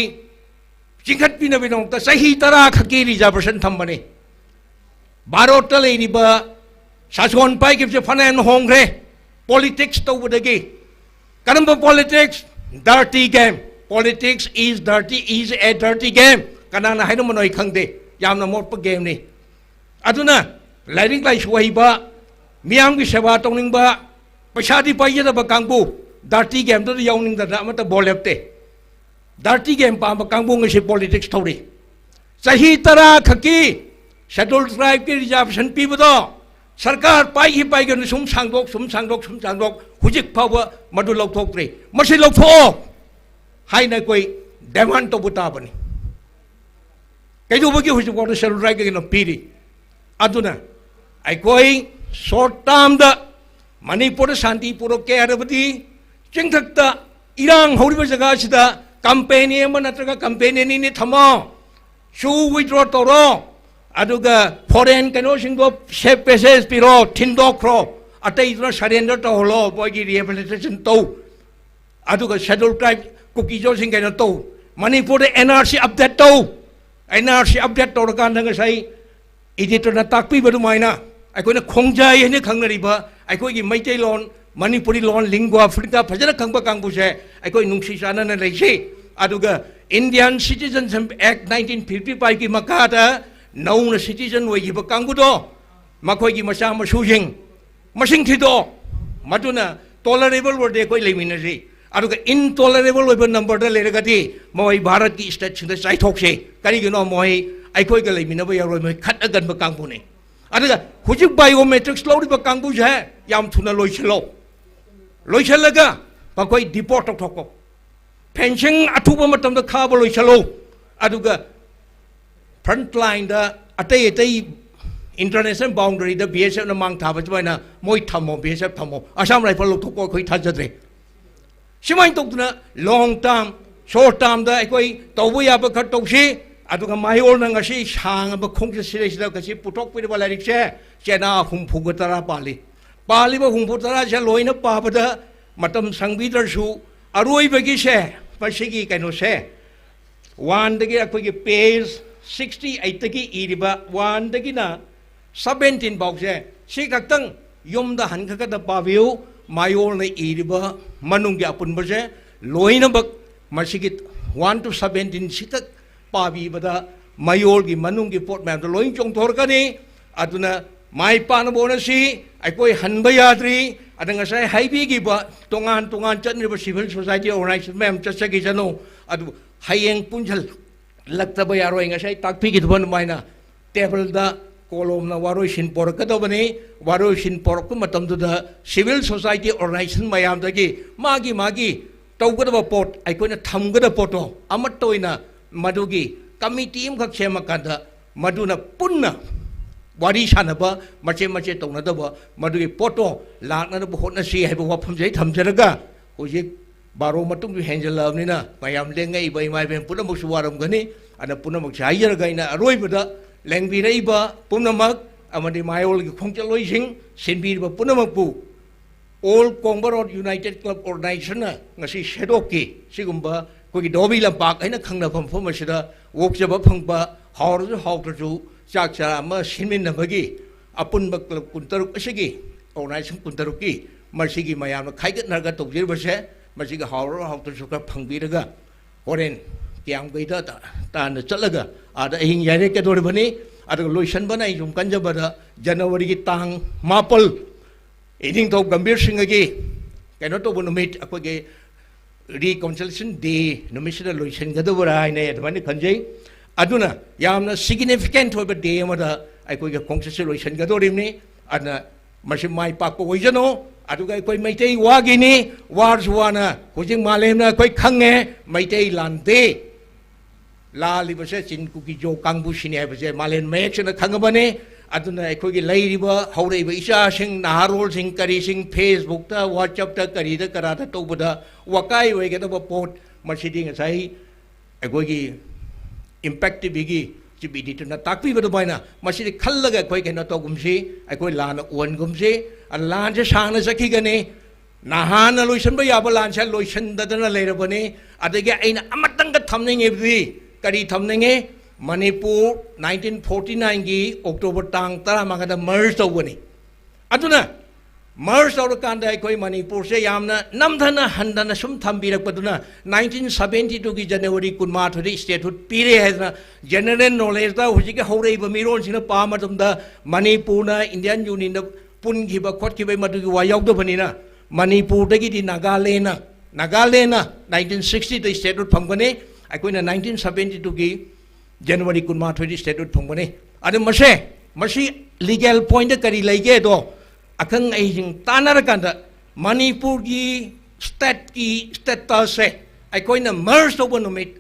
चिंखत्पिनबगीदमक्ता चही 10 खकी reservation थम्बने Bharat लेरिब शासन पाइगिबसे फनायन होंग्रे politics तौबदगी करंब politics dirty game politics is a dirty game kanana haino manoi khangde yamna motpa game ni aduna lairing lai suaiba miyam gi sewa tongning ba paisa di paije da ba kangbu dirty game to yawning da amata bolepte dirty game pa ba kangbu ngi politics thori sahi tara khaki scheduled tribe ki reservation pi bodo सरकार पाई पाइगन सुम सांगदोक हुजिक फाव मधु लौथोक्रे मसी लौथो हाइना कोई demand तो बुताबनी कइदुबगी हुजिक water schedule right के पीरी अदुना अकोई short term the Manipur शांति पुरोके हरबदी चिंगथक्ता इरांग हौरिब जगह सिदा campaign M नत्रगा campaign नि थमो सु withdraw तोरो अदुगा फॉरेन कनो सेफ पैसेज पिरो थिंदोक्रो अतई सरेंडर तो होलो बोगी रिहेबिलिटेशन तो अदुगा शेड्यूल ट्राइब कुकी जो सिंग कनो तो मणिपुर एनआरसी अपडेट तो एनआरसी अपडेट तो रकान नगसाई एडिटर ना ताकपी बदुमाइना अकोना खोंजाय ने खंगरिबा अकोगी मैते लोन मणिपुरी लोन लिंगुआ फ्रिका फजरा खंगबा कांगबुसे अकोई नुंसी साना न लेसे अदुगा इंडियन सिटीजनशिप एक्ट 1955 की मकादा नौना सिटीजन होइबा कांगुदो मखोगी मचा मसुजिंग मसिंग थिदो मदुना टॉलरेबल वर्डे कोई लेमिनसी अदुगा इनटॉलरेबल होइबा नंबर द लेरगदी मोय भारत की स्टेट सिंग चाइथोकसे करिगिनो मोय आइखोइगा लेमिनबा यारोय मोय खटगनबा कांगुने अदुगा हुजिक बायोमेट्रिक्स लौरिबा कांगु जे याम थुना लोइसलगा मखोय डिपोर्ट थोको फेंसिंग अथुबा मतमदा खाबा लोइसलो अदुगा फ्रंट लाइन दा अतई अतई इंटरनेशनल बाउंड्री दा बीएसएफ ना मांग थाबा जबाइना मोय थमो बीएसएफ थमो असम राइफल लोथोको खोई थाजद्रे सिमाइन तोकना लॉन्ग टर्म शॉर्ट टर्म दा कोई तौबो याबा खट तौसी अदुगा माइओल नंगसी सांग बा खोंग सिरेसिदा कसी पुटोक पिरबा लारिक से चेना हुमफुग तरा पालिबा हुमफु तरा से लोइना पाबदा मतम संगबीदरसु अरोइबगी से पसिगी कैनो से वन दगी अखोगी पेज 68 की इरिबा 1 दगिना 17 बाउसे सी खक्तंग युमदा हनखकदा पाबिउ मायोल ने इरिबा मनुंग अपुनबसे लोइनबक मसिगी 1 to 17 सितक पाबिबदा मायोल की मनुंग की पोट मैम लोइन चोंथोरकनी अदुना माइ पानबोनसी अकोई हनबा याद्री अदंगसाय हाइबीगिबा तोंगान चतनिबा सिविल सोसाइटी ऑर्गेनाइजेशन मैम चसगी जनो अदु हायेंग पुंजल लगतब यारोई ताकपीगिदबन माइना टेबल दा कोलम ना वारोई सिन पोरकदबनी वारोई सिन पोरक मतमदुदा सिविल सोसाइटी ऑर्गेनाइजेशन मयाम दगी मागी तौगदब पोट आइकोना थमगद पोटो अमतोइना मदुगी कमिटी अम खक सेमकादा मदुना पुन्ना वारी सानबा मचे तौनदब मदुगी पोटो लाकनब होटनसी हाइबो वाफम जै थमजरगा होजिक बारो मतुंग हेंजलबनिना मयाम लेंगै बै माइबेन पुनमक सुवारमगनी अना पुनमक हाइजरगैना अरोइबदा लेंबिरैबा पुनमक अमदि मायोल की खोंचलोइसिंग सिनबिरबा पुनमकपु all Kongba road united club organisation ngasi शेडोकी सिगुम्बा कोगी दोबी लंपाक हैना खंगनफम फमसिदा वोकजबा फंगबा हावरजु हावतरजु चाकचा अमा सिनमिनबगी अपुनबा क्लब कुंतरुक असिगी ऑर्गेनाइजेशन कुंतरुकी मसिगी मयाम खाइगनरगा तौजिरबसे मसिग हावरो हावतरजु का फंगबिरगा होरेन क्याम गइदा तान चलगा आदा हिंग यारे के दोरबनी आदा लोइसन बनाई जुम कंजबदा जनवरी की तांग मापल इनिंग तो गंभीर सिंह की कैनो तो नुमित अखोगे रिकॉन्सिलिएशन डे नुमिसिदा लोइसन गदबरा हाइने अदमानि खंजै अदुना यामना सिग्निफिकेंट होबा डे अमदा अखोगे खोंगसे लोइसन गदोरिमनि अदना मसि माइ पाकपो ओइजनो अदुगा कोई मैतै वागिनी वारजुवाना होजिंग मालेमना कोई खंगे मैतै लांदे लालिबसे चिनकुकी जो कांगबुसिनि हाइबसे मालेन मेक्सना खंगबने अदुना अखोगी लैरिबा हौरैबा इचासिंग नाहारोलसिंग करिसिंग फेसबुक ता व्हाट्सएप ता करिदा करादा तौबदा वकाई ओइगदबा पोट मसिदि ngasai अखोगी इम्पैक्ट बिगी चिबिदिटना ताकपिबदो बाइना मसिदि खल्लगा कोइ केनो तौगुमसि अखोई लान ओनगुमसि लान से सांगना सखिगने nahana loisan ba yaba lansa loisan dadana leirabani adagi aina amatanga thamninge bi kari thamninge Manipur 1949 gi October tang tara magada merge tawani aduna merge tawrakanda aikoi Manipur se yamna namdhana handana sum thambirakpaduna 1972 gi January kunma thori statehood pire haina general knowledge da hujike haureiba miron sina pama tumda Manipur na Indian Union da pungiba khotkiba madu gi wayawda banina Manipur dagi di Nagaland 1960 da statehood phangane aikoi na 1972 gi January kunma thori statehood phangane adu masi legal point da kari laige do akang aing tanar kanda Manipur gi status se aikoi na merge over numit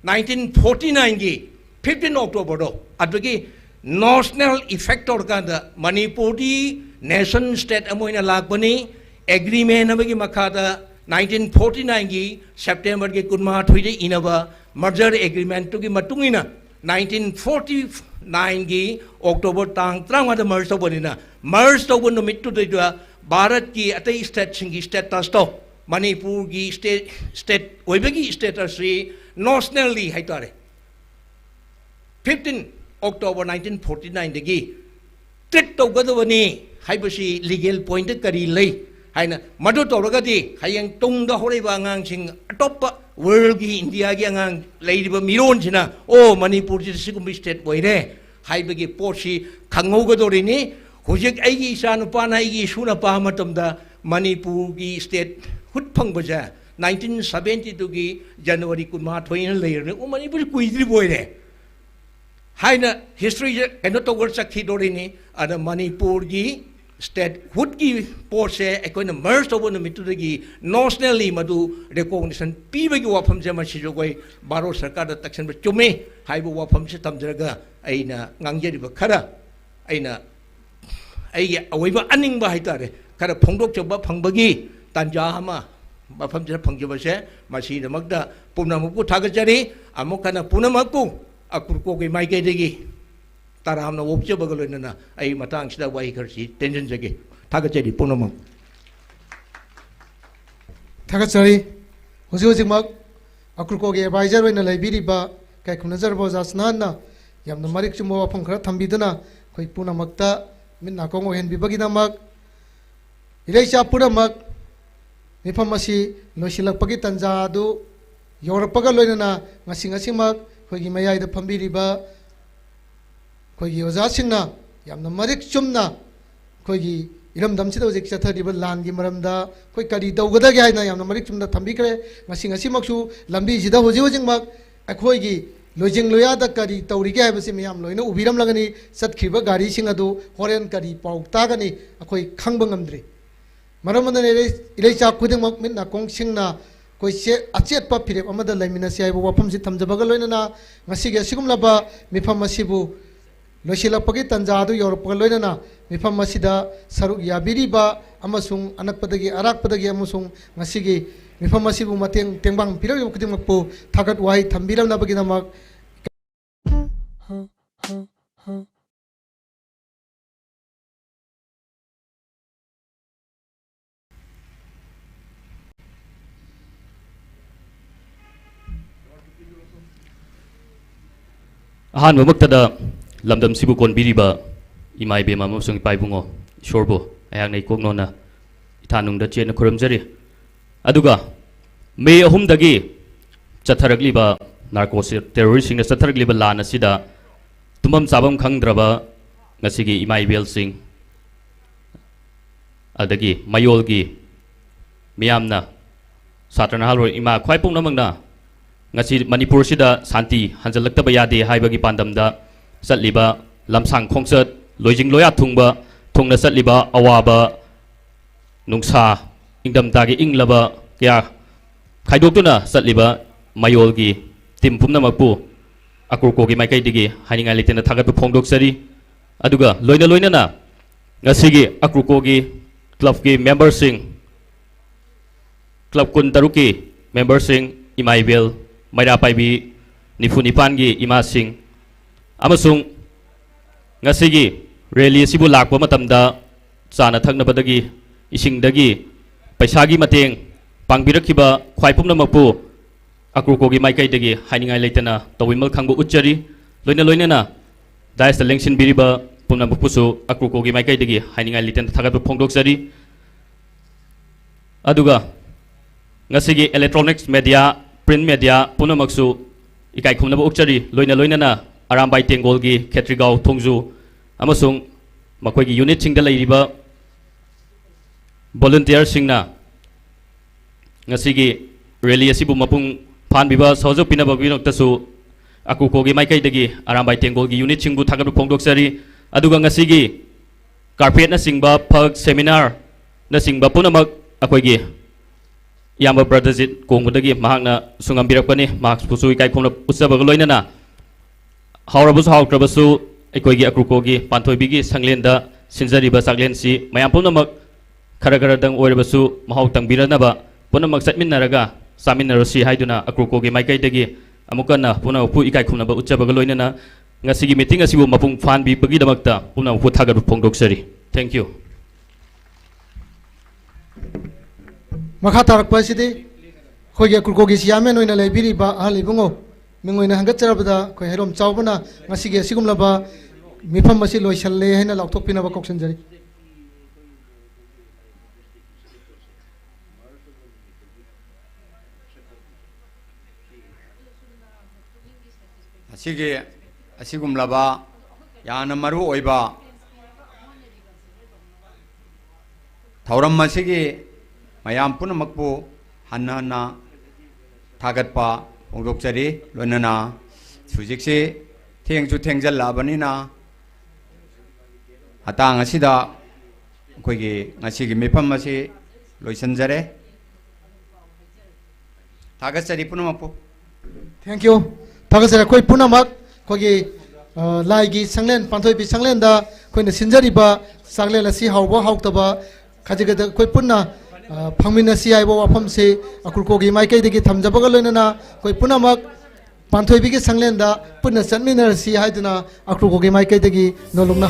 1949 gi 15 October do adugi national effect or kanda Manipur di nation state amoina lakbani agreement abagi makada 1949 gi September gi kunma thoi inaba merger agreement to gi matungina 1949 gi October tang tranga da merge obanina merge over no mittu de Bharat ki atai state singi status to Manipur gi state oibagi status ri nationally haitare 15 October 1949 dagi treat to gadawani haibasi legal point kari lei haina madu tawragadi hayang tungda horeba angang sing atoppa world gi India gi angang leidiba miron sina o Manipur ji sigumbi state boire haibagi posi khangaugadorini hujik aigi isanu pana aigi suna pa matamda Manipur gi state hut phangbaja 1972 gi January kunma thoina leirne o Manipur kuidri boire haina history kano to word sakhi dorini ada Manipur gi state hut gi pose ekoina merge over no mitu gi nationally madu recognition piba gi wafam jama sijogoi baro sarkar da takshan ba chume haibu wafam se tamjaraga aina ngangjeri ba khara aina ai awiba aning ba haitare khara phongdok choba phangbagi tanja hama mafam jara phangjaba se masi namakda punamuku thagajari amukana punamakku akurko gi maike degi taramna wopche bagaloina ai matang sida wai kharsi tension jage thagajari punamam thagachari huji mak akurko ge advisor oina laibiri ba kai khunazar bo jasnana yamna marik chumo wafam khara thambidana khoi punamakta minna kongo hen bibagi namak ilai cha punamak mifam asi loisilak pagi tanja du yorapaga loina ngasi mak khoi gi mayai da phambiri ba khoi gi oja singna yamna marik chumna khoi gi iram dam sida ojik chathari ba lan gi maram da khoi kari dawgada gi haina yamna marik chumna thambi kre ngasi maksu lambi sida hoji mak akhoi gi lojing loya da kari tawri ge habasi miyam loina ubiram lagani satkhiba gari sing adu horen kari pau ta gani akhoi khangba ngamdri maram na ilai cha khuding mak min na kong singna koi se achet pa phirep amada laimina se ai wafam si thamjabaga loina na ngasi ge sigum laba mifam asibu loisilapagi tanja adu yorapga loina na mifam asida saruk yabiri ba amasung anakpadagi arakpadagi amasung ngasi ge mifam asibu mateng tengbang piraw yokuding makpu thagat wai thambiram na bagina mak ahanba maktada lamdam sibu kon biriba imai bema amsung ipai bungo shorbo ayang nei koknona ithanung da chen khuramjari aduga me ahum dagi chatharagli ba narco terrorist sing chatharagli ba lana sida tumam sabam khangdraba ngasigi imai bel sing adagi mayolgi miyamna satrana halro ima khwai pung namangna ngasi Manipur sida santi hanjalaktaba yade haibagi pandamda satliba lamsang khongsat loijing loya thungba thungna satliba awaba nungsa ingdam tagi inglaba kya khaidokuna satliba mayolgi tim pumna makpu akurko gi maikai digi haninga litena thagat phongdok sari aduga loina na ngasigi akurko gi club gi member sing club kun taruki member sing imaibel maira paibi nifunipan gi ima sing amasung ngasigi rally sibu lakpa matamda chana thaknabadagi isingdagi पैसागी mateeng pangbirakhiba khwai pumnamakpu akrukogi maikaidagi hainingai leitana tawimal khangbu uchari loina daista lengsin biriba pumnamakpusu akrukogi maikaidagi hainingai leitana thagatbu phongdoksari aduga ngasigi electronics media print media punamaksu ikai khumnaba ukchari loina arambai tengolgi khetrigau thongju amasung makoigi unit singda leiriba volunteer singna ngasigi rally asibu mapung phan biba sojo pinaba binoktasu akukogi maikai arambai tengolgi unit singbu thagaru phongdoksari aduga ngasigi carpet na singba phag seminar na singba punamak akoigi yamba Brotherjit kongudagi mahakna sungambirakpani mahak pusu ikai khomna utsabaga loinana haurabusu haukrabasu akoigi akukogi panthoibigi sanglenda sinjariba saklensi mayam punamak khara dang oirabasu mahau tangbiranaba punamak satminnaraga saminnarosi haiduna akrukogi maikaidagi amukana punapu ikai khumnaba utsabaga loinana ngasigi meeting asibu mapung fan bi bagi damakta punapu thagaru phongdoksari thank you makha tarak pasidi khoge kurkogi siamen oina leibiri ba ahli bungo mingoina hangat charabada khoi herom chawbana ngasigi asigumlaba mifam masi loisalle haina lauthok pina ba koksen jari asigumlaba yana maru oiba thauram masigi mayam punamakpu hanna thagatpa phongdokchari loinana sujikse thengju thengjal labanina atang asida koigi ngasigi mifam masi loisanjare thagatchari punamakpu thank you thagase khoi punamak khogi laigi sanglen panthoi bi sanglen da khoina sinjari ba sanglen asi hawba hawtaba khajigada khoi punna phangmina si aibo wafam se akurkogi maikai degi thamjabaga loinana khoi punamak panthoi bi ge sanglen da punna chanminar si haiduna akurkogi maikai degi nolongna